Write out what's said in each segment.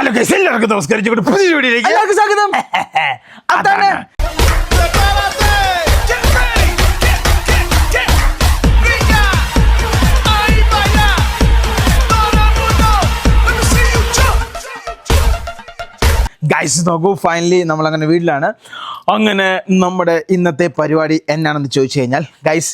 Hello guys, എല്ലാവർക്കും നമസ്കരിച്ചുകൊണ്ട് പുതിയ വീഡിയോയിലേക്ക് എല്ലാവർക്കും സ്വാഗതം. അതാണ് ഗൈസ് നോക്കൂ, ഫൈനലി നമ്മളങ്ങനെ വീട്ടിലാണ്. അങ്ങനെ നമ്മുടെ ഇന്നത്തെ പരിപാടി എന്നാണെന്ന് ചോദിച്ചു കഴിഞ്ഞാൽ ഗൈസ്,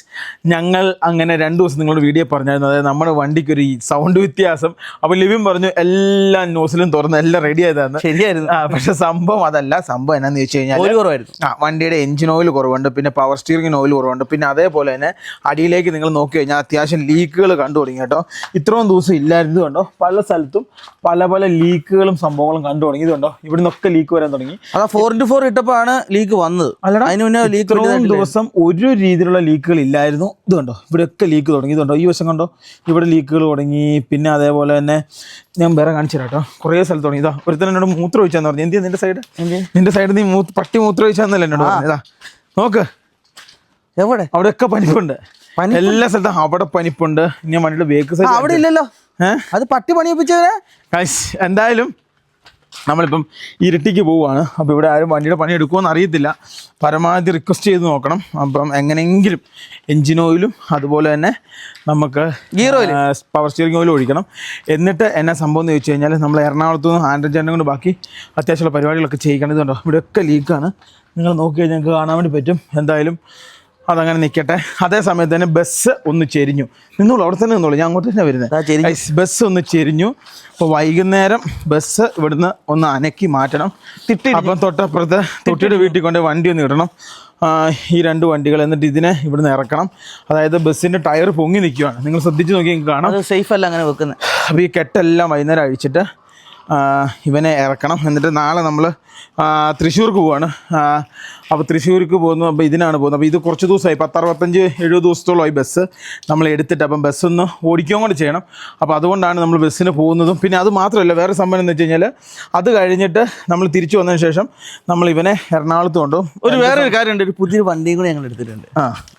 ഞങ്ങൾ അങ്ങനെ 2 ദിവസം നിങ്ങളുടെ വീഡിയോ പറഞ്ഞായിരുന്നു, അതായത് നമ്മുടെ വണ്ടിക്കൊരു സൗണ്ട് വ്യത്യാസം. അപ്പോൾ ലിവിൻ പറഞ്ഞു എല്ലാ ന്യൂസിലും തുറന്ന് എല്ലാം റെഡി ആയതാണ്. ശരിയായിരുന്നു. പക്ഷെ സംഭവം അതല്ല. സംഭവം എന്നാന്ന് ചോദിച്ചു കഴിഞ്ഞാൽ ഓയിൽ കുറവായിരുന്നു. വണ്ടിയുടെ എഞ്ചിൻ ഓയിൽ കുറവുണ്ട്, പിന്നെ പവർ സ്റ്റിയറിംഗിന് ഓയിൽ കുറവുണ്ട്, പിന്നെ അതേപോലെ തന്നെ അടിയിലേക്ക് നിങ്ങൾ നോക്കി കഴിഞ്ഞാൽ അത്യാവശ്യം ലീക്കുകൾ കണ്ടു തുടങ്ങി കേട്ടോ. ഇത്രയും ദിവസം ഇല്ലായിരുന്നു കണ്ടോ, പല സ്ഥലത്തും പല പല ലീക്കുകളും സംഭവങ്ങളും കണ്ടു തുടങ്ങി. ഇതുണ്ടോ, ഇവിടെ നിന്നൊക്കെ ലീക്ക് വരാൻ തുടങ്ങി. അതാ 4x4 ഇട്ടപ്പോഴാണ് ലീക്ക് വന്നത്. അതിന് മുന്നേ ലീക്ക് ദിവസം ഒരു രീതിയിലുള്ള ലീക്കുകൾ ഇല്ലായിരുന്നു. ഇതുണ്ടോ, ഇവിടെയൊക്കെ ലീക്ക് തുടങ്ങി. ഇതുണ്ടോ, ഈ വശം കണ്ടോ, ഇവിടെ ലീക്കുകൾ തുടങ്ങി. പിന്നെ അതേപോലെ തന്നെ ഞാൻ വേറെ കാണിച്ചു തരാം കേട്ടോ, കുറേ സ്ഥലത്ത് തുടങ്ങി. ഇതാ ഒരുത്തൻ എന്നോട് മൂത്രം ഒഴിച്ചാന്ന് പറഞ്ഞു. എന്തിനാ നിന്റെ സൈഡ് നീ പട്ടി മൂത്രം ഒഴിച്ചാന്നല്ലേ എന്നോട് പറഞ്ഞു. ഇതാ നോക്ക്, എവിടെ അവിടെയൊക്കെ പനിപ്പുണ്ട്, എല്ലാ സ്ഥലത്തും അവിടെ പനിപ്പുണ്ട്. ഞാൻ വണ്ടിയുടെ ബേക്ക് സൈഡ് അവിടെ ഇല്ലല്ലോ. അത് പട്ടി പണിയിപ്പിച്ചവരെ. എന്തായാലും നമ്മളിപ്പം ഇരട്ടിക്ക് പോവുകയാണ്. അപ്പോൾ ഇവിടെ ആരും വണ്ടിയുടെ പണി എടുക്കുമെന്ന് അറിയത്തില്ല. പരമാവധി റിക്വസ്റ്റ് ചെയ്ത് നോക്കണം. അപ്പം എങ്ങനെയെങ്കിലും എൻജിൻ ഓയിലും അതുപോലെ തന്നെ നമുക്ക് ഗിയർ ഓയിൽ, പവർ സ്റ്റിയറിംഗ് ഓയിലും ഒഴിക്കണം. എന്നിട്ട് എന്നാ സംഭവം എന്ന് ചോദിച്ചു കഴിഞ്ഞാൽ നമ്മൾ എറണാകുളത്ത് നിന്ന് ആൻഡ്രജാനും കൊണ്ട് ബാക്കി അത്യാവശ്യമുള്ള പരിപാടികളൊക്കെ ചെയ്യിക്കേണ്ടതുണ്ടോ. ഇവിടെയൊക്കെ ലീക്കാണ്, നിങ്ങൾ നോക്കി കഴിഞ്ഞാൽ ഞങ്ങൾക്ക് കാണാൻ വേണ്ടി പറ്റും. എന്തായാലും അതങ്ങനെ നിൽക്കട്ടെ. അതേ സമയത്ത് തന്നെ ബസ് ഒന്ന് ചെരിഞ്ഞു. നിന്നോളൂ, അവിടെ തന്നെ നിന്നോളൂ, ഞാൻ അങ്ങോട്ട് തന്നെ വരുന്നത്. ബസ് ഒന്ന് ചെരിഞ്ഞു. അപ്പോൾ വൈകുന്നേരം ബസ് ഇവിടുന്ന് ഒന്ന് അനക്കി മാറ്റണം. അപ്പം തൊട്ടപ്പുറത്ത് തൊട്ടിയുടെ വീട്ടിൽ കൊണ്ട് വണ്ടി ഒന്ന് ഇടണം, ഈ 2 വണ്ടികൾ. എന്നിട്ട് ഇതിനെ ഇവിടുന്ന് ഇറക്കണം. അതായത് ബസ്സിൻ്റെ ടയർ പൊങ്ങി നിൽക്കുകയാണ്, നിങ്ങൾ ശ്രദ്ധിച്ച് നോക്കി നിങ്ങൾക്ക് കാണാം. സേഫ് അല്ല അങ്ങനെ വെക്കുന്നത്. അപ്പോൾ ഈ കെട്ടെല്ലാം വൈകുന്നേരം അഴിച്ചിട്ട് ഇവനെ ഇറക്കണം. എന്നിട്ട് നാളെ നമ്മൾ തൃശ്ശൂർക്ക് പോവാണ്. അപ്പോൾ തൃശ്ശൂർക്ക് പോകുന്നു. അപ്പോൾ ഇതിനാണ് പോകുന്നത്. അപ്പോൾ ഇത് കുറച്ച് ദിവസമായി, 65-70 ദിവസത്തോളമായി ബസ് നമ്മൾ എടുത്തിട്ട്. അപ്പം ബസ്സൊന്ന് ഓടിക്കുകയും കൂടെ ചെയ്യണം. അപ്പോൾ അതുകൊണ്ടാണ് നമ്മൾ ബസ്സിന് പോകുന്നതും. പിന്നെ അത് മാത്രമല്ല, വേറെ സംഭവം എന്ന് വെച്ച് കഴിഞ്ഞാൽ അത് കഴിഞ്ഞിട്ട് നമ്മൾ തിരിച്ചു വന്നതിന് ശേഷം നമ്മൾ ഇവനെ എറണാകുളത്ത് കൊണ്ടുപോകും. വേറൊരു കാര്യമുണ്ട്, ഒരു പുതിയൊരു വണ്ടിയും കൂടി ഞങ്ങൾ എടുത്തിട്ടുണ്ട്.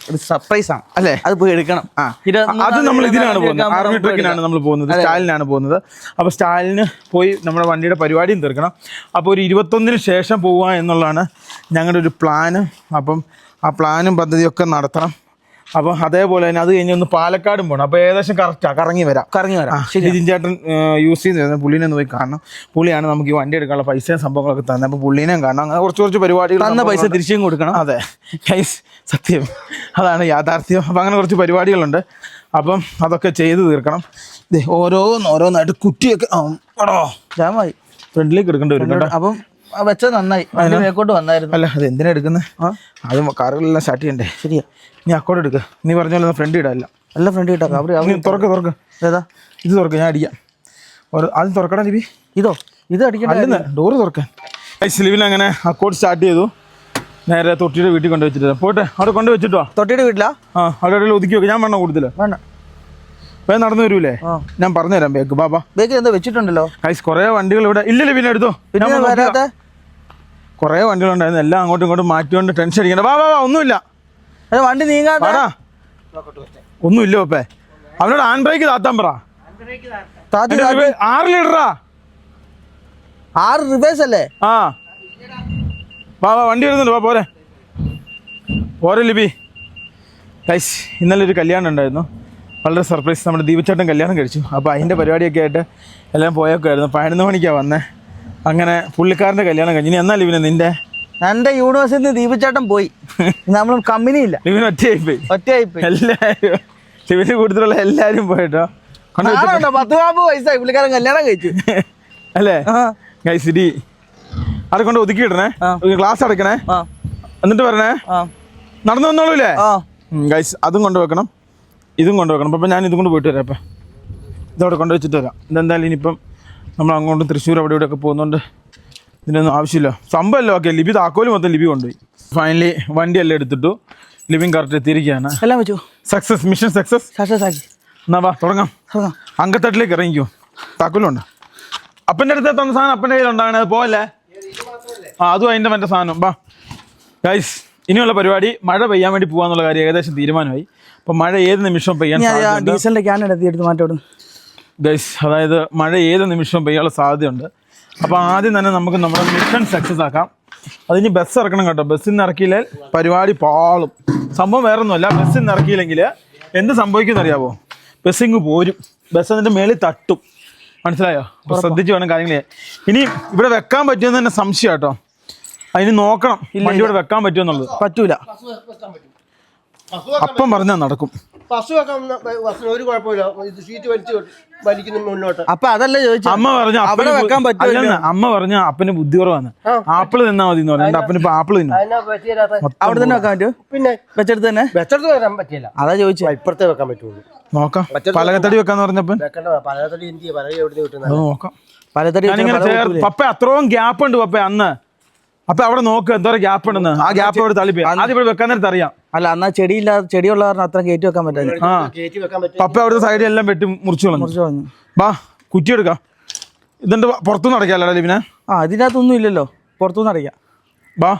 ഒരു സർപ്രൈസാണ് അല്ലേ, അത് പോയി എടുക്കണം. അത് നമ്മൾ ഇതിനാണ് പോകുന്നത്, ആർമി ട്രക്കിനാണ് നമ്മൾ പോകുന്നത്, സ്റ്റാലിനാണ് പോകുന്നത്. അപ്പോൾ സ്റ്റാലിന് പോയി നമ്മുടെ വണ്ടിയുടെ പരിപാടിയും തീർക്കണം. അപ്പോൾ ഒരു 21-ന് ശേഷം പോവുക എന്നുള്ളതാണ് ഞങ്ങളുടെ ഒരു പ്ലാന്. അപ്പം ആ പ്ലാനും പദ്ധതിയൊക്കെ നടത്തണം. അപ്പം അതേപോലെ തന്നെ അത് കഴിഞ്ഞ് ഒന്ന് പാലക്കാടും പോകണം. അപ്പോൾ ഏകദേശം കറങ്ങി വരാം. ജിതിൻ ചേട്ടൻ യൂസ് ചെയ്യുന്ന പുള്ളീനെ ഒന്ന് പോയി കാണണം. പുള്ളിയാണ് നമുക്ക് ഈ വണ്ടി എടുക്കാനുള്ള പൈസയും സംഭവങ്ങളൊക്കെ തന്നെ. അപ്പോൾ പുള്ളീനെയും കാണണം. അങ്ങനെ കുറച്ച് പരിപാടികൾ, തന്ന പൈസ തിരിച്ചും കൊടുക്കണം. അതെ ഗൈസ്, സത്യം അതാണ് യാഥാർത്ഥ്യം. അപ്പം അങ്ങനെ കുറച്ച് പരിപാടികളുണ്ട്. അപ്പം അതൊക്കെ ചെയ്ത് തീർക്കണം. ഓരോന്നായിട്ട് കുറ്റിയൊക്കെ ജാമായി ഫ്രണ്ടിലേക്ക് എടുക്കേണ്ടി വരും കേട്ടോ. അപ്പം വെച്ചത് നന്നായി, മേക്കോട്ട് വന്നായിരുന്നു. അല്ല, അത് എന്തിനാ എടുക്കുന്നത്? അത് കാറുകളെല്ലാം സ്റ്റാർട്ട് ചെയ്യണ്ടേ? ശരിയാ, നീ അക്കോട്ട് എടുക്കുക. നീ പറഞ്ഞാൽ ഫ്രണ്ട് ഇടാല്ല, എല്ലാം ഫ്രണ്ട് ഇട്ടാ. തുറക്ക്. ഏതാ ഇത്? തുറക്കുക, ഞാൻ അടിക്കാം. അത് തുറക്കടാ ലിബി. ഇത് അടിക്കണ്ട, ഡോറ് തുറക്കാൻ. ലിവിൻ അങ്ങനെ അക്കോട്ട് സ്റ്റാർട്ട് ചെയ്തു. നേരെ തൊട്ടിയുടെ വീട്ടിൽ കൊണ്ട് വെച്ചിട്ട് പോട്ടെ. അവിടെ കൊണ്ട് വെച്ചിട്ടോ. തൊട്ടിയുടെ വീട്ടിലാ? അവിടെ ഒതുക്കി വെക്കും. ഞാൻ വേണം കൂടുതൽ വേണ്ട, വേഗം നടന്നു വരൂലേ? ഞാൻ പറഞ്ഞുതരാം. ബേക്ക് എന്താ വെച്ചിട്ടുണ്ടല്ലോ. കുറേ വണ്ടികൾ ഇവിടെ ഇല്ലല്ലേ, പിന്നെ എടുത്തോ. പിന്നെ കുറേ വണ്ടികളുണ്ടായിരുന്നു, എല്ലാം അങ്ങോട്ടും ഇങ്ങോട്ടും മാറ്റിക്കൊണ്ട് ടെൻഷൻ അടിക്കണ്ട. വാ ഒന്നുമില്ല, വണ്ടി നീങ്ങാടാ. ഒന്നുമില്ല ഓപ്പേ. അവനോട് ഹാൻഡ് ബ്രേക്ക് താത്താൻ പറ. 6 ലിറ്ററാ, 6 റിവേഴ്സ് അല്ലേ? വാ വണ്ടി വരുന്നുണ്ട്. പോരെ ലിബി. ഗൈസ്, ഇന്നലെ ഒരു കല്യാണം ഉണ്ടായിരുന്നു, വളരെ സർപ്രൈസ്. നമ്മുടെ ദീപച്ചേട്ടൻ കല്യാണം കഴിച്ചു. അപ്പോൾ അതിൻ്റെ പരിപാടിയൊക്കെ ആയിട്ട് എല്ലാം പോയൊക്കെയായിരുന്നു. 11 മണിക്കാണ് വന്നത്. അങ്ങനെ പുള്ളിക്കാരൻ്റെ കല്യാണം കഴിഞ്ഞു. ഇനി എന്നാൽ ഇവനെ എൻ്റെ യൂണിവേഴ്സിറ്റി ദീപച്ചേട്ടൻ പോയി, നമ്മൾ കമ്പനി ഇല്ല. ഇവന് ഒറ്റയായിപ്പോയി. എല്ലാവരും ഇവൻ്റെ കൂട്ടത്തിലുള്ള എല്ലാവരും പോയിട്ടോ. 10 വയസ്സായി പുള്ളിക്കാരൻ കല്യാണം കഴിച്ചു അല്ലേ? ഗൈസ്, ഇടി അവിടെ കൊണ്ട് ഒതുക്കി ഇടണേ, ഗ്ലാസ് അടയ്ക്കണേ, എന്നിട്ട് വരണേ. നടന്നു വന്നോളൂല്ലേ ഗൈസ്? അതും കൊണ്ടുവെക്കണം, ഇതും കൊണ്ടുവെക്കണം. അപ്പം ഞാൻ ഇതും കൊണ്ട് പോയിട്ട് വരാം. അപ്പം ഇതവിടെ കൊണ്ടുവച്ചിട്ട് വരാം. ഇതെന്തായാലും ഇനിയിപ്പം നമ്മൾ അങ്ങോട്ട് തൃശ്ശൂർ അവിടെ ഇവിടെയൊക്കെ പോകുന്നതുകൊണ്ട് ഇതിനൊന്നും ആവശ്യമില്ല. സംഭവമല്ലോ. ഓക്കെ, ലിബി താക്കോല് മൊത്തം ലിബി കൊണ്ടുപോയി. ഫൈനലി വണ്ടിയെല്ലാം എടുത്തിട്ടു. ലിവിങ് കറക്റ്റ് എത്തിയിരിക്കുകയാണ്. എല്ലാം വെച്ചു. സക്സസ്, മിഷൻ സക്സസ് ആക്കി. എന്നാ വാ തുടങ്ങാം. അങ്കത്തട്ടിലേക്ക് ഇറങ്ങിക്കോ. താക്കോലുണ്ട്. അപ്പൻ്റെ അടുത്ത് തന്ന സാധനം അപ്പൻ്റെ കയ്യിലുണ്ടാകണേ, അത് പോവല്ലേ? അതും അതിൻ്റെ മറ്റേ സാധനം. വാ ഗൈസ്, ഇനിയുള്ള പരിപാടി മഴ പെയ്യാൻ വേണ്ടി പോകാന്നുള്ള കാര്യം ഏകദേശം തീരുമാനമായി. അപ്പം മഴ ഏത് നിമിഷവും പെയ്യാൻ ഡീസലിൻ്റെ ക്യാൻ എടുത്ത് മാറ്റോടും ഗൈസ്. അതായത് മഴ ഏത് നിമിഷവും പെയ്യാനുള്ള സാധ്യതയുണ്ട്. അപ്പോൾ ആദ്യം തന്നെ നമുക്ക് നമ്മുടെ മിഷൻ സക്സസ് ആക്കാം. അതിന് ബസ് ഇറക്കണം കേട്ടോ. ബസ്സിൽ നിന്ന് ഇറക്കിയില്ലേ പരിപാടി പാളും. സംഭവം വേറെ ഒന്നുമല്ല, ബസ്സിൽ നിന്ന് ഇറക്കിയില്ലെങ്കിൽ എന്ത് സംഭവിക്കുമെന്ന് അറിയാമോ? ബസ്സിങ് പോരും, ബസ് അതിൻ്റെ മേളിൽ തട്ടും. മനസ്സിലായോ? അപ്പോൾ ശ്രദ്ധിച്ച് വേണം കാര്യങ്ങൾ. ഇനി ഇവിടെ വെക്കാൻ പറ്റുമെന്ന് തന്നെ സംശയം കേട്ടോ. അതിന് നോക്കണം വണ്ടി ഇവിടെ വെക്കാൻ പറ്റുമെന്നുള്ളത്. പറ്റൂല, അപ്പം പറഞ്ഞാൽ നടക്കും. ഒരു കുഴപ്പമില്ല, ഷീറ്റ് വലിക്കുന്നു മുന്നോട്ട്. അപ്പൊ അതല്ലേ ചോദിച്ചു, അമ്മ പറഞ്ഞു അവിടെ വെക്കാൻ പറ്റില്ല. അമ്മ പറഞ്ഞ അപ്പന് ബുദ്ധി കുറവാണ്, ആപ്പിള് തിന്നാ മതി എന്ന് പറഞ്ഞു. അപ്പന് ഇപ്പൊ ആപ്പിള് തിന്നു. അവിടെ തന്നെ വെക്കാൻ പറ്റുമോ? പിന്നെ വെച്ചെടുത്ത് തന്നെ വെച്ചെടുത്ത് വരാൻ പറ്റില്ല. അതാ ചോദിച്ചു, ഇപ്പുറത്തെ വെക്കാൻ പറ്റുള്ളൂ. നോക്കാം, പലകത്തടി വെക്കാന്ന് പറഞ്ഞപ്പൻ പലതടി എനിക്ക് പലക എവിടെ കിട്ടുന്നത് നോക്കാം. പലതടി പപ്പ അത്രയും ഗ്യാപ്പ് ഉണ്ട് പപ്പ അന്ന്. അപ്പൊ അവിടെ നോക്ക് എന്തോരം ഗ്യാപ്പ് ഉണ്ടെന്ന്. ആ ഗ്യാപ്പ് അവിടെ തള്ളിപ്പോയി. ആദ്യം ഇവിടെ വെക്കാൻ നേരത്തെ അറിയാം. അല്ല, എന്നാ ചെടിയുള്ള കാരണം അത്ര കയറ്റി വെക്കാൻ പറ്റില്ല. ആ പപ്പ അവിടുത്തെ സൈഡിൽ എല്ലാം വെട്ടി മുറിച്ചു കളഞ്ഞു. ബാ കുറ്റി എടുക്കാം. ഇതിന്റെ പുറത്തുനിന്ന് അടയ്ക്കാല്ലോ ലിബിനെ? ആ ഇതിനകത്തൊന്നും ഇല്ലല്ലോ, പുറത്തുനിന്ന് അടയ്ക്കാം. ബാ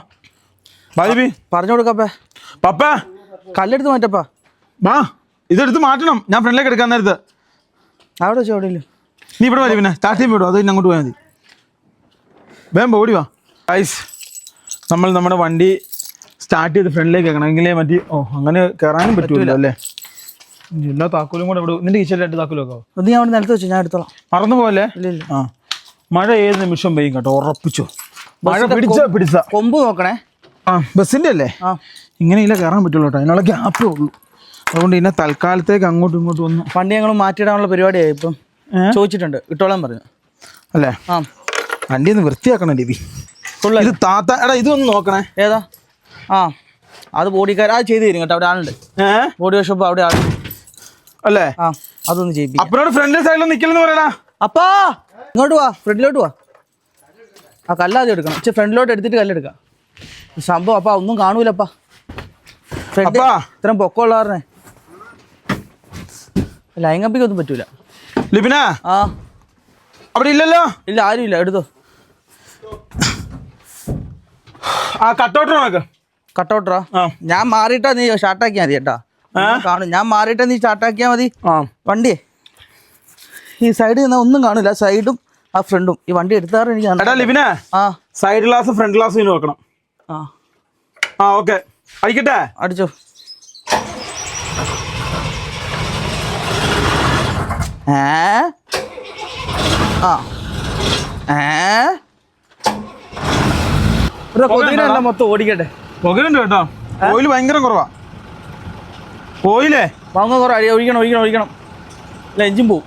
ബാബി പറഞ്ഞു കൊടുക്കപ്പേ. പപ്പ കല്ലെടുത്ത് മാറ്റപ്പാ. ബാ ഇതെടുത്ത് മാറ്റണം. ഞാൻ ഫ്രണ്ടിലേക്ക് എടുക്കാൻ നേരത്ത്. അവിടെ വെച്ചോ, അവിടെ ഇല്ല. നീ ഇവിടെ വരും, പിന്നെ സ്റ്റാർട്ടിങ് വിടും. അത് അങ്ങോട്ട് പോയാൽ മതി. വേഗം ഓടി വാ. ഗൈസ്, നമ്മൾ നമ്മുടെ വണ്ടി സ്റ്റാർട്ട് ചെയ്ത് ഫ്രണ്ടിലേക്ക് വെക്കണമെങ്കിലേ മറ്റേ അങ്ങനെ കയറാനും പറ്റൂല അല്ലേ? എല്ലാ താക്കോലും കൂടെ ഇവിടെ. നിന്റെ കിച്ചണിലായിട്ട് താക്കോലും വെക്കാവോ? നീ അവിടെ നിലത്ത് വെച്ചു, ഞാൻ എടുത്തോളാം. മറന്നു പോലെ. ഇല്ല. ആ മഴ ഏത് നിമിഷം പെയ്യും കേട്ടോ, ഉറപ്പിച്ചോ. മഴ പിടിച്ച കൊമ്പ് നോക്കണേ. ആ ബസ്സിന്റെ അല്ലേ? ആ ഇങ്ങനെയില്ല കയറാൻ പറ്റുള്ളൂ കേട്ടോ, അതിനുള്ള ഗ്യാപ്പേ ഉള്ളൂ. അതുകൊണ്ട് ഇതിനെ തൽക്കാലത്തേക്ക് അങ്ങോട്ടും ഇങ്ങോട്ടും ഒന്ന് വണ്ടി ഞങ്ങൾ മാറ്റിയിടാനുള്ള പരിപാടിയായി. ഇപ്പം ചോദിച്ചിട്ടുണ്ട്, ഇട്ടോളാൻ പറഞ്ഞു. അല്ലേ? ആ വണ്ടി ഒന്ന് വൃത്തിയാക്കണം ലിബി. ഇത് താത്ത എടാ ഇതൊന്ന് നോക്കണേ. ഏതാ? ആ അത് ബോഡിക്കാർ അത് ചെയ്ത് തരും കേട്ടോ. അവിടെ ആളുണ്ട്, ബോഡി വാഷപ്പ് അവിടെ ആളുണ്ട് അല്ലേ? ആ അതൊന്ന് ചെയ്യിപ്പിക്കും. അപ്പനോട് ഫ്രണ്ട് സൈഡിൽ നിൽക്കലെന്ന് പറയടാ. അപ്പാ ഇങ്ങോട്ട് വാ, ഫ്രണ്ടിലോട്ട് വാ. ആ കല്ലാദ്യം എടുക്കണം. പക്ഷെ ഫ്രണ്ടിലോട്ട് എടുത്തിട്ട് കല്ലെടുക്കാം. സംഭവം അപ്പാ ഒന്നും കാണൂലപ്പാ. ഫ്രണ്ട് ഇത്രയും പൊക്കമുള്ളവരെ ലൈംഗപ്പിക്കൊന്നും പറ്റൂല. ലിബിന ആ അവിടെ ഇല്ലല്ലോ? ഇല്ല, ആരും ഇല്ല. എടുത്തോ. ആ കട്ടൗട്ടർ നോക്ക്. കട്ടൗട്ടറാ? ഞാൻ മാറിയിട്ടാ നീ സ്റ്റാർട്ടാക്കിയാൽ മതി കേട്ടാ. കാണും, ഞാൻ മാറിയിട്ടാ നീ സ്റ്റാർട്ടാക്കിയാൽ മതി. വണ്ടി ഈ സൈഡിൽ നിന്നാ ഒന്നും കാണില്ല, സൈഡും ആ ഫ്രണ്ടും. ഈ വണ്ടി എടുത്താറ് എനിക്ക് ലിബിനെ സൈഡ് ഗ്ലാസ് ഫ്രണ്ട് ഗ്ലാസ് നോക്കണം. ആ ഓക്കെ, അടിക്കട്ടെ? അടിച്ചോ. കൊതുകിനെല്ലാം മൊത്തം ഓടിക്കട്ടെ. പുകയുണ്ട് കേട്ടോ, ഓയിൽ ഭയങ്കര കുറവാ. ഓയിലേ വാങ്ങ കുറേ ഒഴിക്കണം. ഇല്ല എഞ്ചിൻ പോവും.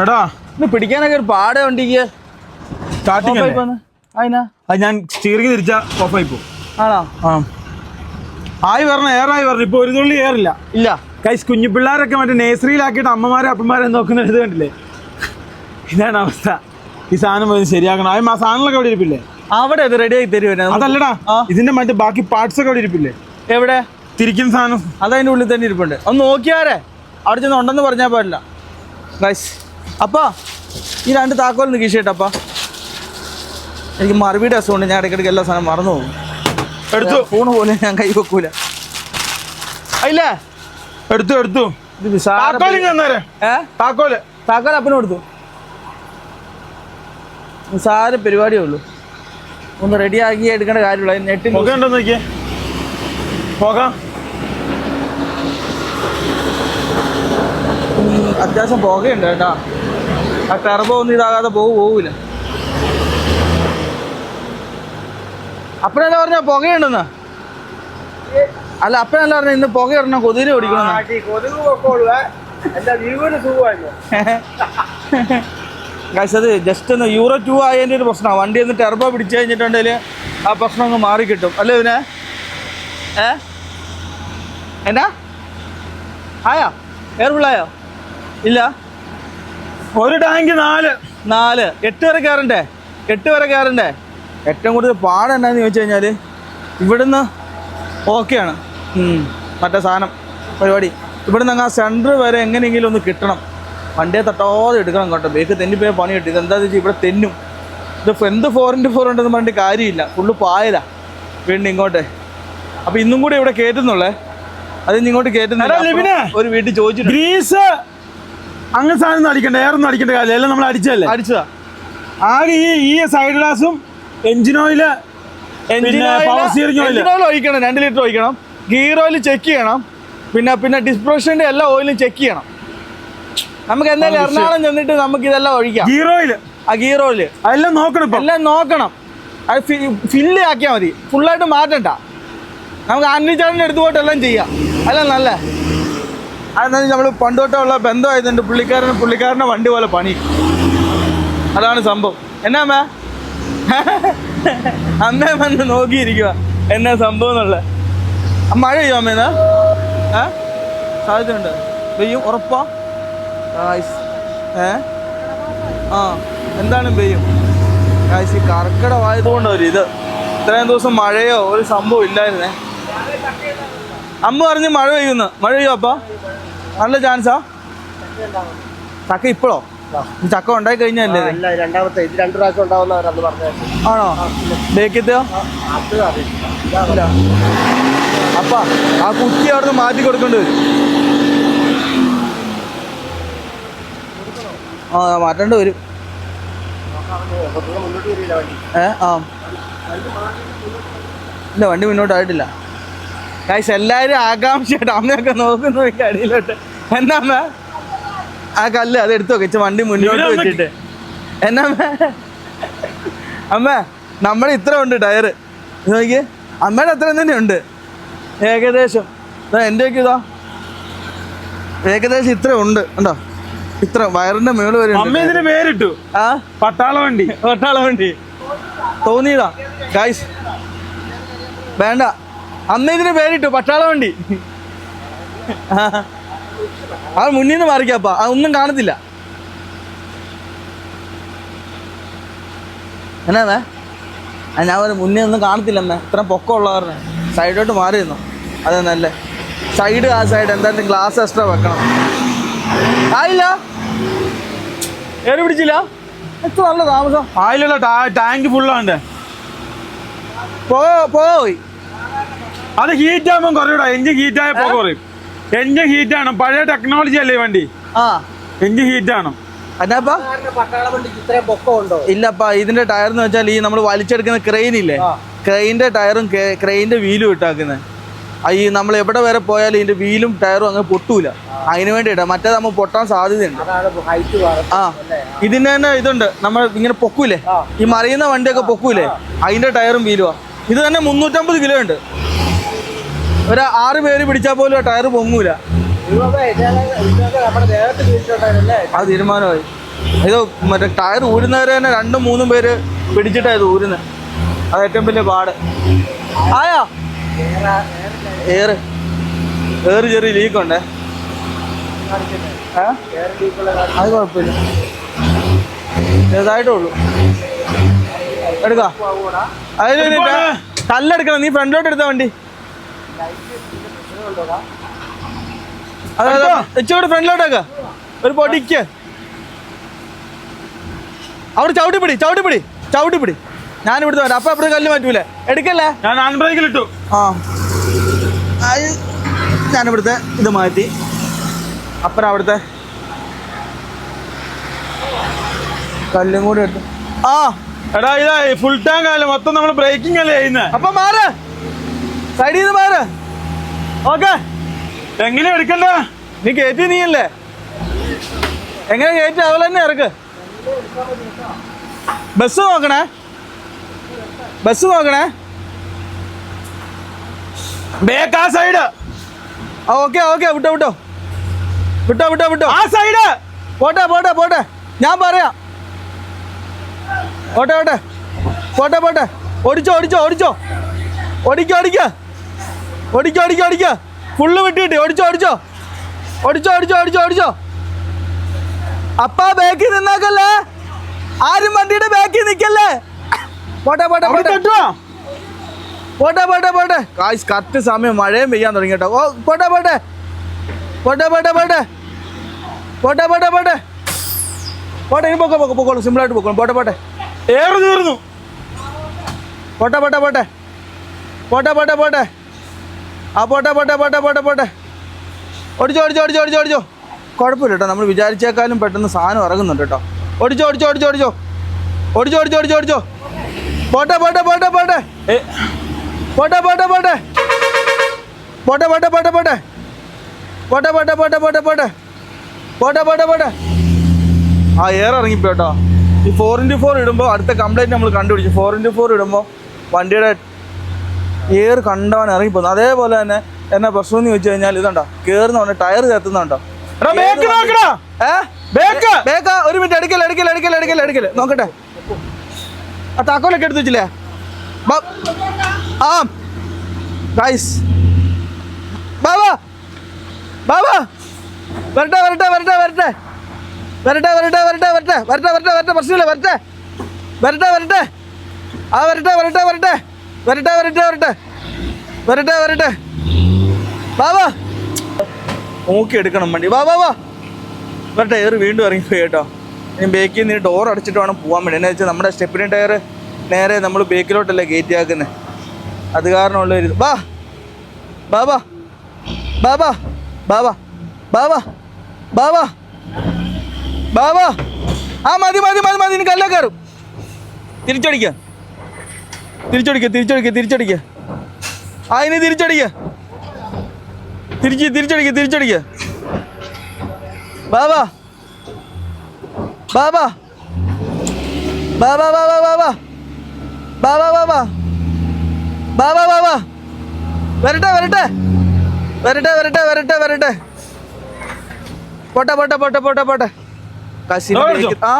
എടാ ഇന്ന് പിടിക്കാനൊക്കെ ഒരു പാടെ വണ്ടിക്ക്. സ്റ്റാർട്ടിങ് അതിനാ അത് ഞാൻ സ്റ്റിയറിംഗ് തിരിച്ചാ ഓഫായി പോകും. ആണോ? ആയി വരണം, എയറായി വരണം. ഇപ്പൊ ഒരു തുള്ളി എയറില്ല. ഇല്ല കൈസ്, കുഞ്ഞു പിള്ളേരൊക്കെ മറ്റേ നേഴ്സറിയിലാക്കിയിട്ട് അമ്മമാരെ അപ്പന്മാരെ നോക്കുന്ന ഇത് കണ്ടില്ലേ? ഇതാണ് അവസ്ഥ. ഈ സാധനം ശരിയാക്കണം. ആ സാധനങ്ങളൊക്കെ അവിടെ ഇരിപ്പില്ലേ? അവിടെ അത് റെഡി ആക്കി തരുമോ? അതല്ലടാ, ഇതിന്റെ മറ്റേ ബാക്കി പാർട്സ് ഒക്കെ അവിടെ ഇരിപ്പില്ലേ? എവിടെ തിരിക്കുന്ന സാധനം? അതതിൻ്റെ ഉള്ളിൽ തന്നെ ഇരിപ്പുണ്ട്. ഒന്ന് നോക്കിയാരേ, അവിടെ ചെന്ന് ഉണ്ടെന്ന് പറഞ്ഞാൽ പാടില്ല. ഗൈസ്, അപ്പാ ഈ രണ്ട് താക്കോലൊന്ന് കീശിട്ടപ്പാ. എനിക്ക് മറുപടി അസുഖമുണ്ട്, ഞാൻ ഇടയ്ക്കിടയ്ക്ക് എല്ലാ സാധനം മറന്നു പോകും. എടുത്തു. ഫോണ് പോലെ ഞാൻ കൈ വെക്കൂല. ഇല്ലേ? എടുത്തു. താക്കോല് അപ്പനും കൊടുത്തു. നിസ്സാര പരിപാടിയേ ഉള്ളൂ. ഒന്ന് റെഡിയാക്കി എടുക്കേണ്ട കാര്യമുള്ളൂ. നെറ്റിൽ ഉണ്ടോ നോക്കിയേ. പോകാം. അത്യാവശ്യം പുകയുണ്ട് കേട്ടാ. ആ ടെർബോ ഒന്നും ഇതാകാതെ പോവില്ല. അപ്പഴല്ല പറഞ്ഞ പുകയുണ്ടെന്ന്. അല്ല അപ്പഴല്ല പറഞ്ഞ ഇന്ന് പുക ഇടണം, കൊതുകിനെ ഓടിക്കണം. അത് ജസ്റ്റ് ഒന്ന് Euro 2 ആയതിൻ്റെ ഒരു പ്രശ്നമാണ്. വണ്ടി ഒന്ന് ടെർബോ പിടിച്ചു കഴിഞ്ഞിട്ടുണ്ടെങ്കിൽ ആ പ്രശ്നം ഒന്ന് മാറി കിട്ടും അല്ലേ ഇതിനെ? എന്നാ ആയോ? എയർ ഫുള്ളായോ? ഇല്ല. ഒരു ടാങ്ക് 4 8 വരെ കയറണ്ടേ? 8 വരെ കയറണ്ടേ? ഏറ്റവും കൂടുതൽ പാടെന്നാന്ന് ചോദിച്ചു കഴിഞ്ഞാൽ ഇവിടുന്ന് ഓക്കെയാണ് മറ്റേ സാധനം പരിപാടി. ഇവിടുന്ന് അങ്ങ് ആ സെൻറ്റർ വരെ എങ്ങനെയെങ്കിലും ഒന്ന് കിട്ടണം. വണ്ടിയെ തട്ടാതെ എടുക്കണം കേട്ടോ. ബേക്ക് തെന്നിപ്പോയ പണി കിട്ടി. ഇതെന്താണെന്ന് വെച്ചാൽ ഇവിടെ തെന്നും. ഇത് എന്ത് 4x4 ഉണ്ടെന്ന് പറഞ്ഞിട്ട് കാര്യമില്ല. ഫുള്ള് പായല വീണ്ടും ഇങ്ങോട്ടെ. അപ്പോൾ ഇന്നും കൂടി ഇവിടെ കയറ്റുന്നുള്ളേ. അത് ഇങ്ങോട്ട് കയറ്റുന്നില്ല. ഒരു വീട്ടിൽ ചോദിച്ചിട്ട് ഗ്രീസ് അങ്ങനെ സാധനം അടിക്കണ്ട, എയറൊന്നും അടിക്കേണ്ട കാര്യം എല്ലാം നമ്മൾ അടിച്ചതല്ലേ? അടിച്ചതാ. ആകെ ഈ സൈഡ് ഗ്ലാസും engine oil power steering oil ഒഴിക്കണം, 2 ലിറ്റർ ഒഴിക്കണം. ഗിയർ ഓയിൽ ചെക്ക് ചെയ്യണം. പിന്നെ ഡിസ്പ്രഷൻ്റെ എല്ലാ ഓയിലും ചെക്ക് ചെയ്യണം. നമുക്ക് എന്തായാലും എറണാകുളം ചെന്നിട്ട് നമുക്ക് ഇതെല്ലാം ഒഴിക്കാം. ഗിയർ ഓയില് അതെല്ലാം നോക്കണം. അത് ഫില്ല് ആക്കിയാൽ മതി, ഫുള്ളായിട്ട് മാറ്റണ്ട. നമുക്ക് ആന്റണി ചേട്ടൻ്റെ അടുത്ത് പോയിട്ട് എല്ലാം ചെയ്യാം. അല്ല നല്ല അതെന്തായാലും നമ്മൾ പണ്ടോട്ടുള്ള ബന്ധമായതുകൊണ്ട് പുള്ളിക്കാരൻ്റെ വണ്ടി പോലെ പണി. അതാണ് സംഭവം. എന്നാ അമ്മ വന്ന് നോക്കിയിരിക്കുക എന്നാ സംഭവം എന്നുള്ള. മഴ പെയ്യോ അമ്മേന്ന്? സാധ്യതയുണ്ട്, പെയ്യും ഉറപ്പാ. എന്തായാലും പെയ്യും. ഈ കർക്കിടമായതുകൊണ്ട് ഇത് ഇത്രയും ദിവസം മഴയോ ഒരു സംഭവം ഇല്ലായിരുന്നേ. അമ്മ പറഞ്ഞ് മഴ പെയ്യുന്നു. മഴ പെയ്യോ അപ്പ? നല്ല ചാൻസാ. ചക്ക ഇപ്പോഴോ? ചക്ക ഉണ്ടായി കഴിഞ്ഞല്ലേ? രണ്ടാമത്തെ 2 പ്രാവശ്യം ഉണ്ടാവുന്നവരന്ന് പറഞ്ഞു. ആണോ? ബേക്കത്തെയോ? അപ്പ ആ കുറ്റി അവിടുന്ന് മാറ്റി കൊടുക്കേണ്ടി വരും. മാറ്റേണ്ടി വരും. ഇല്ല, വണ്ടി മുന്നോട്ടായിട്ടില്ല. ഗൈസ് എല്ലാവരും ആകാംക്ഷയായിട്ട് അമ്മയൊക്കെ നോക്കുന്നു അടിയിലോട്ട്. എന്നാ ആ കല്ല് അത് എടുത്തു വെച്ച് വണ്ടി മുന്നോട്ട് വെച്ചിട്ട്. എന്നാ അമ്മ നമ്മുടെ ഇത്ര ഉണ്ട് ടയറ് നോക്കി. അമ്മയുടെ അത്ര തന്നെ ഉണ്ട് ഏകദേശം. എൻ്റെയൊക്കെ ഇതാ ഏകദേശം ഇത്ര ഉണ്ട്. ഉണ്ടോ? ഇത്ര വയറിന്റെ മേള് വരെ. അമ്മ ഇതിന് പേരിട്ടു പട്ടാള വണ്ടി തോന്നിയതാ ഗൈസ്. വേണ്ട, അമ്മ ഇതിന് പേരിട്ടു പട്ടാള വണ്ടി. അത് മുന്നിൽ നിന്ന് മാറിക്കാപ്പ, അതൊന്നും കാണത്തില്ല. എന്നാ ഞാൻ ഒരു മുന്നേ ഒന്നും കാണത്തില്ല അമ്മ, ഇത്ര പൊക്കമുള്ളവരുടെ സൈഡോട്ട് മാറിയിരുന്നു. അതെ നല്ല സൈഡ്. ആ സൈഡ് എന്തായാലും ഗ്ലാസ് എക്സ്ട്രാ വെക്കണം. ആയില്ല, ഏറി പിടിച്ചില്ല. എത്ര നല്ല താമസം. ആയില്ലല്ലോ, ടാങ്ക് ഫുള്ളാണ്ട് പോയി. അത് ഹീറ്റ് ആകുമ്പോൾ കുറയൂടാ. എഞ്ചിൻ ഹീറ്റ് ആയപ്പോ കുറയും. എഞ്ചിൻ ഹീറ്റ് ആണ്, പഴയ ടെക്നോളജി അല്ലേ വണ്ടി. എഞ്ചിൻ ഹീറ്റ് ആണ്. അതാപ്പാ ഇല്ലപ്പാ. ഇതിന്റെ ടയർ എന്ന് വെച്ചാൽ ഈ നമ്മൾ വലിച്ചെടുക്കുന്ന ക്രെയിൻ ഇല്ലേ, ക്രെയിൻ്റെ ടയറും ക്രെയിൻ്റെ വീലും ഇട്ടാക്കുന്നത്. ഈ നമ്മൾ എവിടെ വരെ പോയാലും ഇതിന്റെ വീലും ടയറും അങ്ങ് പൊട്ടൂല. അതിന് വേണ്ടിയിട്ടാ. മറ്റേത് നമ്മൾ പൊട്ടാൻ സാധ്യതയുണ്ട്. ഇതിന് തന്നെ ഇതുണ്ട്, നമ്മൾ ഇങ്ങനെ പൊക്കൂലേ, ഈ മറിയുന്ന വണ്ടിയൊക്കെ പൊക്കൂലേ, അതിന്റെ ടയറും വീലുവാ. ഇത് തന്നെ 350 കിലോ ഉണ്ട്. ഒരു 6 പേര് പിടിച്ചാൽ പോലും ആ ടയർ പൊങ്ങൂല. അത് തീരുമാനമായി. ഇത് മറ്റേ ടയർ ഊരുന്നവരെ തന്നെ 2-3 പേര് പിടിച്ചിട്ടാണ് ഇത് ഊരുന്നത്. അത് ഏറ്റവും വലിയ പാട്. ആയാ ഏറ് ചെറിയ ലീക്കുണ്ടേ. അത് കുഴപ്പമില്ല, ചെറുതായിട്ടുള്ളൂ. എടുക്കാം. അതിൽ കല്ലെടുക്കണം. നീ ഫ്രണ്ടിലോട്ട് എടുത്ത വണ്ടി. അതെ ഇച്ചോട് ഫ്രണ്ടിലോട്ടേക്ക. ഒരു പൊടിക്ക് അവിടെ ചവിട്ടിപ്പിടി. ഞാനിവിടുത്തെ വരാം. അപ്പൊ അപ്പുറത്ത് കല്ല് മാറ്റൂലേ. എടുക്കല്ലേ, ഞാൻ ഹാൻഡ് ബ്രേക്കിലിട്ടു. ഞാനിവിടുത്തെ ഇത് മാറ്റി. അപ്പുറം അവിടുത്തെ കല്ലും കൂടി എടുത്തു. എടാ ഇതാ ഫുൾ ടാങ്ക് ആയാലും മൊത്തം നമ്മൾ ബ്രേക്കിംഗ് അല്ലേ ചെയ്യുന്നത്. അപ്പൊ മാറ്, സൈഡിൽ നിന്ന് മാറ്. ഓക്കെ, എങ്ങനെ എടുക്കണ്ട? നീ കയറ്റി നീയല്ലേ, എങ്ങനെ കയറ്റി അതുപോലെ തന്നെ ഇറക്ക്. ബസ് നോക്കണേ. ബേക്ക് ആ സൈഡ്. ഓക്കെ വിട്ടോ. ആ സൈഡ് പോട്ടെ. ഞാൻ പറയാം. പോട്ടെ. ഓടിക്കോ. ഫുള്ള് വിട്ടിട്ട് ഓടിച്ചോ. അപ്പാ ബാക്കിൽ നിന്നാക്കല്ലേ, ആരും വണ്ടിയുടെ ബാക്കിൽ നിൽക്കല്ലേ. പോട്ടെ. കാശ് കറക്റ്റ് സമയം മഴയും പെയ്യാൻ തുടങ്ങി കേട്ടോ. പോട്ടെ. ഇനി പൊക്കോളൂ, സിമ്പിളായിട്ട് പൊക്കോളൂ. പോട്ടെ. ഏറ് തീർന്നു. പോട്ടെ. ഓടിച്ചോ. കുഴപ്പമില്ല കേട്ടോ, നമ്മൾ വിചാരിച്ചേക്കാളും പെട്ടെന്ന് സാധനം ഇറങ്ങുന്നുണ്ട് കേട്ടോ. ഓടിച്ചോ. ഓടിച്ചോ ഓടിച്ചോ ഓടിച്ചോ ഓടിച്ചോ. പോട്ടെ പോട്ടെ പോട്ടെ പോട്ടെ പോട്ടെ പോട്ടെ പോട്ടെ പോട്ടെ പോട്ടെ പോട്ടെ പോട്ടെ പോട്ടെ പോട്ടെ പോട്ടെ പോട്ടെ പോട്ടെ പോട്ടെ പോട്ടെ പോട്ടെ. ആ എയർ ഇറങ്ങിപ്പോട്ടോ. ഈ 4x4 ഇടുമ്പോൾ അടുത്ത കംപ്ലൈൻറ്റ് നമ്മൾ കണ്ടുപിടിച്ചു. 4x4 ഇടുമ്പോൾ വണ്ടിയുടെ എയർ കണ്ടവൻ ഇറങ്ങിപ്പോകുന്നു. അതേപോലെ തന്നെ എന്നാ പ്രശ്നം എന്ന് ചോദിച്ചു കഴിഞ്ഞാൽ ഇതുണ്ടോ കയറുന്നുണ്ടോ ടയർ കത്തുന്നുണ്ടോ. ഒരു മിനിറ്റ് എടുക്കൽ നോക്കട്ടെ. ആ താക്കോലൊക്കെ എടുത്ത് വെച്ചില്ലേ? ആ ഗൈസ് ബാബാ ബാബാ വരട്ടെ വരട്ടെ വരട്ടെ വരട്ടെ വരട്ടെ വരട്ടെ വരട്ടെ വരട്ടെ വരട്ടെ വരട്ടെ വരട്ടെ പ്രശ്നമില്ല വരട്ടെ വരട്ടെ വരട്ടെ ആ വരട്ടെ വരട്ടെ വരട്ടെ വരട്ടെ വരട്ടെ വരട്ടെ വരട്ടെ വരട്ടെ ബാബാ നോക്കി എടുക്കണം വണ്ടി. വാ വാ വാ വരട്ടെ. എയർ വീണ്ടും ഇറങ്ങിപ്പോയി കേട്ടോ. ഇനി ബേക്കിൽ നിന്ന് ഡോർ അടച്ചിട്ട് വേണം പോകാൻ വേണ്ടി. എന്നാ വെച്ചാൽ നമ്മുടെ സ്റ്റെപ്പിന് ടയർ നേരെ നമ്മൾ ബേക്കിലോട്ടല്ലേ കയറ്റി ആക്കുന്നത്. അത് കാരണമുള്ള ഒരു ബാ ബാബാ ബാബാ ബാബാ ബാബാ ബാബാ ബാബാ. ആ മതി മതി മതി മതി. ഇനി കല്ല കയറും. തിരിച്ചടിക്കുക തിരിച്ചടിക്കുക തിരിച്ചടിക്കുക തിരിച്ചടിക്കുക. ആ ഇനി തിരിച്ചടിക്കുക തിരിച്ചടിക്കുക തിരിച്ചടിക്കുക. ബാബാ ബാബാ ബാബാ ബാബാ ബാബാ ബാബാ ബാബാ ബാബാ ബാബാ വരട്ടെ വരട്ടെ വരട്ടെ വരട്ടെ വരട്ടെ വരട്ടെ. പോട്ടെ പോട്ടെ പോട്ടെ പോട്ടെ പോട്ടെ. ആ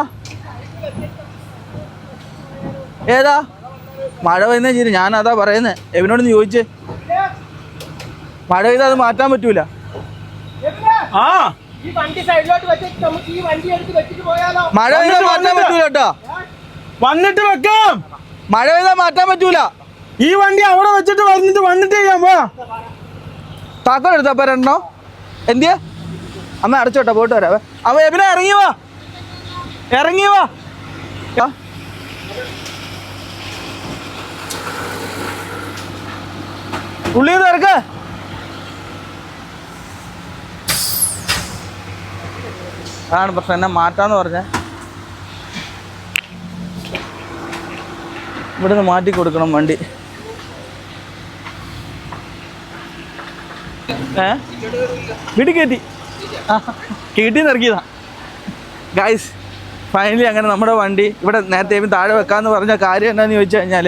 ഏതാ മഴ പെയ്യുന്ന ശരി. ഞാനതാ പറയുന്നത് എവനോടൊന്ന് ചോദിച്ചേ. മഴ പെയ്താൽ അത് മാറ്റാൻ പറ്റൂല. മഴ പെയ്താൽ മാറ്റാൻ പറ്റൂല കേട്ടോ. വന്നിട്ട് വെക്കാം. മഴ പെയ്താൽ മാറ്റാൻ പറ്റൂല. ഈ വണ്ടി അവിടെ വെച്ചിട്ട് വന്നിട്ട് ചെയ്യാം. താക്കോൽ എടുത്തപ്പോ രണ്ടോ എന്തിയാ അമ്മ അടച്ചോട്ടെ പോയിട്ട് വരാവേ. അവ എവിടെ ഇറങ്ങി വാ ഇറങ്ങി വാ. ഉള്ളി ഇറക്ക. അതാണ് പ്രശ്നം. എന്നെ മാറ്റാന്ന് പറഞ്ഞ ഇവിടുന്ന് മാറ്റി കൊടുക്കണം വണ്ടി. വീട്ടിൽ കയറ്റി കയറ്റിന്ന് ഇറക്കിയതാ ഗൈസ്. ഫൈനലി അങ്ങനെ നമ്മുടെ വണ്ടി ഇവിടെ നേരത്തെ താഴെ വെക്കാമെന്ന് പറഞ്ഞ കാര്യം എന്താണെന്ന് ചോദിച്ചു കഴിഞ്ഞാൽ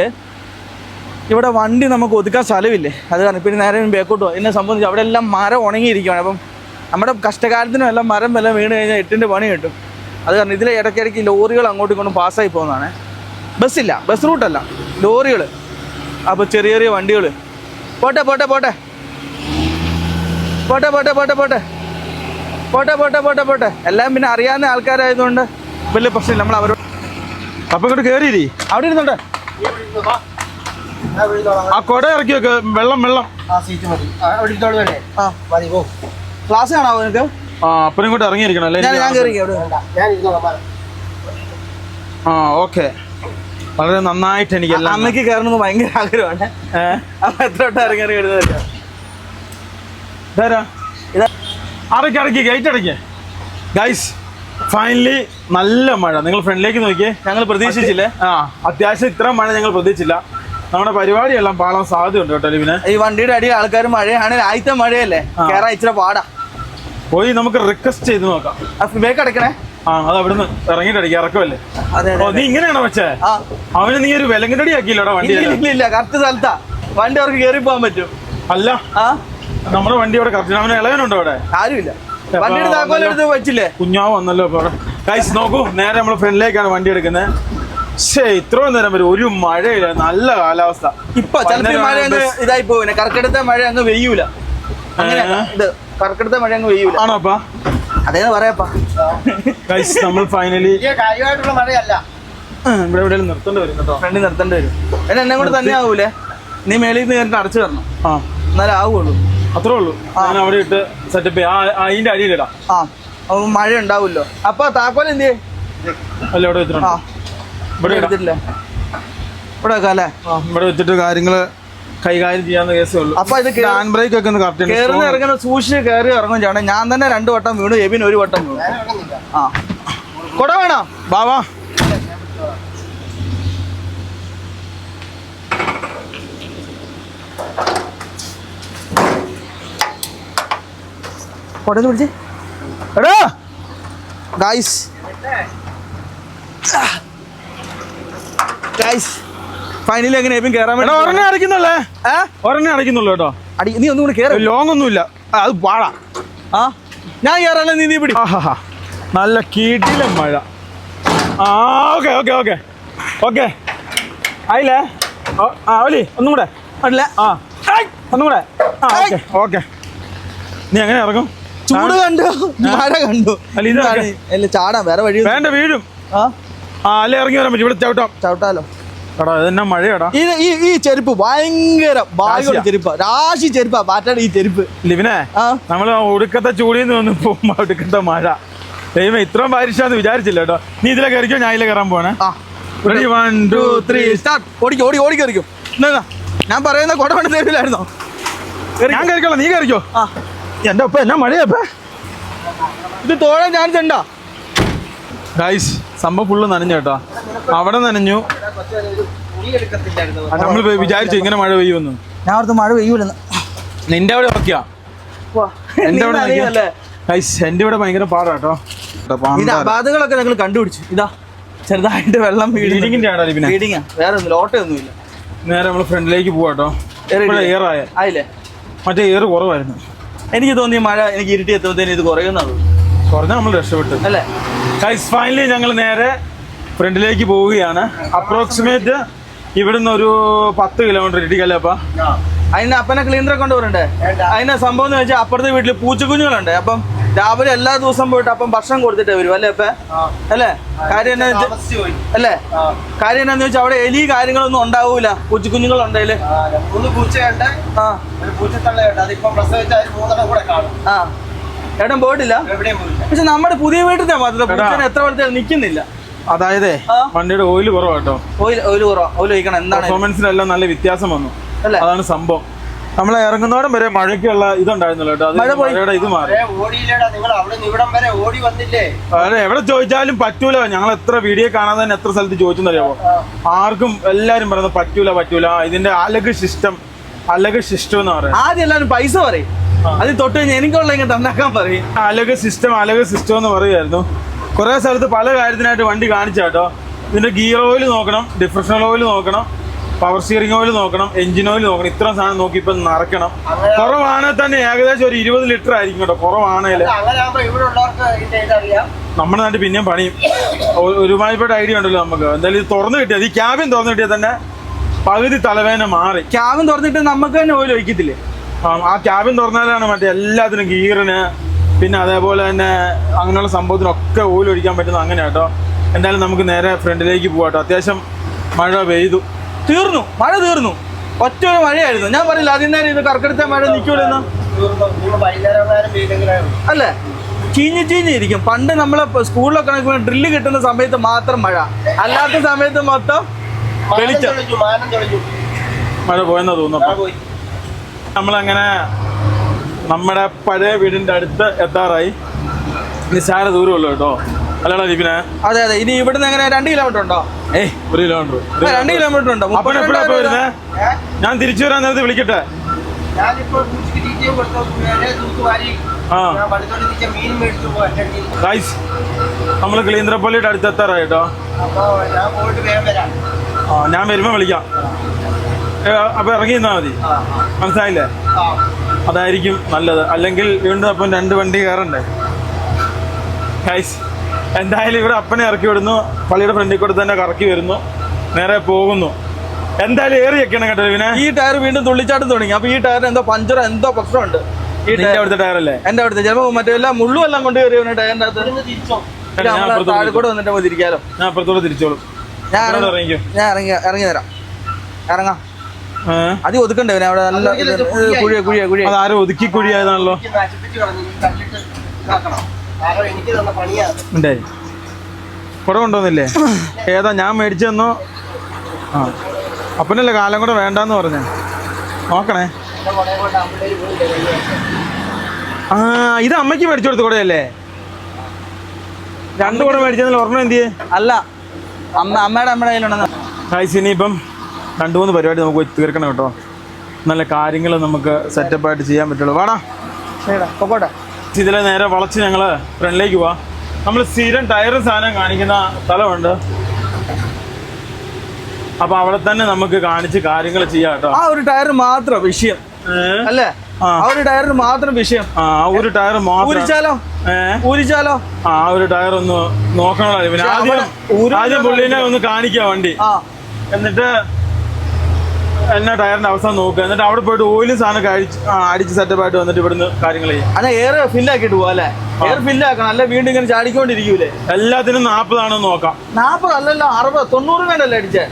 ഇവിടെ വണ്ടി നമുക്ക് ഒതുക്കാൻ സ്ഥലമില്ലേ. അത് കാരണം പിന്നെ നേരെ ബേക്കോട്ട് പോകും. എന്നെ സംബന്ധിച്ച് അവിടെ എല്ലാം മരം ഉണങ്ങിയിരിക്കുകയാണ്. അപ്പം നമ്മുടെ കഷ്ടകാലത്തിനും എല്ലാം മരം വല്ലതും വീണ് കഴിഞ്ഞാൽ 8ൻ്റെ പണി കിട്ടും. അത് കാരണം ഇതിലെ ഇടയ്ക്കിടയ്ക്ക് ലോറികൾ അങ്ങോട്ടും ഇങ്ങോട്ടും പാസ്സായി പോകുന്നതാണ്. ബസ്സില്ല, ബസ് റൂട്ടല്ല, ലോറികൾ. അപ്പോൾ ചെറിയ ചെറിയ വണ്ടികൾ പോട്ടെ പോട്ടെ പോട്ടെ പോട്ടെ പോട്ടെ പോട്ടെ പോട്ടെ പോട്ടെ പോട്ടെ പോട്ടെ പോട്ടെ. എല്ലാം പിന്നെ അറിയാവുന്ന ആൾക്കാരായതുകൊണ്ട് വലിയ പ്രശ്നമില്ല. നമ്മൾ അവരോട് അപ്പം ഇങ്ങോട്ട് കയറിയില്ലേ അവിടെ ഇരുന്നോട്ടെ. ആ കൊട ഇറക്കി വെക്ക്. വെള്ളം വെള്ളം ക്ലാസ് കാണാവോ നിനക്ക്? ആ അപ്പനും ഇങ്ങോട്ട് ഇറങ്ങിയിരിക്കണം അല്ലേ? ഞാൻ കയറി ആ ഓക്കെ. വളരെ നന്നായിട്ട് എനിക്ക് അമ്മയ്ക്ക് കയറണമെന്ന് ഭയങ്കര ആഗ്രഹമാണ്. അമ്മ എത്ര വട്ടം ഇറങ്ങി എഴുതുന്നില്ല. അടയ്ക്ക് ഗേറ്റ് അടയ്ക്ക് ഗൈസ്. ഫൈനലി നല്ല മഴ. നിങ്ങൾ ഫ്രണ്ടിലേക്ക് നോക്കിയേ. ഞങ്ങൾ പ്രതീക്ഷിച്ചില്ലേ. അത്യാവശ്യം ഇത്ര മഴ ഞങ്ങൾ പ്രതീക്ഷിച്ചില്ല. നമ്മുടെ പരിപാടിയെല്ലാം പാളാൻ സാധ്യതയുണ്ട് കേട്ടോ. പിന്നെ ഈ വണ്ടിയുടെ അടി ആൾക്കാർ മഴയാണെങ്കിൽ ആദ്യത്തെ മഴയല്ലേ കയറാൻ ഇച്ചിരി പാടാ. പോയി നമുക്ക് റിക്വസ്റ്റ് ചെയ്ത് നോക്കാം. ബേക്ക് അടക്കണേ. അത് അവിടുന്ന് ഇറങ്ങിയിട്ട് അടിക്കാം. ഇറക്കമല്ലേ? നീ ഇങ്ങനെയാണോ വെച്ചേ? അവന് നീ ഒരു വിലങ്ങടി ആക്കിയില്ലോടാ വണ്ടി? ഇല്ല കറക്റ്റ് സ്ഥലത്താ വണ്ടി അവർക്ക് കയറി പോകാൻ പറ്റും. അല്ല നമ്മുടെ വണ്ടി അവിടെ കറക്റ്റ്. അവന് ഇളവനുണ്ടോ അവിടെ? ആരുമില്ല. വണ്ടിയുടെ താക്കോൽ എടുത്ത് വെച്ചില്ലേ? കുഞ്ഞാവ് വന്നല്ലോ ഇപ്പോൾ. ഗൈസ് നോക്കൂ, നേരെ നമ്മൾ ഫ്രണ്ടിലേക്കാണ് വണ്ടി എടുക്കുന്നത്. ഇത്രയും നേരം വരും ഒരു മഴയില്ല, നല്ല കാലാവസ്ഥ. ഇപ്പൊ ചിലപ്പോൾ മഴ അങ്ങ് ഇതായി പോവില്ല. കർക്കിടത്തെ മഴ അങ്ങ് വെയ്യൂല. അങ്ങനെ ഇത് കർക്കിടത്തെ മഴ അങ്ങ് വെയ്യൂല. ആണോപ്പാ? അതേന്ന് പറയാപ്പാ. ഗൈസ് നമ്മൾ ഫൈനലി കാര്യമായിട്ടുള്ള മഴയല്ല. ഇവിടെ എവിടെ നിർത്തേണ്ടി വരും കേട്ടോ. ഫ്രണ്ടിൽ നിർത്തേണ്ടി വരും. എന്നെ കൂടെ തന്നെ ആവൂലേ? നീ മേളിൽ നിന്ന് കയറിട്ട് അടച്ചു തരണം. എന്നാലേ ആവുള്ളൂ. അത്രേ ഉള്ളൂ. ഞാൻ അവിടെ ഇട്ട് സെറ്റപ്പ് അതിന്റെ അടിയിലിടാം. അപ്പൊ മഴ ഉണ്ടാവുമല്ലോ. അപ്പൊ താക്കോൽ എന്ത് ചെയ്യും? അല്ല ഇവിടെ വെച്ചിട്ടുണ്ട്. ഇവിടെ എടുത്തിട്ടില്ല. ഇവിടെ വെക്കാം അല്ലേ? ഇവിടെ വെച്ചിട്ട് കാര്യങ്ങള് കൈകാര്യം ചെയ്യാവുന്ന കേസേ ഉള്ളൂ. അപ്പൊ ഇത് ഹാൻഡ് ബ്രേക്ക് ഒക്കെ ഒന്ന് കറക്റ്റ് കയറുന്ന ഇറങ്ങുന്ന സൂക്ഷിച്ച് കയറി ഇറങ്ങും ചെയ്യണം. ഞാൻ തന്നെ 2 വട്ടം വീണു, എബിൻ 1 വട്ടം വീണു. കൊട വേണോ ബാബാ? കൊടയിൽ പിടിച്ച് എടാ ഗൈസ് ഫൈനലി എങ്ങനെ ഇപ്പം കയറാൻ വേണ്ടി ഒരെണ്ണേ അടയ്ക്കുന്നുള്ളേ ഒരെണ്ണേ അടയ്ക്കുന്നുള്ളൂ കേട്ടോ. അടി നീ ഒന്നും കൂടി കയറി ലോങ് ഒന്നുമില്ല, അത് പാടാ. ആ ഞാൻ കയറാല്ലേ, നീ പിടി. ആഹാ നല്ല കീട്ടിലും മഴ. ആ ഓക്കെ ഓക്കെ ഓക്കെ ഓക്കെ ആയില്ലേ? ഓലി ഒന്നും കൂടെ അല്ല ആ ഒന്നും കൂടെ. ആ ഓക്കെ ഓക്കെ. നീ എങ്ങനെ ഇറങ്ങും? ചൂട് കണ്ടു, മഴ കണ്ടു. അല്ല ഇത് അല്ല ചാടാം, വേറെ വഴി വേണ്ട, വീഴും. ആ അല്ലേ ഇറങ്ങി വരാൻ പറ്റും, ഇവിടെ ചവിട്ടാലോ. എടാ ഇതെന്നാ മഴയാടാ. ഈ ചെരുപ്പ് ഭയങ്കര ഭാഗ്യമുള്ള ചെരുപ്പാ, രാശി ചെരുപ്പാ പാറ്റാണ് ഈ ചെരുപ്പ്. ലിവിനെ നമ്മള് ഒടുക്കത്തെ ചൂടിന്ന് വന്ന് പോകുമ്പോ ഒടുക്കത്തെ മഴ. ദൈവം ഇത്രയും ബാരിഷാന്ന് വിചാരിച്ചില്ല കേട്ടോ. നീ ഇതിലെ കയറിക്കോ, ഞാൻ ഇതിലെ കയറാൻ പോണേ. Ready, 1, 2, 3 start. ഓടി കയറിക്കും. ഞാൻ പറയുന്ന കൊട കൊണ്ട് തരില്ലായിരുന്നോ? ഞാൻ കയറിക്കോളാം, നീ കയറിക്കോ. എന്റെ ഒപ്പം എന്നാ മഴയപ്പ. ഇത് തോഴാൻ ചാൻസ് ഉണ്ടോ? ഗൈസ് സംഭവം ഫുള്ള് നനഞ്ഞു കേട്ടോ. അവിടെ നനഞ്ഞു. നമ്മൾ വിചാരിച്ചു ഇങ്ങനെ മഴ പെയ്യുമെന്ന്. ഞാൻ ഓർത്ത് മഴ പെയ്യൂലെന്ന്. നിന്റെ അവിടെ നോക്കിയാ എന്റെ അവിടെ ഗൈസ്, എന്റെ ഇവിടെ ഭയങ്കര പാടാട്ടോ. അപാധകളൊക്കെ ഞങ്ങൾ കണ്ടുപിടിച്ചു. ഇതാ ചെറുതായിട്ട് വെള്ളം ഫീഡിങ്ങിന്റെ ആടാ പിന്നെ. ഫീഡിങ്ങാ, വേറെ ഒന്നുമില്ല, ഓട്ടയൊന്നുമില്ല. നേരെ നമ്മൾ ഫ്രണ്ടിലേക്ക് പോവാട്ടോ. എയറായ ആയില്ലേ? മറ്റേ എയർ കുറവായിരുന്നു. എനിക്ക് തോന്നി മഴ എനിക്ക് ഇരുട്ടി എത്തുമ്പോഴത്തേന് ഇത് കുറയുന്നത്. കുറഞ്ഞാൽ നമ്മൾ രക്ഷപ്പെട്ടു അല്ലേ? ഗൈസ് ഫൈനലി ഞങ്ങൾ നേരെ ഫ്രണ്ടിലേക്ക് പോവുകയാണ്. അപ്രോക്സിമേറ്റ് ഇവിടുന്ന് ഒരു 10 കിലോമീറ്റർ ഇടിക്കല്ലേ അപ്പ. അതിന് അപ്പനെ ക്ലീനറെ കൊണ്ടുവരണ്ടേ? അതിന്റെ സംഭവം എന്ന് വെച്ചാൽ അപ്പുറത്തെ വീട്ടിൽ പൂച്ചക്കുഞ്ഞുങ്ങളുണ്ട്. അപ്പം രാവിലെ എല്ലാ ദിവസം പോയിട്ട് അപ്പം ഭക്ഷണം കൊടുത്തിട്ടേ വരും അല്ലേ അപ്പ? അല്ലേ? കാര്യം എന്നാന്ന് വെച്ചാൽ അവിടെ എലി കാര്യങ്ങളൊന്നും ഉണ്ടാവൂല. പൂച്ചക്കുഞ്ഞുങ്ങളുണ്ടെങ്കില് എവിടെയും പോയിട്ടില്ല. പക്ഷെ നമ്മുടെ പുതിയ വീട്ടിൽ മാത്രമല്ല പൂച്ചനെ എത്ര വളർത്തിയാൽ നിൽക്കുന്നില്ല. അതായത് വണ്ടിയുടെ ഓയിൽ കുറവാട്ടോ. ഓയിൽ കുറവാ. ഓയിൽ ഒഴിക്കണം. എന്താണ് പെർഫോമൻസിനെല്ലാം നല്ല വ്യത്യാസം വന്നു. അതാണ് സംഭവം. നമ്മൾ ഇറങ്ങുന്നോടം വരെ മഴയ്ക്കുള്ള ഇതുണ്ടായിരുന്നല്ലോ കേട്ടോ. അത് മഴയുടെ ഇത് മാറി. അതെ, എവിടെ ചോദിച്ചാലും പറ്റൂല. ഞങ്ങൾ എത്ര വീഡിയോ കാണാതെ തന്നെ എത്ര സ്ഥലത്ത് ചോദിച്ചെന്നറിയാമോ? ആർക്കും എല്ലാരും പറയുന്നത് പറ്റൂല. ഇതിന്റെ അലഗ് സിസ്റ്റം എന്ന് പറയുന്നത്. ആദ്യം എല്ലാവരും പൈസ പറയും, അത് തൊട്ട് കഴിഞ്ഞാൽ എനിക്കുള്ള ഇങ്ങനെ തന്നാക്കാൻ പറയും. അലഗ് സിസ്റ്റം എന്ന് പറയുമായിരുന്നു. കുറെ സ്ഥലത്ത് പല കാര്യത്തിനായിട്ട് വണ്ടി കാണിച്ചാട്ടോ. ഇതിന്റെ ഗിയർ ഓയിൽ നോക്കണം, ഡിഫറൻഷ്യൽ ഓയിൽ നോക്കണം, പവർ സ്റ്റിയറിംഗ് ഓയിൽ നോക്കണം, എഞ്ചിൻ ഓയിൽ നോക്കണം. ഇത്ര സാധനം നോക്കി ഇപ്പൊ നിറയ്ക്കണം. കുറവാണെങ്കിൽ തന്നെ ഏകദേശം ഒരു 20 ലിറ്റർ ആയിരിക്കും കേട്ടോ. കുറവാണെങ്കിൽ നമ്മുടെ നാട്ടിൽ പിന്നെയും പണിയും. ഒരുമാതിരിപ്പെട്ട ഐഡിയ ഉണ്ടല്ലോ നമുക്ക്. എന്തായാലും ഇത് തുറന്നു കിട്ടിയാൽ, ഈ ക്യാബിൻ തുറന്നു കിട്ടിയാൽ തന്നെ പകുതി തലവേദന മാറി. ക്യാബിൻ തുറന്നിട്ട് നമുക്ക് തന്നെ ഓയിൽ ഒഴിക്കത്തില്ലേ? ആ ക്യാബിൻ തുറന്നാലാണ് മറ്റേ എല്ലാത്തിനും ഗിയറിന് പിന്നെ അതേപോലെ തന്നെ അങ്ങനെയുള്ള സംഭവത്തിനൊക്കെ ഓയിൽ ഒഴിക്കാൻ പറ്റുന്നത് അങ്ങനെ കേട്ടോ. എന്തായാലും നമുക്ക് നേരെ ഫ്രണ്ടിലേക്ക് പോകാട്ടോ. അത്യാവശ്യം മഴ പെയ്തു. മഴ തീർന്നു. ഒറ്റ ഒരു മഴയായിരുന്നു. ഞാൻ പറയില്ല അതിന് നേരം ഇത് കർക്കിടത്തെ മഴ നിൽക്കൂലെന്ന്. അല്ലേ? ചീഞ്ഞിരിക്കും. പണ്ട് നമ്മളെ സ്കൂളിലൊക്കെ ഡ്രില്ല് കിട്ടുന്ന സമയത്ത് മാത്രം മഴ, അല്ലാത്ത സമയത്ത് മൊത്തം മഴ പോയെന്നാ തോന്നുന്നു. നമ്മളങ്ങനെ നമ്മുടെ പഴയ വീടിന്റെ അടുത്ത് എത്താറായി. നിസ്സാര ദൂരമുള്ളൂ കേട്ടോ. അല്ലടാ ദീപിനെ? അതെ. ഇനി ഇവിടുന്ന് എങ്ങനെ 2 കിലോമീറ്റർ ഉണ്ടോ? 1 കിലോമീറ്റർ. 2 കിലോമീറ്റർ ഉണ്ടോ? അപ്പൻ എപ്പോഴാ പോയിരുന്നേ? ഞാൻ തിരിച്ചു വരാൻ നേരത്തെ വിളിക്കട്ടെ. നമ്മള് കിളീന്ദ്രപ്പള്ളിയുടെ അടുത്ത് എത്താറായി കേട്ടോ. ഞാൻ വരുമ്പോ വിളിക്കാം. അപ്പൊ ഇറങ്ങി നിന്നാ മതി, മനസ്സിലായില്ലേ? അതായിരിക്കും നല്ലത്. അല്ലെങ്കിൽ വീണ്ടും അപ്പം 2 വണ്ടി കയറണ്ടേ. ഗൈസ് എന്തായാലും ഇവിടെ അപ്പനെ ഇറക്കി വിടുന്നു. പള്ളിയുടെ ഫ്രണ്ടിൽ കൂടെ തന്നെ കറക്കി വരുന്നു, നേരെ പോകുന്നു. എന്തായാലും ഏറി വെക്കണം കേട്ടോ. പിന്നെ ഈ ടയർ വീണ്ടും തുള്ളിച്ചാട്ടം തുടങ്ങി. അപ്പൊ ഈ ടയറിന് എന്തോ പഞ്ചറോ എന്തോ പ്രശ്നമുണ്ട്. അവിടുത്തെ ടയറല്ലേ? എന്റെ അവിടുത്തെ ചിലപ്പോ മറ്റെല്ലാം മുള്ളും എല്ലാം കൊണ്ട് കയറി ടയറിന്റെ അകത്ത്. താഴെക്കൂടെ വന്നിട്ട് മതി തിരിക്കാലോ. ഞാൻ അപ്പുറത്തോടെ തിരിച്ചോളും. ഞാൻ ഇറങ്ങി തരാം. ഇറങ്ങാം. അത് ഒതുക്കണ്ടേ അവിടെ? നല്ല കുഴിയാ. അതാരും ഒതുക്കി കുഴിയായതാണല്ലോ. കുട കൊണ്ടുവന്നില്ലേ? ഏതാ ഞാൻ മേടിച്ചെന്നോ? അപ്പനല്ലേ കാലം കൂടെ വേണ്ടാന്ന് പറഞ്ഞേ. നോക്കണേ. ഇത് അമ്മയ്ക്ക് മേടിച്ചു കൊടുത്ത കൂടെയല്ലേ? 2 കൂടെ മേടിച്ചെന്നല്ലോ. ഒരെണ്ണം എന്തിയേ? അല്ല, അമ്മയുടെ കയ്യിലുണ്ടെന്ന്. ഇനിയിപ്പം 2-3 പരിപാടി നമുക്ക് തീർക്കണം കേട്ടോ. നല്ല കാര്യങ്ങൾ നമുക്ക് സെറ്റപ്പായിട്ട് ചെയ്യാൻ പറ്റുള്ളൂ. വാടാ. പൊക്കോട്ടെ. ഇതിലെ നേരെ വളച്ച് ഞങ്ങൾ ഫ്രണ്ടിലേക്ക് പോവാം. നമ്മൾ സ്ഥിരം ടയറും സാധനം കാണിക്കുന്ന സ്ഥലമുണ്ട്. അപ്പൊ അവിടെ തന്നെ നമുക്ക് കാണിച്ച് കാര്യങ്ങൾ ചെയ്യാം കേട്ടോ. ആ ഒരു ടയർ മാത്രം വിഷയം അല്ലേ? ആ ഒരു ടയറിന് മാത്രം വിഷയം. ആ ഒരു ടയർ മാത്രം ഊരിച്ചാലോ? ആ ഒരു ടയർ ഒന്ന് നോക്കണല്ലോ. പിന്നെ ആദ്യം പുള്ളിനെ ഒന്ന് കാണിക്കാം വണ്ടി, എന്നിട്ട് എന്നാ ടയറിന്റെ അവസ്ഥ നോക്കുക. എന്നിട്ട് അവിടെ പോയിട്ട് ഓയിലും സാധനം അടിച്ച് സെറ്റപ്പ് ആയിട്ട് വന്നിട്ട് ഇവിടുന്ന് കാര്യങ്ങൾ ചെയ്യാം. അല്ല എയർ ഫില്ലാക്കിട്ട് പോവാ അല്ലേ? എയർ ഫില്ലാക്കണം, അല്ലെ വീണ്ടും ഇങ്ങനെ ചാടിക്കൊണ്ടിരിക്കൂലേ? എല്ലാത്തിനും 40 ആണെന്ന് നോക്കാം. 40 അല്ലല്ലോ, 60 90 വേണ്ടല്ലേ അടിച്ചേ?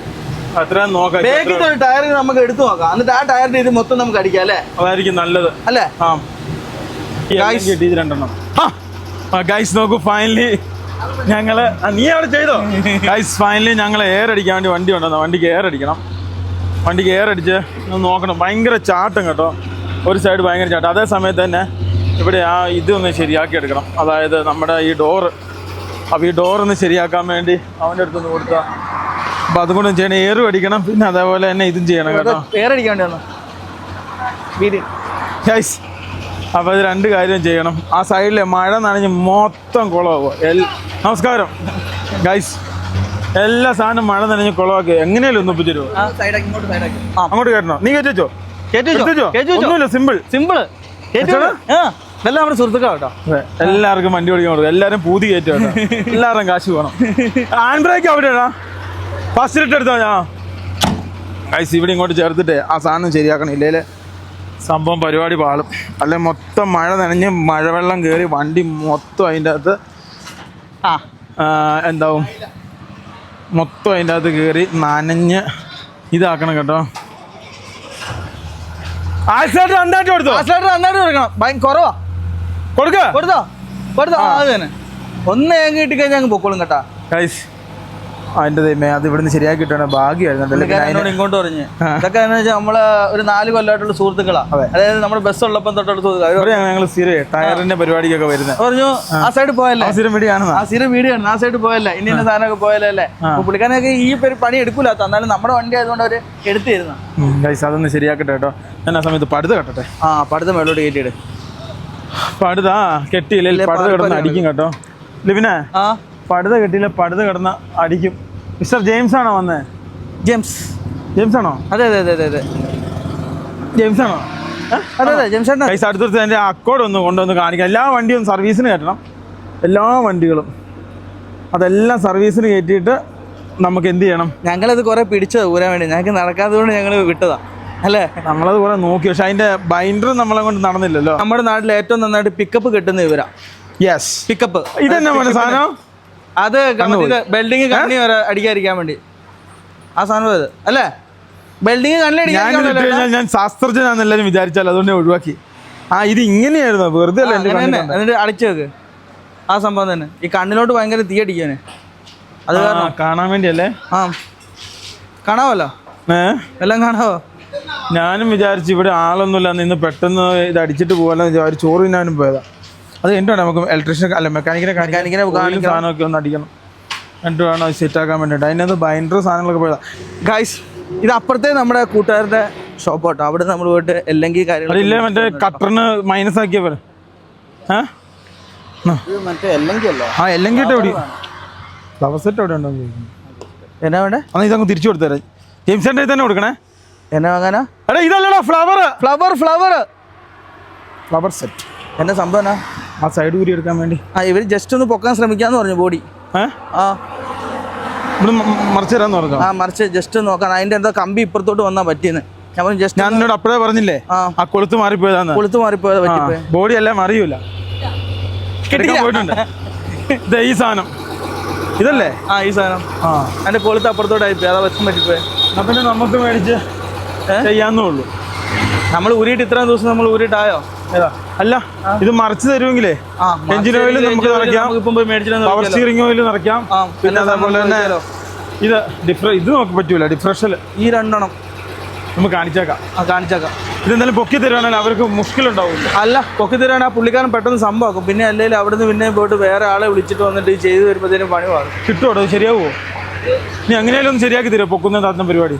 അത്രയും നോക്കാം. ബേക്കിൽ ഒരു ടയർ നമുക്ക് എടുത്തു നോക്കാം, എന്നിട്ട് ആ ടയറിന്റെ ഇത് മൊത്തം നമുക്ക് അടിക്കാം അല്ലേ? അതായിരിക്കും നല്ലത് അല്ലേ? ഗൈസ് നോക്കൂ, ഫൈനലി ഞങ്ങള് നീ അവിടെ ചെയ്തോ? ഗൈസ് ഫൈനലി ഞങ്ങൾ എയർ അടിക്കാൻ വേണ്ടി വണ്ടി ഉണ്ടെന്നോ. വണ്ടിക്ക് എയർ അടിക്കണം. വണ്ടിക്ക് എയർ അടിച്ച് നോക്കണം. ഭയങ്കര ചാട്ടം കേട്ടോ, ഒരു സൈഡ് ഭയങ്കര ചാട്ടം. അതേ സമയത്ത് തന്നെ ഇവിടെ ആ ഇതൊന്ന് ശരിയാക്കി എടുക്കണം, അതായത് നമ്മുടെ ഈ ഡോറ്. അപ്പോൾ ഈ ഡോറൊന്ന് ശരിയാക്കാൻ വേണ്ടി അവൻ്റെ അടുത്തൊന്ന് കൊടുത്താൽ, അപ്പോൾ അതുകൊണ്ടും ചെയ്യണം. എയറും അടിക്കണം, പിന്നെ അതേപോലെ തന്നെ ഇതും ചെയ്യണം കേട്ടോ. എയർ അടിക്കാൻ വേണ്ടി വന്നു ഗൈസ്. അപ്പോൾ ഇത് 2 കാര്യം ചെയ്യണം. ആ സൈഡിലെ മഴ നനഞ്ഞ് മൊത്തം കുളമാകുക. നമസ്കാരം ഗൈസ്. എല്ലാ സാധനം മഴ നനഞ്ഞ് കുളമാക്കി എങ്ങനെയല്ലോ ഒന്ന് ഒപ്പിച്ചു. അങ്ങോട്ട് കയറ്റണോ? നീ കയറ്റിച്ചോ? ഒന്നുമില്ല, സിമ്പിൾ. ഇതെല്ലാം നമ്മുടെ സുഹൃത്തുക്കളാട്ടോ. എല്ലാവർക്കും വണ്ടി ഓടിക്കാൻ കൊടുക്കും. എല്ലാവരും പൂതി കയറ്റും കേട്ടോ. എല്ലാവരും കാശ് വേണം. ഹാൻഡ് ബ്രേക്ക് അവിടെയാണോ? ഫസ്റ്റ് ഇട്ട് എടുത്തോ ഞാൻ. ഗൈസ് ഇവിടെ ഇങ്ങോട്ട് ചേർത്തിട്ടേ ആ സാധനം ശരിയാക്കണം, ഇല്ലേ സംഭവം പരിപാടി പാളും. അല്ലെ മൊത്തം മഴ നനഞ്ഞ് മഴവെള്ളം കയറി വണ്ടി മൊത്തം അതിൻ്റെ അകത്ത് എന്താവും, മൊത്തം അതിൻ്റെ അകത്ത് കയറി നനഞ്ഞ് ഇതാക്കണം കേട്ടോ. ആക്സിലേറ്റർ നന്നായിട്ട് കൊടുത്തോ? ആക്സിലേറ്റർ നന്നായിട്ട് കൊടുക്കണം. കുറവാ കൊടുത്തോ? അത് തന്നെ ഒന്ന് ഏങ്ങ് കിട്ടിക്കഴിഞ്ഞാൽ അങ്ങ് പൊക്കോളും കേട്ടാ. ഗൈസ് അതിൻ്റെ ദൈവമേ, അത് ഇവിടുന്ന് ശരിയാക്കിയിട്ടാണ്. ഭാഗ്യമായിരുന്നു. ഇങ്ങോട്ട് പറഞ്ഞു. ഇതൊക്കെ എന്ന് വെച്ചാൽ നമ്മള് ഒരു 4 കൊല്ലമായിട്ടുള്ള സുഹൃത്തുക്കളാ. അതായത് നമ്മുടെ ബസ് ഉള്ളപ്പം തൊട്ടുള്ള സുഹൃത്തുക്കൾ. ഞങ്ങൾ സ്ഥിരം ടയറിന്റെ പരിപാടിക്കൊക്കെ വരുന്നത്. പറഞ്ഞു ആ സൈഡ് പോയല്ലേ? സ്ഥിരം വീടിയാണ്. ആ സൈഡ് പോയല്ലേ? ഇന്ന സാധനമൊക്കെ പോയല്ലേ? പുള്ളിക്കാരനൊക്കെ ഈ പണി എടുക്കൂല, എന്നാലും നമ്മുടെ വണ്ടി ആയതുകൊണ്ട് അവര് എടുത്തു തരുന്ന. ഗൈസ് അതൊന്ന് ശരിയാക്കട്ടെ കേട്ടോ. ഞാൻ ആ സമയത്ത് പടുത കെട്ടട്ടെ. പടുത മേളോട്ട് കയറ്റിയിട്. പടുത കെട്ടിയില്ലേ? പടുത കിടന്ന് അടിക്കും കേട്ടോ. ലിവിനെ പടുത കെട്ടിയില്ല, പടുത കിടന്ന് അടിക്കും. മിസ്റ്റർ ജെയിംസ് ആണോ വന്നേ? ജെയിംസ് ആണോ? അതെ ജെയിംസ് ആണോ? അതെ ജെയിംസ് ആണ്. പൈസ അടുത്തടുത്ത് എൻ്റെ അക്കോഡ് ഒന്ന് കൊണ്ടുവന്ന് കാണിക്കാം. എല്ലാ വണ്ടിയും സർവീസിന് കയറ്റണം. എല്ലാ വണ്ടികളും അതെല്ലാം സർവീസിന് കയറ്റിയിട്ട് നമുക്ക് എന്ത് ചെയ്യണം? ഞങ്ങളത് കുറെ പിടിച്ചത് ഊരാൻ വേണ്ടി, ഞങ്ങൾക്ക് നടക്കാത്തത് കൊണ്ട് ഞങ്ങൾ വിട്ടതാ അല്ലേ? നമ്മളത് കുറെ നോക്കി, പക്ഷെ അതിന്റെ ബൈൻഡർ നമ്മളെ കൊണ്ട് നടന്നില്ലല്ലോ. നമ്മുടെ നാട്ടിൽ ഏറ്റവും നന്നായിട്ട് പിക്കപ്പ് കിട്ടുന്ന ഇവരാ. Yes, pickup. ഇതെന്നാ സാധനം? അത് ബെൽഡിങ് കണ്ണി വരെ അടിക്കാതിരിക്കാൻ വേണ്ടി ആ സാധനം അത് അല്ലേ? ബെൽഡിങ് കണ്ണിലടിക്കാൻ ഞാൻ ശാസ്ത്രജ്ഞനാന്ന് എല്ലാവരും വിചാരിച്ചാൽ അതുകൊണ്ട് ഒഴിവാക്കി. ഇത് ഇങ്ങനെയായിരുന്നു, വെറുതെ അല്ല. എന്നിട്ട് അടിച്ചു വെക്ക് ആ സംഭവം തന്നെ. ഈ കണ്ണിലോട്ട് ഭയങ്കര തീ അടിക്കാന്, അത് കാരണം കാണാൻ വേണ്ടിയല്ലേ? കാണാവല്ലോ, എല്ലാം കാണാവോ. ഞാനും വിചാരിച്ചു ഇവിടെ ആളൊന്നുമില്ല, ഇന്ന് പെട്ടെന്ന് ഇത് അടിച്ചിട്ട് പോകാമെന്ന് വിചാരിച്ചു. ചോറ് തിന്നാനും പോയതാ. അത് എന്നിട്ട് നമുക്ക് ഇലക്ട്രീഷ്യൻ അല്ല മെക്കാനിക്കിനെ സാധനമൊക്കെ ഒന്ന് അടിക്കണം. എന്നിട്ട് വേണം അത് സെറ്റാക്കാൻ വേണ്ടിയിട്ട്. അതിനകത്ത് ബൈൻഡർ സാധനങ്ങളൊക്കെ പോയതാ. ഗൈസ് ഇത് അപ്പുറത്തെ നമ്മുടെ കൂട്ടുകാരുടെ ഷോപ്പ് കേട്ടോ. അവിടെ നമ്മൾ പോയിട്ട് അല്ലെങ്കിൽ കാര്യങ്ങളില്ലേ മറ്റേ കട്ടറിന് മൈനസ് ആക്കിയ പോലെ. അല്ലെങ്കിൽ എവിടെ ഫ്ലവർ സെറ്റ് എവിടെ ഉണ്ടോ? എന്നാ വേണ്ടേ? എന്നാൽ ഇതങ്ങ് തിരിച്ചു കൊടുത്തേരാ. ജെയിംസ് സെൻ്ററിൽ തന്നെ കൊടുക്കണേ. എന്നാ വാങ്ങാനാ? എടാ ഇതല്ലടാ ഫ്ലവർ സെറ്റ്. എന്നാ സംഭവം? ആ സൈഡ് കൂടി എടുക്കാൻ വേണ്ടി. ഇവർ ജസ്റ്റ് ഒന്ന് പൊക്കാൻ ശ്രമിക്കാന്ന് പറഞ്ഞു ബോഡി. മറിച്ച് തരാന്ന് പറഞ്ഞു. മറിച്ച് ജസ്റ്റ് നോക്കാൻ. അതിന്റെ എന്താ കമ്പി ഇപ്പുറത്തോട്ട് വന്നാൽ പറ്റിയെന്ന് ഞാൻ എന്നോട് അപ്പോഴേ പറഞ്ഞില്ലേ, ആ കൊളുത്ത് മാറിപ്പോയതാന്ന്. ബോഡി എല്ലാം അറിയൂല. പോയിട്ടുണ്ട്. ഈ സാധനം ഇതല്ലേ? ഈ സാധനം അതിന്റെ കൊളുത്ത് അപ്പുറത്തോട്ടായിപ്പോയി, അതാ വശം പറ്റിപ്പോയി. പിന്നെ നമുക്ക് മേടിച്ച് ചെയ്യാന്നേ ഉള്ളൂ. നമ്മൾ ഊരിയിട്ട് ഇത്രയും ദിവസം നമ്മൾ ഊരിയിട്ടായോ? അല്ല, ഇത് മറിച്ച് തരുമെങ്കിലേ എഞ്ചിൻ ഓയിൽ നമുക്ക് നിറയ്ക്കാം, പവർ സ്റ്റിയറിംഗ് ഓയിൽ നിറയ്ക്കാം. പിന്നെ അതേപോലെ തന്നെ ഇത് നമുക്ക് പറ്റൂല. ഡിഫറൻഷ്യൽ ഈ 2 എണ്ണം നമുക്ക് കാണിച്ചേക്കാം. ഇതെന്തായാലും പൊക്കി തരുവാണെങ്കിൽ അവർക്ക് മുഷ്കിലുണ്ടാവില്ല. അല്ല, പൊക്കി തരുവാണെങ്കിൽ ആ പുള്ളിക്കാരൻ പെട്ടെന്ന് സംഭവമാക്കും. പിന്നെ അല്ലെങ്കിൽ അവിടുന്ന് പിന്നെ പോയിട്ട് വേറെ ആളെ വിളിച്ചിട്ട് വന്നിട്ട് ചെയ്ത് വരുമ്പോഴത്തേനും പണി മാറും. കിട്ടുമോ? അത് ശരിയാവുമോ? നീ അങ്ങനെയാലും ഒന്ന് ശരിയാക്കി തരുമോ പൊക്കുന്ന താത്തുന്ന പരിപാടി?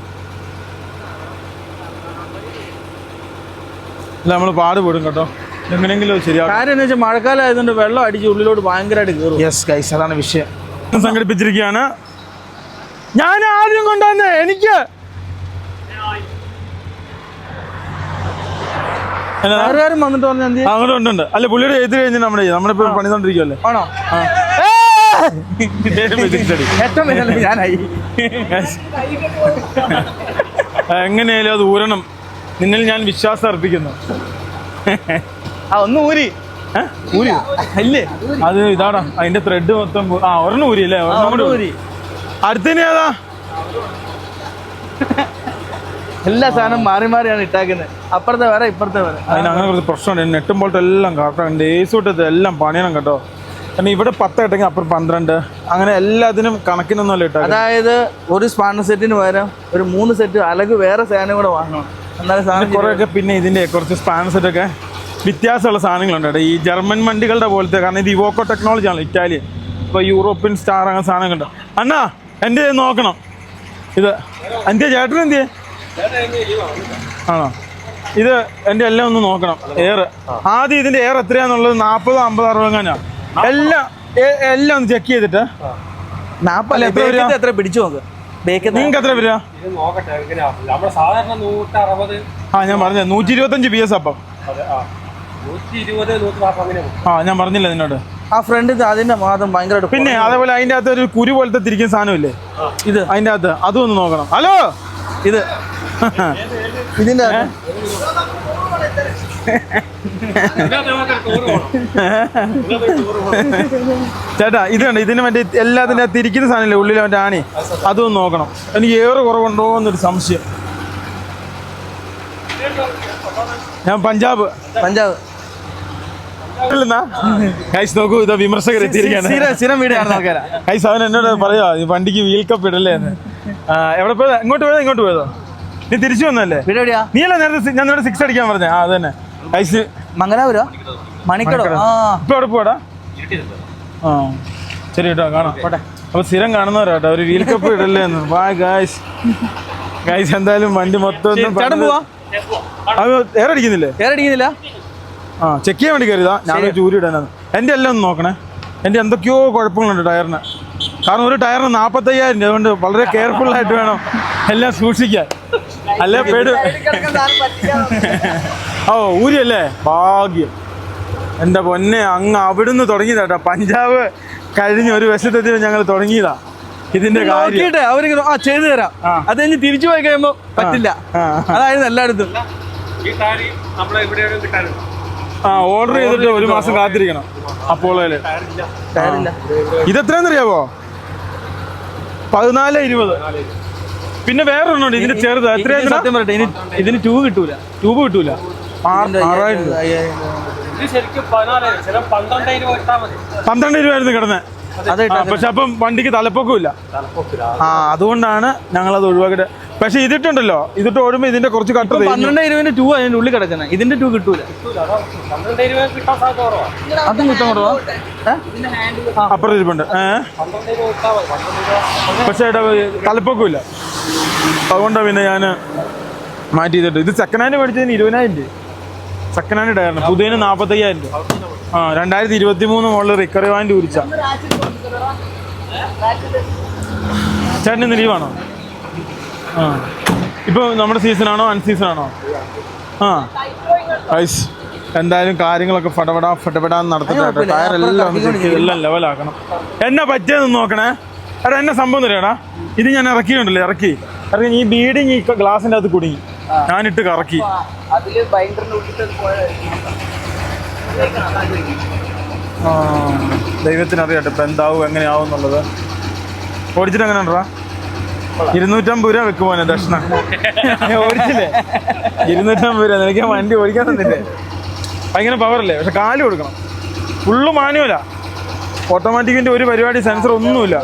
അല്ല നമ്മൾ പാടുപെടും കേട്ടോ. എങ്ങനെയെങ്കിലും ശരിയാവും. കാര്യം എന്ന് വെച്ചാൽ മഴക്കാലം ആയതുകൊണ്ട് വെള്ളം അടിച്ച് ഉള്ളിലോട്ട് ഭയങ്കരമായിട്ട് കയറും. യെസ് ഗൈസ്, അതാണ് വിഷയം. സംഘടിപ്പിച്ചിരിക്കുകയാണ്. ഞാൻ ആദ്യം കൊണ്ടുവന്നേ എനിക്ക് ആരും വന്നിട്ട് പറഞ്ഞാൽ എന്ത് അങ്ങോട്ട് ഉണ്ട്. അല്ല പുള്ളിയുടെ എഴുതി കഴിഞ്ഞ് നമ്മളിപ്പോ പണിതോണ്ടിരിക്കുവല്ലേ. ആണോ? ഏറ്റവും വലിയ ഞാനായി. എങ്ങനെയാലും അത് ഊരണം. നിന്നിൽ ഞാൻ വിശ്വാസം അർപ്പിക്കുന്നു. ഒന്ന് ഊരി ഊരി അല്ലേ? അത് ഇതാടാ അതിന്റെ ത്രെഡ് മൊത്തം. ഒരെണ്ണം ഊരി അല്ലേ? ഒരെണ്ണം കൂടി ഊരി. അടുത്തന്നെ ഏതാ? എല്ലാ സാധനം മാറി മാറിയാണ് ഇട്ടാക്കുന്നത്. അപ്പുറത്തെ വേറെ ഇപ്പുറത്തെ വേറെ. അതിന് അങ്ങനെ കുറച്ച് പ്രശ്നമുണ്ട്. നെട്ടും പോലത്തെ എല്ലാം കറക്റ്റാണ്. ഡേയ്സ് തൊട്ടത് എല്ലാം പണിയണം കേട്ടോ. കാരണം ഇവിടെ 10 ഇട്ടെങ്കിൽ അപ്പുറം 12 അങ്ങനെ എല്ലാത്തിനും കണക്കിനൊന്നുമല്ല ഇട്ടാ. അതായത് ഒരു സ്പാനർ സെറ്റിന് പകരം ഒരു 3 സെറ്റ് അല്ലെങ്കിൽ വേറെ സാധനം കൂടെ വാങ്ങണം. എന്നാലും സാധനം കുറേയൊക്കെ പിന്നെ ഇതിന്റെ കുറച്ച് സ്പാനർ സെറ്റൊക്കെ വ്യത്യാസമുള്ള സാധനങ്ങളുണ്ട് കേട്ടോ. ഈ ജർമ്മൻ വണ്ടികളുടെ പോലത്തെ. കാരണം ഇത് ഇവോക്കോ ടെക്നോളജി ആണ്, ഇറ്റാലിയൻ. ഇപ്പോൾ യൂറോപ്യൻ സ്റ്റാർ അങ്ങനെ സാധനങ്ങളുണ്ട്. അണ്ണാ എൻ്റെ നോക്കണം ഇത്. എന്തിയാ ചേട്ടൻ എന്തിയാ? ആണോ? ഇത് എൻ്റെ എല്ലാം ഒന്ന് നോക്കണം. എയർ ആദ്യം ഇതിന്റെ എയർ എത്രയാന്നുള്ളത് 40, 50, 60 എങ്ങനെയാ എല്ലാം ഒന്ന് ചെക്ക് ചെയ്തിട്ട് 40 എത്ര പിടിച്ചു നോക്ക്. നിങ്ങൾക്ക് എത്ര വരിക? ഞാൻ പറഞ്ഞ 125 PS. അപ്പം ഞാൻ പറഞ്ഞില്ല നിന്നോട്. ആ ഫ്രണ്ട് അതിന്റെ മാത്രം ഭയങ്കരമായിട്ട്. പിന്നെ അതേപോലെ അതിന്റെ അകത്ത് ഒരു കുരു പോലത്തെ തിരിക്കുന്ന സാധനമില്ലേ, ഇത് അതിന്റെ അകത്ത് അതും ഒന്ന് നോക്കണം. ഹലോ, ഇത് ഇതിന്റെ ചേട്ടാ ഇത് കണ്ട, ഇതിന് മറ്റേ എല്ലാത്തിൻ്റെ തിരിക്കുന്ന സാധനമില്ലേ ഉള്ളിൽ മറ്റേ ആണി, അതൊന്ന് നോക്കണം. എനിക്ക് ഏറെ കുറവുണ്ടോ എന്നൊരു സംശയം. ഞാൻ പഞ്ചാബ് നോക്കൂ, ഇതാ വിമർശകർ എത്തിയിരിക്കുകയാണ്. ഗൈസ് അവൻ എന്നോട് പറയാ ഈ വണ്ടിക്ക് വീൽ കപ്പ് ഇടല്ലേ എന്ന്. എവിടെ പോയതാ? ഇങ്ങോട്ട് പോയതോ? നീ തിരിച്ചു വന്നല്ലേ? നീ അല്ല നേരത്തെ ഞാൻ 6 അടിക്കാൻ പറഞ്ഞേ. അത് തന്നെ ഗൈസ്. മംഗലാപുരോ മണിക്കടോ? ഇപ്പൊ എവിടെ പോടാ? ആ ശരി കേട്ടോ, കാണാം. അപ്പൊ സ്ഥിരം കാണുന്നവരാ കേട്ടോ. ഒരു വീൽ കപ്പ് ഇടല്ലേ എന്ന്. ഗൈസ് എന്തായാലും വണ്ടി മൊത്തം എയർ അടിക്കുന്നില്ല. ആ ചെക്ക് ചെയ്യാൻ വേണ്ടി കയറിയതാ. ഞാൻ ചൂരി ഇടാനാണ്. എൻ്റെ എല്ലാം ഒന്ന് നോക്കണേ. എൻ്റെ എന്തൊക്കെയോ കുഴപ്പങ്ങളുണ്ട് ടയറിന്. കാരണം ഒരു ടയറിന് 45,000 രൂപ. അതുകൊണ്ട് വളരെ കെയർഫുള്ളായിട്ട് വേണം എല്ലാം സൂക്ഷിക്കാൻ. അല്ലേ പേട്. ഓ ഊരിയല്ലേ? ഭാഗ്യം. എൻ്റെ പൊന്നെ, അങ്ങ് അവിടുന്ന് തുടങ്ങിയതാട്ടോ. പഞ്ചാബ് കഴിഞ്ഞ് ഒരു വശത്തെത്തി ഞങ്ങൾ തുടങ്ങിയതാ ഇതിന്റെ കാര്യം. അവരിങ്ങനെ ചെയ്തു തരാം. അത് കഴിഞ്ഞ് തിരിച്ചു പോയി കഴിയുമ്പോ പറ്റില്ല. അതായിരുന്നു എല്ലായിടത്തും. ഓർഡർ ചെയ്തിട്ട് 1 മാസം കാത്തിരിക്കണം. അപ്പോളയില് ഇതെത്രയെന്നറിയാവോ? 14,20. പിന്നെ വേറെ ഒന്നുണ്ട് ഇതിന്റെ ചെറുത്. എത്രയാ? ഇതിന് ട്യൂബ് കിട്ടൂല. 6,000 12 രൂപ കിടന്നേ. പക്ഷെ അപ്പം വണ്ടിക്ക് തലപ്പൊക്കമില്ല. അതുകൊണ്ടാണ് ഞങ്ങളത് ഒഴിവാക്കിട്ട്. പക്ഷെ ഇതിട്ടുണ്ടല്ലോ, ഇതിട്ട് ഓടുമ്പോ ഇതിന്റെ കുറച്ച് കട്ട് 12,000 ട്യൂബ് അതിന്റെ ഉള്ളിൽ കിടക്കുന്നത്. ഇതിന്റെ ട്യൂബ് കിട്ടൂല. അതും കിട്ടാൻ കുറവാ. അപ്പുറം ഇരിപ്പുണ്ട്. പക്ഷേ തലപ്പൊക്കമില്ല. അതുകൊണ്ടാണ് പിന്നെ ഞാൻ മാറ്റി ചെയ്തിട്ട്. ഇത് സെക്കൻഡ് ഹാൻഡ് മേടിച്ചതിന് 20,000 രൂപ. Second hand ടയറിന്. പുതിയതിന് 45,000 രൂപ. 2023 മുകളിൽ റിക്കവറി വാൻഡ് കുരിച്ച. ചേട്ടൻ ഇന്ന് ലീവാണോ? ഇപ്പോൾ നമ്മുടെ സീസണാണോ അൺസീസണാണോ? ഐസ് എന്തായാലും കാര്യങ്ങളൊക്കെ ഫടപടാന്ന് നടത്തിട്ട് എല്ലാം ലെവലാക്കണം. എന്നെ പറ്റിയതെന്ന് നോക്കണേ. എടാ എന്നെ സംഭവം തരാടാ. ഇത് ഞാൻ ഇറക്കി ഈ ബീഡിങ് ഈ ഗ്ലാസിൻ്റെ അകത്ത് കുടുങ്ങി. ഞാനിട്ട് കറക്കി. ദൈവത്തിനറിയാട്ടെ ഇപ്പം എന്താവും എങ്ങനെയാവും എന്നുള്ളത്. ഓടിച്ചിട്ട് എങ്ങനെ ഉണ്ടാ? 250 രൂപ വെക്കുമോനെ ദക്ഷിണ. ഓടിച്ചില്ലേ? 250 രൂപ. നിനക്ക് വണ്ടി ഓടിക്കാൻ തന്നില്ലേ? ഭയങ്കര പവറല്ലേ? പക്ഷെ കാല് കൊടുക്കണം. ഫുള്ള് മാനുവലാ. ഓട്ടോമാറ്റിക്കിൻ്റെ ഒരു പരിപാടി, സെൻസർ ഒന്നുമില്ല.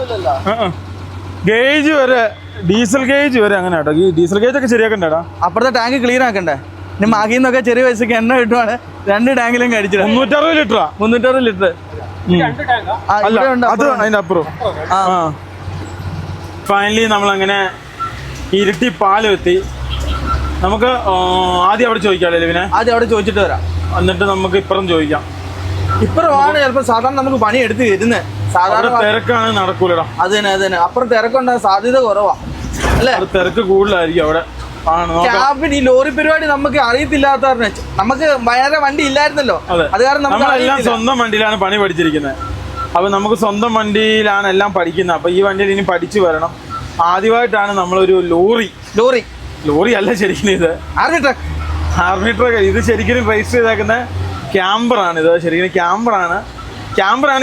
ഗേജ് വരെ, ഡീസൽ ഗേജ് വരെ അങ്ങനെ കേട്ടോ. ഈ ഡീസൽ ഗേജ് ഒക്കെ ശരിയാക്കണ്ടേടാ. അപ്പുറത്തെ ടാങ്ക് ക്ലീൻ ആക്കണ്ടേ? ഇനി മാഗിന്നൊക്കെ ചെറിയ പൈസക്ക് എണ്ണ കിട്ടുവാണ്. 2 ടാങ്കിലും കഴിച്ചിട്ട് 360 ലിറ്ററാ. 360 ലിറ്റർ. അല്ല അത് അതിൻ്റെ അപ്പുറം. ഫൈനലി നമ്മളങ്ങനെ ഇരട്ടി പാല് എത്തി. നമുക്ക് ആദ്യം അവിടെ ചോദിക്കാമല്ലേ ലിവിനെ? ആദ്യം അവിടെ ചോദിച്ചിട്ട് വരാം. എന്നിട്ട് നമുക്ക് ഇപ്പുറം ചോദിക്കാം. ഇപ്പുറമാണ് ചിലപ്പോൾ സാധാരണ നമുക്ക് പണി എടുത്ത് വരുന്നത്. സാധാരണ തിരക്കാണ് നടക്കൂലടാ. അത് തന്നെ അപ്പുറം തിരക്കുണ്ടാകാൻ സാധ്യത കുറവാണ് അല്ലേ? തിരക്ക് കൂടുതലായിരിക്കും അവിടെ. ക്യാബിന് ഈ ലോറി പരിപാടി നമുക്ക് അറിയത്തില്ലാത്ത നമുക്ക് വേറെ വണ്ടി ഇല്ലായിരുന്നല്ലോ. അത് കാരണം നമ്മളെല്ലാം സ്വന്തം വണ്ടിയിലാണ് പണി പഠിച്ചിരിക്കുന്നത്. അപ്പൊ നമുക്ക് സ്വന്തം വണ്ടിയിലാണ് എല്ലാം പഠിക്കുന്നത്. അപ്പൊ ഈ വണ്ടിയിൽ ഇനി പഠിച്ചു വരണം. ആദ്യമായിട്ടാണ് നമ്മളൊരു ലോറി അല്ല ശരിക്കും ഇത് ആർമി ട്രക്ക്. ഇത് ശരിക്കും രജിസ്റ്റർ ചെയ്തേക്കുന്ന ക്യാമ്പറാണ്. ഇത് ശരിക്കും ക്യാമ്പറാണ്.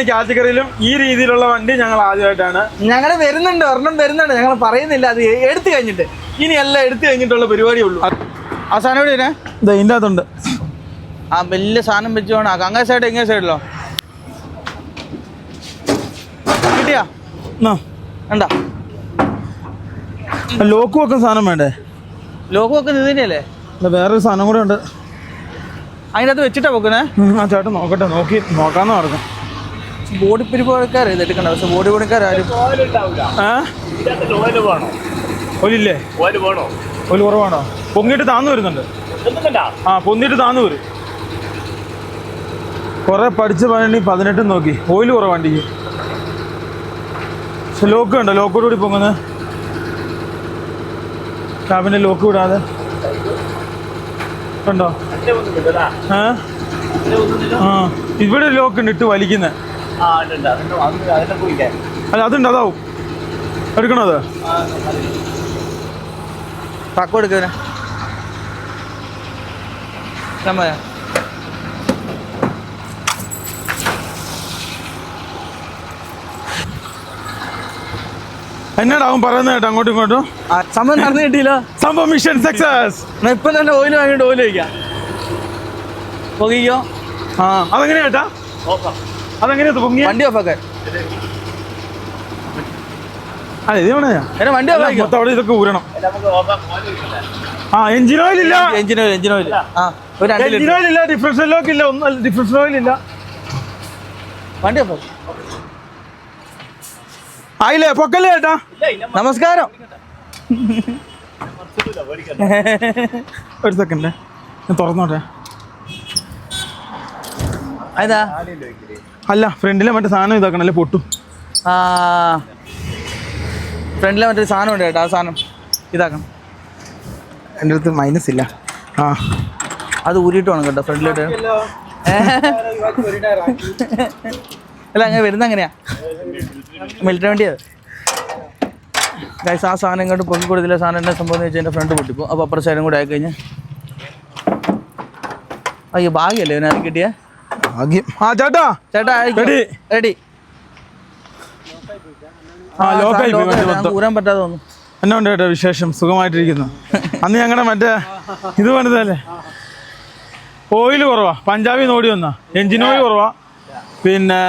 കാറ്റഗറിയിലും ഈ രീതിയിലുള്ള വണ്ടി ഞങ്ങൾ ആദ്യമായിട്ടാണ്. ഞങ്ങൾ ഒരെണ്ണം വരുന്നുണ്ട്. ഞങ്ങൾ പറയുന്നില്ല, അത് എടുത്തു കഴിഞ്ഞിട്ട്. ഇനി എല്ലാം എടുത്തു കഴിഞ്ഞിട്ടുള്ള പരിപാടിയേ ഉള്ളൂ. ആ സാധനം എവിടെ ഇതിനെ ഇതിൻ്റെ അകത്തുണ്ട്. ആ വലിയ സാധനം വെച്ച് വേണം. അങ്ങേ സൈഡ് ഇങ്ങേ സൈഡിലോ കിട്ടിയാ എന്താ ലോക്ക് വെക്കുന്ന സാധനം വേണ്ടേ? ലോക്ക് വെക്കുന്നത് ഇതിനെയല്ലേ? വേറൊരു സാധനം കൂടെ ഉണ്ട്. അതിൻ്റെ അകത്ത് വെച്ചിട്ടാ വെക്കുന്നേ? ആ ചേട്ടൻ നോക്കട്ടെ, നോക്കാന്ന് നടക്കും. ബോഡി പരിപാടിക്കാർ ഇത് എടുക്കണ്ട. പക്ഷെ ബോഡി പണിക്കാരും ഓലില്ലേ? ഓല് കുറവാണോ? പൊങ്ങിയിട്ട് താന്നു വരുന്നുണ്ട്. പൊന്നിട്ട് താന്നു വരും. കുറെ പഠിച്ച പണി 18 നോക്കി. ഓയിൽ കുറവ് വണ്ടിക്ക്. പക്ഷെ ലോക്ക് ഉണ്ടോ? ലോക്കോട് കൂടി പൊങ്ങുന്നത്. ക്യാബിൻ്റെ ലോക്ക് വിടാതെ ഉണ്ടോ? ഇവിടെ ലോക്ക് ഉണ്ട്, ഇട്ട് വലിക്കുന്നത്. അല്ല അതുണ്ട്, അതാവും. എടുക്കണോ അത്? താക്കോ എടുക്കുന്നേ. എന്നാടാവും പറയുന്നത് കേട്ടോ അങ്ങോട്ടും ഇങ്ങോട്ടും. സംഭവം നടന്നു കിട്ടിയില്ല. സംഭവം മിഷൻ സക്സസ്. ഇപ്പം തന്നെ ഓയിൽ വാങ്ങിയിട്ട് ഓയിൽ വയ്ക്കാം. പൊങ്ങിക്കോ. അതെങ്ങനെയാ ചേട്ടാ? അതെങ്ങനെയാ പൊങ്ങിയ? വണ്ടി ഓഫാക്കാൻ. അതെ ഇത് വേണേ വണ്ടി ഓഫാക്കി അവിടെ ഇതൊക്കെ ഊരണം. എഞ്ചിൻ ഓയിൽ ഇല്ല. എഞ്ചിൻ ഓയിൽ എഞ്ചിൻ ഓയിൽ ഇല്ല. ഡിഫറൻഷ്യൽ ലോക്ക് ഇല്ല. ഒന്നും ഡിഫറൻഷ്യൽ ഓയിൽ ഇല്ല. വണ്ടി ഓഫാക്കി. ആയില്ലേ? പൊക്കല്ലേ ചേട്ടാ? നമസ്കാരം. ഒരു സെക്കൻഡ് ഞാൻ തുറന്നോട്ടെ. അതാ അല്ല ഫ്രണ്ടിലെ മറ്റേ സാധനം ഇതാക്കണല്ലേ, പൊട്ടും. ഫ്രണ്ടിലെ മറ്റേ സാധനം ഉണ്ട് കേട്ടോ. ആ സാധനം ഇതാക്കണം. എൻ്റെ അടുത്ത് മൈനസ് ഇല്ല. അത് ഊരിയിട്ട് വേണം കേട്ടോ ഫ്രണ്ടിലോട്ട്. അല്ല അങ്ങനെ വരുന്ന അങ്ങനെയാ മിലിറ്ററി വണ്ടിയത്. ഗൈസ് ആ സാധനം ഇങ്ങോട്ട് പൊക്കി കൊടുത്തില്ല. സാധനം എന്താ സംഭവം എന്ന് വെച്ചാൽ എൻ്റെ ഫ്രണ്ട് പൊട്ടിപ്പോ. അപ്പോൾ അപ്പുറ സൈഡും കൂടെ ആയിക്കഴിഞ്ഞാൽ അയ്യോ ഭാഗ്യമല്ലേ ഇവനെ കിട്ടിയേ. ചേട്ടാ റെഡി. ഊരാൻ പറ്റാതെ തോന്നുന്നു. എന്നാ ഉണ്ട് ചേട്ടാ വിശേഷം? സുഖമായിട്ടിരിക്കുന്നു. അന്ന് ഞങ്ങളുടെ മറ്റേ ഇത് പണിതല്ലേ, ഓയിൽ കുറവാ. പഞ്ചാബിൽ ഓടി വന്നാ. എഞ്ചിൻ ഓയിൽ കുറവാ. പിന്നെ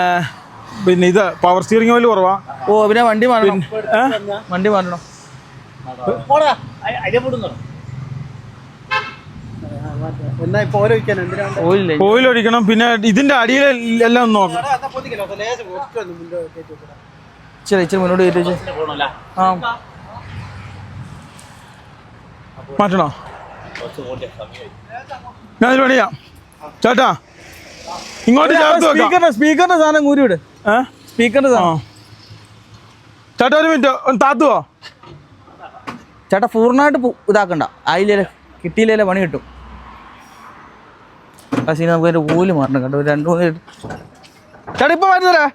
ഇത് പവർ സ്റ്റിയറിംഗ് ഓയിൽ കുറവാ. പിന്നെ വണ്ടി മാറണം. വണ്ടി മാറണം. ഓയിൽ ഒഴിക്കണം. പിന്നെ ഇതിന്റെ അടിയിൽ എല്ലാം ഒന്ന് നോക്കണം. ഇച്ചിരി മുന്നോട്ട് കയറ്റി. മാറ്റണോ? ഞാനൊരു പണിയാ ചേട്ടാ. ഇങ്ങോട്ട് സ്പീക്കറിന്റെ സാധനം കൂരി വിട്. സ്പീക്കറിന്റെ സാധനം ചേട്ടാ ഒരു മിനിറ്റ് ഒന്ന് താത്തുവോ? ചേട്ടാ പൂർണ്ണമായിട്ട് ഇതാക്കണ്ട. അതിലേ കിട്ടിയില്ലേ പണി കിട്ടും. പക്ഷേ നമുക്ക് അതിൻ്റെ ഓല് മാറണം കേട്ടോ. 2-3 ചേട്ടാ ഇപ്പം മാറ്റി തരാ.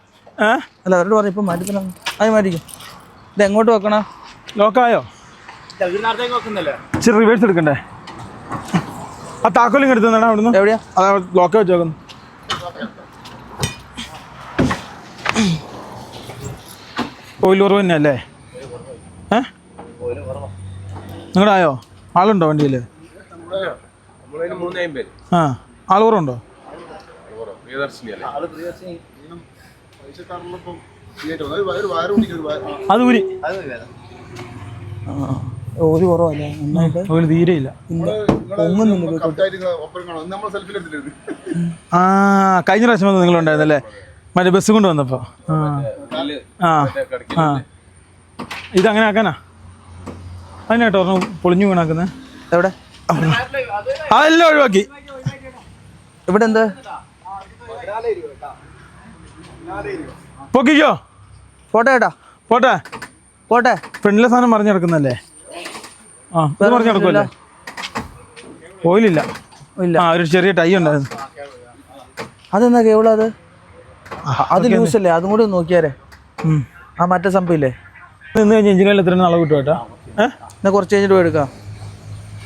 അല്ല അവരോട് പറഞ്ഞു ഇപ്പം മാറ്റി തരാം. അത് മാറ്റിക്കും. ഇത് എങ്ങോട്ട് വെക്കണം? ലോക്കായോ? ഇച്ചിരി റിവേഴ്സ് എടുക്കണ്ടേ? ആ താക്കോലും എടുത്തു തന്നാ അവിടുന്ന്. എവിടെയാ? അതാ ലോക്ക വെച്ചേക്കുന്നു. ഓയിൽ കുറവ് തന്നെ അല്ലേ? നിങ്ങളുടെ ആയോ? ആളുണ്ടോ വണ്ടിയിൽ? ആൾ കുറവുണ്ടോ? അത് ഊരി ഓല് കുറവല്ലേ? ഓല് തീരെയില്ല. കഴിഞ്ഞ പ്രാവശ്യം വന്ന് നിങ്ങളുണ്ടായിരുന്നല്ലേ മറ്റേ ബസ് കൊണ്ട് വന്നപ്പോ? ഇതങ്ങനെ ആക്കാനാ? അതിനാട്ടോ പൊളിഞ്ഞു വീണാക്കുന്നത്. എവിടെ? അതെല്ലാം ഒഴിവാക്കി. ഇവിടെ എന്ത് പൊക്കിക്കോ പോട്ടെ ചേട്ടാ, പോട്ടെ. പോട്ടെ. ഫ്രണ്ടിലെ സാധനം മറിഞ്ഞ് കിടക്കുന്നല്ലേ? ആ ഇത് മറിഞ്ഞ് കിടക്കുമല്ലേ? ഓയിലില്ല. ഇല്ല. ആ ഒരു ചെറിയ ടൈ ഉണ്ടായിരുന്നു. അതെന്താ കേവളം അത്? അത് ലൂസല്ലേ? അതും കൂടി നോക്കിയാരേ. ആ മറ്റേ സംഭവം ഇല്ലേ? നിന്ന് കഴിഞ്ഞ് എഞ്ചിനിൽ എത്ര നാളെ കിട്ടും ചേട്ടാ? എന്നാ കുറച്ച് കഴിഞ്ഞിട്ട് പോയി എടുക്കാം.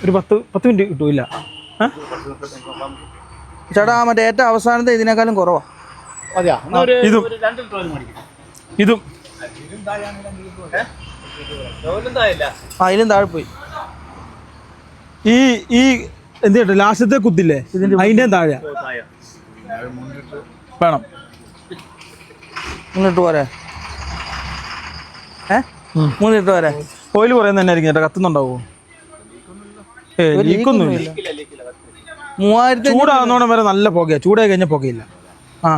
ഒരു 10 മിനിറ്റ് കിട്ടൂല. ചേട്ടാ ആ മറ്റേ ഏറ്റവും അവസാനത്തെ ഇതിനേക്കാളും കുറവാ. ഇതും ഇതും അതിലും താഴെ പോയി. ഈ എന്ത് ചേട്ടാ ലാസ്റ്റത്തെ കുത്തില്ലേ അതിൻ്റെ താഴെ വേണം. മുന്നിട്ട് പോരെ? 3 ലിറ്റർ വരെ ഓയിൽ കുറയുന്ന തന്നെ ആയിരിക്കും ചേട്ടാ. കത്തുന്നുണ്ടാവോ? ലീക്കൊന്നുമില്ല. 3000 ചൂടാകുന്നോണം വരെ നല്ല പുകയാ. ചൂടായി കഴിഞ്ഞാൽ പുകയില്ല. ആ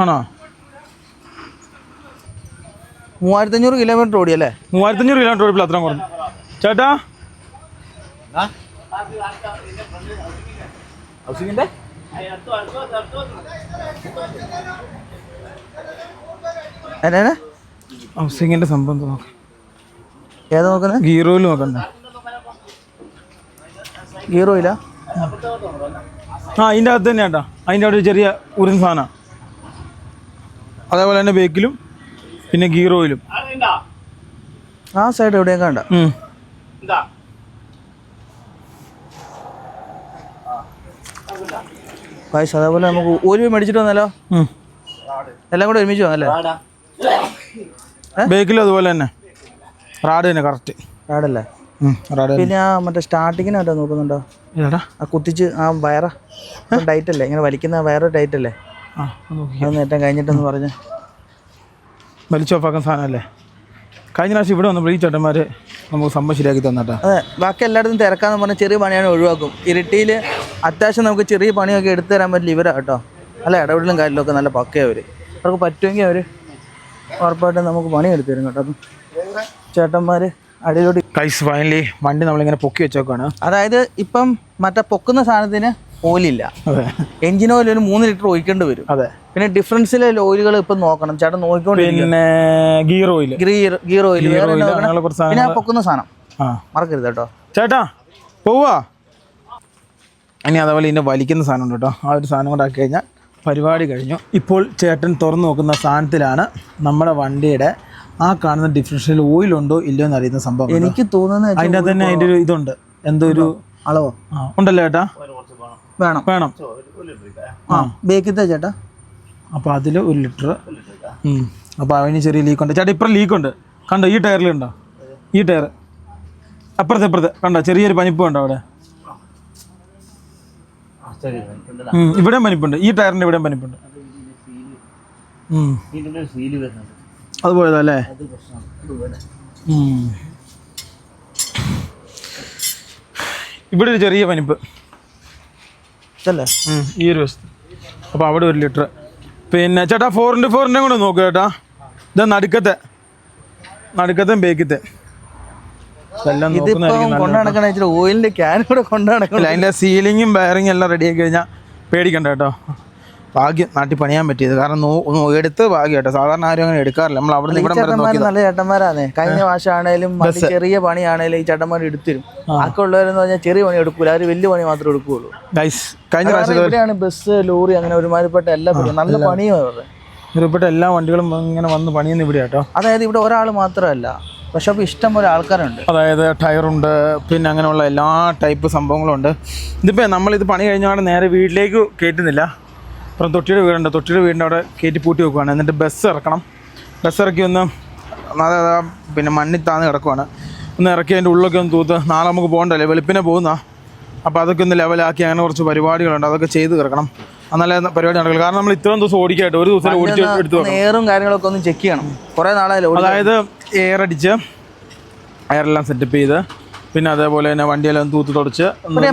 ആണോ? 3500 കിലോമീറ്റർ ഓടിയല്ലേ? 3500 കിലോമീറ്റർ ഓടിയപ്പോൾ അത്രയും കുറഞ്ഞു ചേട്ടാ. ഹൗസിങ്ങിന്റെ സംഭവം നോക്കാം. ഏതാ നോക്കുന്നത്? ഗിയർ ഓയിൽ നോക്കണ്ടേ? ഗിയർ ഓയില? ആ അതിൻ്റെ അകത്ത് തന്നെ ചേട്ടാ. അതിൻ്റെ അവിടെ ഒരു ചെറിയ ഉരുന്ന സാധനം. അതേപോലെ തന്നെ ബേക്കിലും പിന്നെ ഗിയർ ഓയിലും. ആ സൈഡ് എവിടെയും കണ്ട. പൈസ അതേപോലെ നമുക്ക് ഒരു മേടിച്ചിട്ട് വന്നാലോ? എല്ലാം കൂടെ ഒരുമിച്ച് വന്നല്ലേ? ബേക്കിലും അതുപോലെ തന്നെ റാഡ് തന്നെ കറക്റ്റ് റാഡല്ലേ? റാഡ്. പിന്നെ ആ മറ്റേ സ്റ്റാർട്ടിങ്ങിനായിട്ടോ നോക്കുന്നുണ്ടോ? ആ കുത്തിച്ച് ആ വയറ ടൈറ്റ് അല്ലേ? ഇങ്ങനെ വലിക്കുന്ന വയറ് ടൈറ്റ് അല്ലേ? അത് നേട്ടം കഴിഞ്ഞിട്ടെന്ന് പറഞ്ഞ് വലിച്ചോഫാക്കുന്ന സാധനമല്ലേ? കഴിഞ്ഞ പ്രാവശ്യം ഇവിടെ വന്നപ്പോൾ ഈ ചേട്ടന്മാർ നമുക്ക് സംഭവം ശരിയാക്കി തന്നിട്ടാ. അതെ, ബാക്കി എല്ലായിടത്തും തിരക്കാന്ന് പറഞ്ഞാൽ ചെറിയ പണിയാണ് ഒഴിവാക്കും. ഇരിട്ടിയിൽ അത്യാവശ്യം നമുക്ക് ചെറിയ പണിയൊക്കെ എടുത്തു തരാൻ പറ്റില്ല ഇവരാ കേട്ടോ. അല്ല ഇടപെടലും കാര്യങ്ങളൊക്കെ നല്ല പക്കയാണ് അവർ. അവർക്ക് പറ്റുമെങ്കിൽ അവർ ഉറപ്പായിട്ടും നമുക്ക് പണി എടുത്തു തരും കേട്ടോ. അപ്പം ചേട്ടന്മാർ അടിയിലോട്ട് ഫൈനലി വണ്ടി നമ്മളിങ്ങനെ പൊക്കി വെച്ചേക്കാണ്. അതായത് ഇപ്പം മറ്റേ പൊക്കുന്ന സാധനത്തിന് ഓയിലില്ല. എഞ്ചിൻ ഓയിൽ ഒരു 3 ലിറ്റർ ഒഴിക്കേണ്ടി വരും. അതെ. പിന്നെ ഡിഫറൻസിലെ ഓയിലുകൾ ഇപ്പം നോക്കണം ചേട്ടൻ നോക്കിക്കൊണ്ട്. പിന്നെ ഗിയർ ഓയിൽ, ഗിയർ ഓയിൽ പിന്നെ പൊക്കുന്ന സാധനം മറക്കരുത് കേട്ടോ ചേട്ടാ. പോവാ ഇനി അതേപോലെ ഇതിൻ്റെ വലിക്കുന്ന സാധനം ഉണ്ട് കേട്ടോ. ആ ഒരു സാധനം കൂടെ ആക്കി കഴിഞ്ഞാൽ പരിപാടി കഴിഞ്ഞു. ഇപ്പോൾ ചേട്ടൻ തുറന്നു നോക്കുന്ന സാധനത്തിലാണ് നമ്മുടെ വണ്ടിയുടെ ആ കാണുന്ന ഡിഫറൻഷ്യൽ ഓയിലുണ്ടോ ഇല്ലയോ എന്ന് അറിയുന്ന സംഭവം. എനിക്ക് തോന്നുന്നത് അതിൻ്റെ അകത്ത് തന്നെ അതിൻ്റെ ഒരു ഇതുണ്ട്. എന്തോ ഒരു അളവോ ഉണ്ടല്ലോ ചേട്ടാ? വേണം. ആ ബേക്കിത്തെ ചേട്ടാ. അപ്പോൾ അതിൽ 1 ലിറ്റർ. അപ്പോൾ അതിന് ചെറിയ ലീക്കുണ്ട് ചേട്ടാ. ഇപ്പുറം ലീക്കുണ്ട് കണ്ടോ? ഈ ടയറിലുണ്ടോ? ഈ ടയർ അപ്പുറത്തെ കണ്ടോ? ചെറിയൊരു പനിപ്പ് കണ്ടോ അവിടെ? ഇവിടെയും പനിപ്പുണ്ട്. ഈ ടയറിൻ്റെ ഇവിടെയും പനിപ്പുണ്ട്. അത് പോയതല്ലേ? ഇവിടെ ഒരു ചെറിയ പനിപ്പ് അല്ലേ ഈ ഒരു വശത്ത്. അപ്പോൾ അവിടെ 1 ലിറ്റർ. പിന്നെ ചേട്ടാ 4x4 കൂടെ നോക്കുക ചേട്ടാ. ഇതാ നടുക്കത്തെ ബേക്കത്തെ ഓയിലിന്റെ ക്യാൻ കൂടെ കൊണ്ടുനടക്കണം. അതിൻ്റെ സീലിങ്ങും വയറിങ്ങും എല്ലാം റെഡി ആക്കി കഴിഞ്ഞാൽ പേടിക്കണ്ട കേട്ടോ. ഭാഗ്യം നാട്ടിൽ പണിയാൻ പറ്റിയത്. കാരണം എടുത്ത് ഭാഗ്യം കേട്ടോ. സാധാരണ ആരും അങ്ങനെ എടുക്കാറില്ല. നമ്മൾ അവിടെ നല്ല ചേട്ടന്മാരാണ്. കഴിഞ്ഞ വർഷമാണേലും ചെറിയ പണിയാണേലും ഈ ചേട്ടന്മാർ എടുത്തിരും. ബാക്കിയുള്ളവരെന്ന് പറഞ്ഞാൽ ചെറിയ പണി എടുക്കൂല. അവർ വലിയ പണി മാത്രമേ എടുക്കുകയുള്ളൂ. കഴിഞ്ഞ പ്രാവശ്യം ബസ് ലോറി അങ്ങനെ ഒരുമാതിരിപ്പെട്ട എല്ലാ നല്ല പണിയും ഒരുപ്പെട്ട എല്ലാ വണ്ടികളും ഇങ്ങനെ വന്ന് പണിയുന്ന ഇവിടെ കേട്ടോ. അതായത് ഇവിടെ ഒരാൾ മാത്രമല്ല, പക്ഷെ അപ്പോൾ ഇഷ്ടം പോലെ ആൾക്കാരുണ്ട്. അതായത് ടയറുണ്ട്, പിന്നെ അങ്ങനെയുള്ള എല്ലാ ടൈപ്പ് സംഭവങ്ങളും ഉണ്ട്. ഇതിപ്പോൾ നമ്മളിത് പണി കഴിഞ്ഞാൽ നേരെ വീട്ടിലേക്ക് കയറ്റുന്നില്ല. അപ്പുറം തൊട്ടിയുടെ വീടുണ്ട്. തൊട്ടിയുടെ വീടിൻ്റെ അവിടെ കയറ്റി പൂട്ടി വെക്കുകയാണ്. എന്നിട്ട് ബസ് ഇറക്കണം. ബസ് ഇറക്കി ഒന്ന് പിന്നെ മണ്ണിൽ താന്ന് കിടക്കുവാണ്. ഒന്ന് ഇറക്കി അതിൻ്റെ ഉള്ളൊക്കെ ഒന്ന് തൂത്ത്. നാളെ നമുക്ക് പോകണ്ടല്ലേ, വെളുപ്പിനെ പോകുന്ന. അപ്പോൾ അതൊക്കെ ഒന്ന് ലെവലാക്കി അങ്ങനെ കുറച്ച് പരിപാടികളുണ്ട്. അതൊക്കെ ചെയ്ത് കിടക്കണം. എന്നാലേ പരിപാടി നടക്കില്ല. കാരണം നമ്മൾ ഇത്രയും ദിവസം ഓടിക്കായിട്ട് ഒരു ദിവസം ഓടിച്ച് എടുത്ത് വെക്കണം. എയറും കാര്യങ്ങളൊക്കെ ഒന്ന് ചെക്ക് ചെയ്യണം. കുറേ നാളായാലും അതായത് എയർ അടിച്ച് എയറെല്ലാം സെറ്റപ്പ് ചെയ്ത് പിന്നെ അതേപോലെ തന്നെ വണ്ടിയെല്ലാം തൂത്ത് തുടച്ച്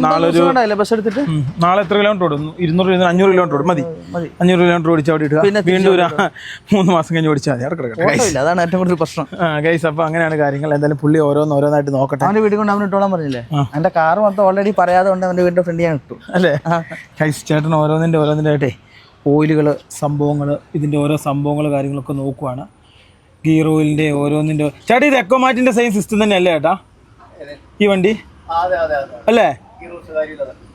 നാളെ ഒരു ബസ് എടുത്തിട്ട് നാളെ എത്ര കിലോമീറ്റർ ഓടും? 200 500 കിലോമീറ്റർ ഓടും. മതി 500 കിലോമീറ്റർ ഓടിച്ച് അവിടെ ഇടുക. വീണ്ടും ഒരു 3 മാസം കഴിഞ്ഞ് ഓടിച്ചാൽ മതി. അവിടെ കിടക്കട്ടെ. അതാണ് ഏറ്റവും കൂടുതൽ പ്രശ്നം. ഗൈസ്, അപ്പോൾ അങ്ങനെയാണ് കാര്യങ്ങൾ. എന്തായാലും പുള്ളി ഓരോന്നായിട്ട് നോക്കട്ടെ. അവൻ്റെ വീട്ടിൽ കൊണ്ട് അവൻ ഇട്ടോളാൻ പറഞ്ഞില്ലേ? എൻ്റെ കാറ് മൊത്തം ഓൾറെഡി പറയാതെ കൊണ്ട് അവൻ്റെ വീടിൻ്റെ ഫ്രണ്ട് ഞാൻ ഇട്ടു അല്ലേ? ഗൈസ്, ചേട്ടൻ ഓരോന്നിൻ്റെ ആയിട്ടേ ഓയിലുകൾ, സംഭവങ്ങൾ, ഇതിൻ്റെ ഓരോ സംഭവങ്ങൾ കാര്യങ്ങളൊക്കെ നോക്കുവാണ്. ഗിയർ ഓയിലിൻ്റെ ഓരോന്നിൻ്റെ. ചേട്ടാ, ഇത് എക്കോമാറ്റിൻ്റെ സെയിം സിസ്റ്റം തന്നെ അല്ലേ ചേട്ടാ ഈ വണ്ടി? അല്ലേ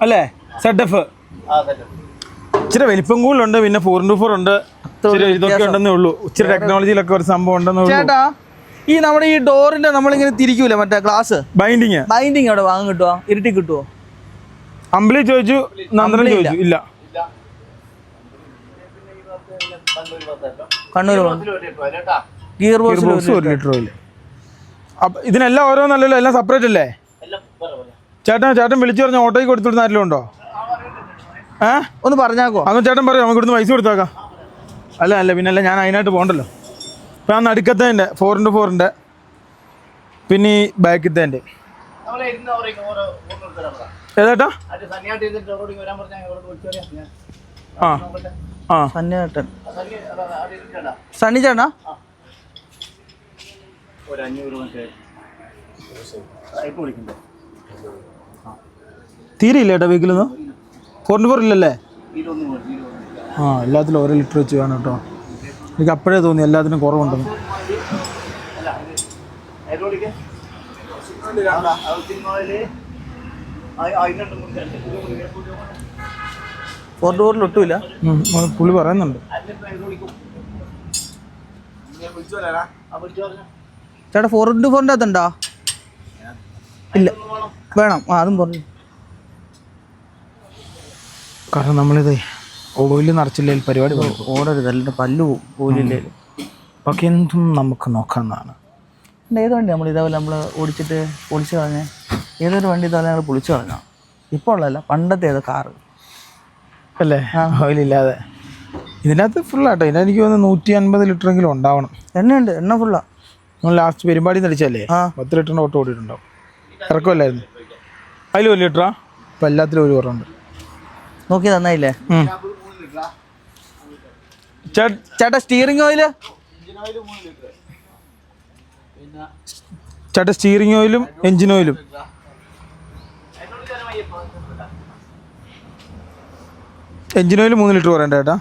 അല്ലേ? ZF ഇച്ചിരി വലിപ്പം കൂടുതലുണ്ട്. പിന്നെ 4x4 ഉണ്ട്. ഇച്ചിരി ഇതൊക്കെ ഉണ്ടെന്നേ ഉള്ളൂ. ഇച്ചിരി ടെക്നോളജിയിലൊക്കെ ഒരു സംഭവം ഉണ്ടെന്നേ ഉള്ളൂ. ചേട്ടാ, ഈ നമ്മുടെ ഈ ഡോറിന്റെ നമ്മളിങ്ങനെ തിരിക്കൂല, മറ്റേ ഗ്ലാസ് ബൈൻഡിങ് അവിടെ വാങ്ങാൻ കിട്ടുമോ? ഇരുട്ടി കിട്ടുമോ? അമ്പിളി ചോദിച്ചു, നന്ദനം ചോദിച്ചു. ഇല്ല, Kannur gear box 1 litre oil. അപ്പം ഇതിനെല്ലാം ഓരോന്നല്ലല്ലോ, എല്ലാം സെപ്പറേറ്റ് അല്ലേ? ചേട്ടൻ വിളിച്ചു പറഞ്ഞ ഓട്ടോയ്ക്ക് കൊടുത്തിടുന്ന ആരെങ്കിലും ഉണ്ടോ? ഒന്ന് പറഞ്ഞാക്കോ. അതൊന്നും ചേട്ടൻ പറയും, നമുക്ക് ഇവിടുന്ന് പൈസ കൊടുത്താക്കാം. അല്ല പിന്നല്ല, ഞാൻ അതിനായിട്ട് പോകണ്ടല്ലോ. ഇപ്പം ആ നടുക്കത്തേൻ്റെ 4x4ൻ്റെ, പിന്നെ ഈ ബാക്കത്തേൻ്റെ. ഏതാട്ടാ? സണ്ണി ചേട്ടാ, തീരെ ഇല്ല കേട്ടോ വെഹിക്കിളൊന്നും. 4x4 ഇല്ലല്ലേ? എല്ലാത്തിലും 1 ലിറ്റർ വെച്ച് വേണം കേട്ടോ. എനിക്ക് അപ്പോഴേ തോന്നി എല്ലാത്തിനും കുറവുണ്ടെന്ന്. ഒട്ടുമില്ല, പുള്ളി പറയുന്നുണ്ട്. ചേട്ടാ 4x4ൻ്റെ അകത്തുണ്ടോ? ഇല്ല, വേണം. അതും പറഞ്ഞു. കാരണം നമ്മളിത് ഓയിൽ നിറച്ചില്ലേ പരിപാടി ഓടരുത്, അല്ല പല്ലു പോവും ഓയിലില്ലേ. ബാക്കി എന്തും നമുക്ക് നോക്കാവുന്നതാണ്. ഏത് വണ്ടി നമ്മൾ ഇതേപോലെ നമ്മൾ ഓടിച്ചിട്ട് പൊളിച്ച് കളഞ്ഞേ? ഏതൊരു വണ്ടി ഇതേപോലെ ഞങ്ങൾ പൊളിച്ച് കളഞ്ഞോ? ഇപ്പോൾ ഉള്ളതല്ല, പണ്ടത്തെ ഏതോ കാറ് അല്ലേ? ഓയിലില്ലാതെ. ഇതിനകത്ത് ഫുള്ളാട്ടോ. ഇതിനകത്ത് എനിക്ക് തോന്നുന്നു 150 ലിറ്ററെങ്കിലും ഉണ്ടാവണം. എണ്ണയുണ്ട്, എണ്ണ ഫുള്ളാണ്. നമ്മൾ ലാസ്റ്റ് പെരുമ്പാടി നടിച്ചല്ലേ 10 ലിറ്ററിൻ്റെ ഓട്ടോ ഓടിയിട്ടുണ്ടാവും. ഇറക്കമല്ലായിരുന്നു അതിൽ 1 ലിറ്ററാ. ഇപ്പം എല്ലാത്തിലും 1 കുറവുണ്ട്. നോക്കി തന്നായില്ലേ ചേട്ടാ? സ്റ്റിയറിംഗ് ഓയില് ചേട്ടാ, സ്റ്റിയറിംഗ് ഓയിലും എഞ്ചിൻ ഓയിലും. എഞ്ചിൻ ഓയിൽ 3 ലിറ്റർ പറയണ്ട ചേട്ടാ.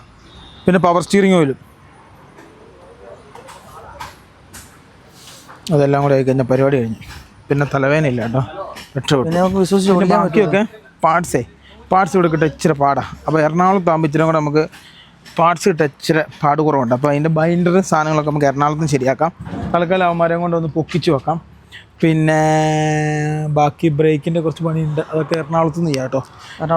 പിന്നെ പവർ സ്റ്റിയറിംഗ് ഓയിലും. അതെല്ലാം കൂടെ ആയി കഴിഞ്ഞാൽ പരിപാടി കഴിഞ്ഞു. പിന്നെ തലവേദനയില്ല കേട്ടോ, രക്ഷപ്പെട്ടു. ബാക്കിയൊക്കെ പാർട്സ് ഇവിടെ കിട്ടാൻ ഇച്ചിരി പാടാണ്. അപ്പോൾ എറണാകുളത്താകുമ്പോൾ ഇച്ചിരി കൂടെ നമുക്ക് പാർട്സ് കിട്ടാൻ ഇച്ചിരി പാട് കുറവുണ്ട്. അപ്പോൾ അതിൻ്റെ ബൈൻഡർ സാധനങ്ങളൊക്കെ നമുക്ക് എറണാകുളത്തും ശരിയാക്കാം. തൽക്കാലം അവന്മാരെ കൊണ്ട് ഒന്ന് പൊക്കിച്ച് വെക്കാം. പിന്നെ ബാക്കി ബ്രേക്കിൻ്റെ കുറച്ച് പണിയുണ്ട്, അതൊക്കെ എറണാകുളത്ത് നിന്ന് ചെയ്യാം കേട്ടോ.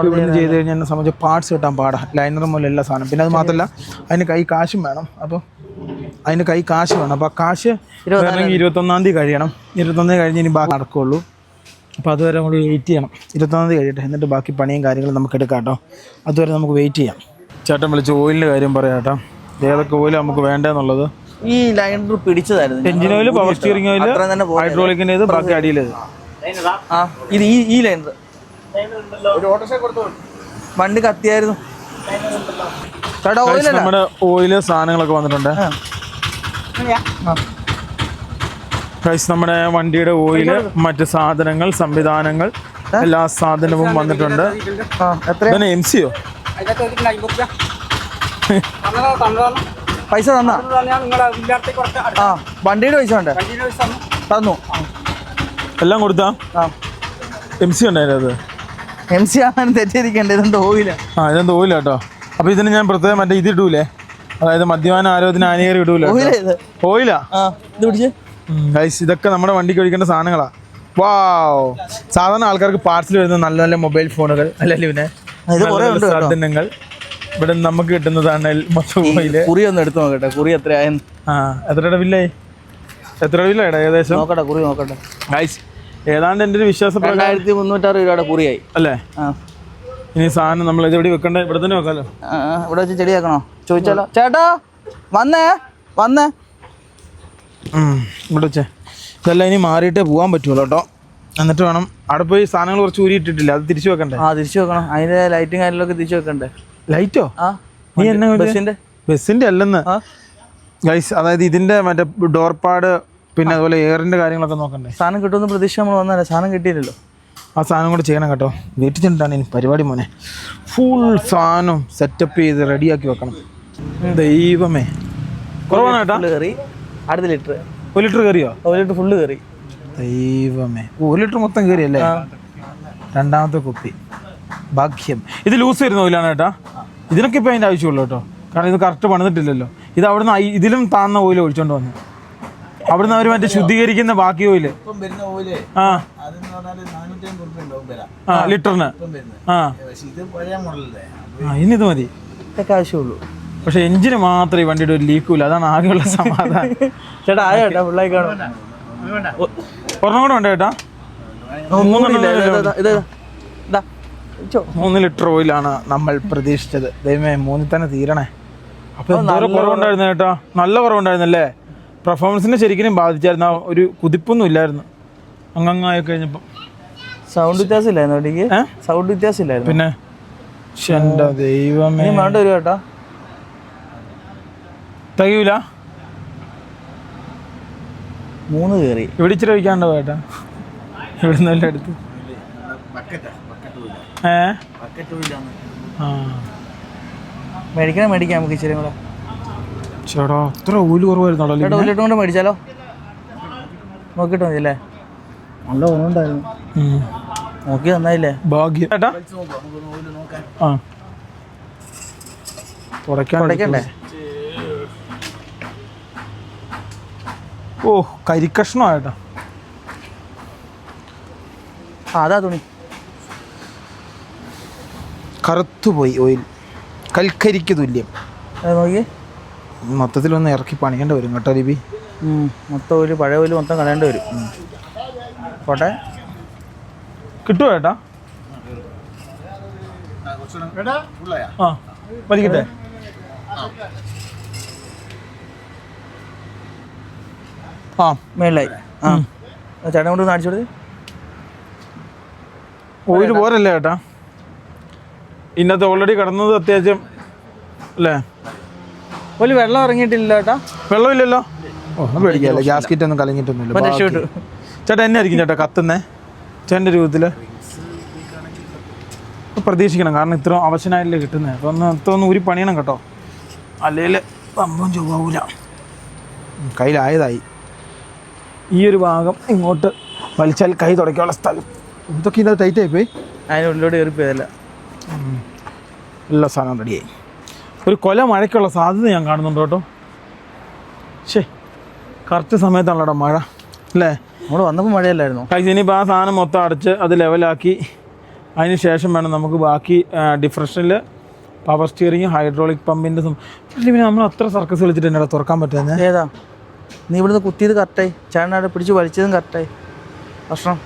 ഇവിടെ നിന്ന് ചെയ്ത് കഴിഞ്ഞാൽ എന്നെ സംബന്ധിച്ച് പാർട്സ് കിട്ടാൻ പാടാണ്. ലൈനർ മുതൽ എല്ലാ സാധനം. പിന്നെ അത് മാത്രമല്ല, അതിന് കൈ കാശും വേണം. അപ്പോൾ അതിന് കൈ കാശ് വേണം. അപ്പോൾ ആ കാശ് വേണമെങ്കിൽ 21-ാം തീയതി കഴിയണം. 21-ാം തീയതി കഴിഞ്ഞ് ഇനി ബാക്കി നടക്കുകയുള്ളൂ. അപ്പോൾ അതുവരെ നമ്മൾ വെയിറ്റ് ചെയ്യണം. 21-ാം തീയതി കഴിയട്ടെ, എന്നിട്ട് ബാക്കി പണിയും കാര്യങ്ങളും നമുക്ക് എടുക്കാം കേട്ടോ. അതുവരെ നമുക്ക് വെയിറ്റ് ചെയ്യാം. ചേട്ടൻ വിളിച്ച് ഓയിലിൻ്റെ കാര്യം പറയാം കേട്ടോ. ഏതൊക്കെ ഓയിൽ നമുക്ക് വേണ്ടതെന്നുള്ളത്. ഈ ലൈനർ പിടിച്ചതായിരുന്നു. Engine oil, power steering oil, ഹൈഡ്രോളിക്കിൻ്റെ ഇത്, ബാക്കി അടിയിലേത്. ഇത് ഈ ലൈനർ വണ്ടി കത്തിയായിരുന്നു ചേട്ടാ. നമ്മുടെ ഓയില് സാധനങ്ങളൊക്കെ വന്നിട്ടുണ്ട്. നമ്മുടെ വണ്ടിയുടെ ഓയില്, മറ്റ് സാധനങ്ങൾ, സംവിധാനങ്ങൾ, എല്ലാ സാധനവും വന്നിട്ടുണ്ട്. MC-യോ? പൈസ തന്നാ? വണ്ടിയുടെ പൈസ ഉണ്ട്, തന്നു. എല്ലാം കൊടുത്താ? MC ഉണ്ടായിരുന്നത്. MC ആണ് തെറ്റിയിരിക്കണ്ടേ? ഇതെന്താ ഓയില? ഇതെന്താ ഓയില കേട്ടോ. അപ്പോൾ ഇതിന് ഞാൻ പ്രത്യേകം മറ്റേ ഇത് ഇടൂലേ, അതായത് മദ്യപാന ആരോഗ്യത്തിന് ഹാനികരം ഇടൂലേ ഓയിലാ. ഇതൊക്കെ നമ്മുടെ വണ്ടിക്ക് ഒഴിക്കേണ്ട സാധനങ്ങളാ. വാവ്. സാധാരണ ആൾക്കാർക്ക് പാർസൽ വരുന്ന നല്ല നല്ല മൊബൈൽ ഫോണുകൾ, അല്ലെങ്കിൽ പിന്നെ സാധനങ്ങൾ ഇവിടെ നമുക്ക് കിട്ടുന്നതാണ്. മൊത്തം ഓയില്. കുറി ഒന്ന് എടുത്ത് നോക്കട്ടെ, കുറി എത്രയായെന്ന്. എത്രയുടെ ബില്ലായി? എത്രയുടെ ബില്ലായിടാ ഏകദേശം? നോക്കട്ടെ, കുറി നോക്കട്ടെ. ഗൈസ്, ഏതാണ്ട് എൻ്റെ ഒരു വിശ്വാസം 2360 രൂപയുടെ കുറിയായി അല്ലേ? ഇനി സാധനം നമ്മൾ ഇത് എവിടെ വെക്കണ്ടേ? ഇവിടെ തന്നെ വെക്കാമല്ലോ. ഇവിടെ വെച്ച് ചെടിയാക്കണോ ചോദിച്ചാലോ? ചേട്ടാ വന്നേ ഇവിടെ വെച്ചേ. ഇതെല്ലാം ഇനി മാറിയിട്ടേ പോകാൻ പറ്റുള്ളൂ കേട്ടോ. എന്നിട്ട് വേണം അവിടെ പോയി സാധനങ്ങൾ കുറച്ച് ഊരിയിട്ടിട്ടില്ല, അത് തിരിച്ചു വെക്കണ്ടേ? ആ തിരിച്ചു വെക്കണം, അതിന്റെ ലൈറ്റും കാര്യങ്ങളൊക്കെ തിരിച്ചു വെക്കണ്ടേ. ലൈറ്റോ? ആ നീ എന്നെ ബസ്സിന്റെ അല്ലെന്ന് ആ ഗൈസ്, അതായത് ഇതിന്റെ മറ്റേ ഡോർപാട് പിന്നെ അതുപോലെ എയറിന്റെ കാര്യങ്ങളൊക്കെ നോക്കണ്ടേ. സാധനം കിട്ടുമെന്ന് പ്രതീക്ഷ നമ്മൾ വന്നാലേ, സാധനം കിട്ടിയില്ലല്ലോ. ആ സാധനം കൂടെ ചെയ്യണം കേട്ടോ. വീട്ടിൽ ചെന്നിട്ടാണ് ഇനി പരിപാടി മോനെ. ഫുൾ സാധനം സെറ്റപ്പ് ചെയ്ത് റെഡിയാക്കി വെക്കണം. ദൈവമേ, കുറവാണ് കേട്ടോ. കയറി അടുത്ത ലിറ്റർ, 1 ലിറ്റർ കയറിയോ? 1 ലിറ്റർ ഫുള്ള് കയറി. ദൈവമേ, 1 ലിറ്റർ മൊത്തം കയറിയല്ലേ? രണ്ടാമത്തെ കുപ്പി ഭാഗ്യം. ഇത് ലൂസ് വരുന്ന ഓയിലാണ് കേട്ടോ. ഇതിനൊക്കെ ഇപ്പം അതിൻ്റെ ആവശ്യമുള്ളൂ കേട്ടോ, കാരണം ഇത് കറക്റ്റ് പണിതിട്ടില്ലല്ലോ. ഇത് അവിടുന്ന് ഇതിലും താന്ന ഓയിൽ ഒഴിച്ചോണ്ട് വന്നു. അവിടുന്ന് അവർ മറ്റേ ശുദ്ധീകരിക്കുന്ന ബാക്കി ഓയില് ലിറ്ററിന്. ഇനി ഇത് മതി, ഇതൊക്കെ ആവശ്യമുള്ളൂ. പക്ഷെ എഞ്ചിന് മാത്രമേ ഈ വണ്ടിയുടെ ഒരു ലീക്കൂല, അതാണ് ആകെയുള്ള സമാധാനം. ചേട്ടാ ആയോ ചേട്ടാ, ഫുള്ളായി കാണും. ഒരെണ്ണം കൂടെ ഉണ്ട് ചേട്ടാ. 3 ലിറ്റർ ഓയിലാണ് നമ്മൾ പ്രതീക്ഷിച്ചത്. ദൈവമേ, 3 തന്നെ തീരണേ. അപ്പൊ എന്തോരം കുറവുണ്ടായിരുന്നു കേട്ടോ, നല്ല കുറവുണ്ടായിരുന്നല്ലേ. പെർഫോമൻസിനെ ശരിക്കും ബാധിച്ചായിരുന്നു. ഒരു കുതിപ്പൊന്നും ഇല്ലായിരുന്നു അങ്ങായി കഴിഞ്ഞപ്പം. സൗണ്ട് വ്യത്യാസം ഇല്ലായിരുന്നു വണ്ടിക്ക്, സൗണ്ട് വ്യത്യാസം ഇല്ലായിരുന്നു. പിന്നെ എന്റെ ദൈവമേ, വേണ്ട വരും കേട്ടോ, തികയൂല. 3 കയറി. ഇവിടെ ഇച്ചിരി വയ്ക്കാണ്ടോ ചേട്ടാ, ഇവിടുന്ന് വല്ല എടുത്ത്. മേടിക്കാം നമുക്ക് ഇച്ചിരി കൂടെ. ചേട്ടാ അത്ര ഓയില് കുറവായിരുന്നു. ചേട്ടാ 1 ലിറ്റർ കൊണ്ട് മേടിച്ചാലോ? നോക്കിയിട്ട് മതിയല്ലേ? നല്ല ഓണുണ്ടായിരുന്നു, നോക്കി നന്നായില്ലേ? ഭാഗ്യം ചേട്ടാ. ആ തുടയ്ക്കണ്ടേ? ഓ കരിക്കഷ്ണോ ചേട്ടാ. അതാ തുണി കറുത്തുപോയി ഓയിൽ, കൽക്കരിക്ക് തുല്യം. നോക്കി മൊത്തത്തിലൊന്ന് ഇറക്കി പണിയേണ്ടി വരും കേട്ടോ ലിബി. മൊത്തം ഓയിൽ, പഴയ ഓയിൽ മൊത്തം കളയേണ്ടി വരും. പോട്ടെ, കിട്ടുമോ ചേട്ടാ? ആ വലിക്കട്ടെ. ആ മേളിലായി. ആ ചേട്ടൻ കൊണ്ട് കാണിച്ചു കൊടുത്ത്. ഓയിൽ പോരല്ലേ ചേട്ടാ? ഇന്നത്തെ ഓൾറെഡി കിടന്നത് അത്യാവശ്യം അല്ലേ? ഒരു വെള്ളം ഇറങ്ങിയിട്ടില്ല ചേട്ടാ. വെള്ളമില്ലല്ലോ. ഓ പേടിക്കല്ലേ, ഗ്യാസ് കിറ്റ് ഒന്നും കലങ്ങിയിട്ടൊന്നുമില്ല. ചേട്ടാ എന്നെ ആയിരിക്കും ചേട്ടാ കത്തുന്നേ ചേട്ടൻ്റെ രൂപത്തിൽ. പ്രതീക്ഷിക്കണം, കാരണം ഇത്ര അവശനായില്ലേ കിട്ടുന്നത്. അപ്പോൾ ഇത്ര ഒന്ന് ഊരി പണിയണം കേട്ടോ, അല്ലെങ്കിൽ പമ്പും ചൊവ്വാവൂല. കയ്യിലായതായി. ഈ ഒരു ഭാഗം ഇങ്ങോട്ട് വലിച്ചാൽ കൈ തുടയ്ക്കാനുള്ള സ്ഥലം ഇതൊക്കെ ഇന്നത് ടൈറ്റായി പോയി. അതിനുള്ളിലോട്ട് കയറിപ്പോയതല്ല, എല്ലാ സാധനവും റെഡിയായി. ഒരു കൊല മഴയ്ക്കുള്ള സാധ്യത ഞാൻ കാണുന്നുണ്ട് കേട്ടോ. ശേ, കറക്റ്റ് സമയത്താണല്ലോ മഴ അല്ലേ? നമ്മൾ വന്നപ്പോൾ മഴയല്ലായിരുന്നു. ഇനിയിപ്പോൾ ആ സാധനം മൊത്തം അടച്ച് അത് ലെവലാക്കി അതിന് ശേഷം വേണം നമുക്ക് ബാക്കി ഡിഫറൻഷ്യൽ, പവർ സ്റ്റിയറിങ്, ഹൈഡ്രോളിക് പമ്പിൻ്റെ. പിന്നെ നമ്മൾ അത്ര സർക്കസ് കളിച്ചിട്ട് എന്നെ തുറക്കാൻ പറ്റുന്നത്. ഏതാ നീ ഇവിടുന്ന് കുത്തിയത് കറക്റ്റായി, ചേട്ടനാടെ പിടിച്ച് വലിച്ചതും കറക്റ്റായി. ഭക്ഷണം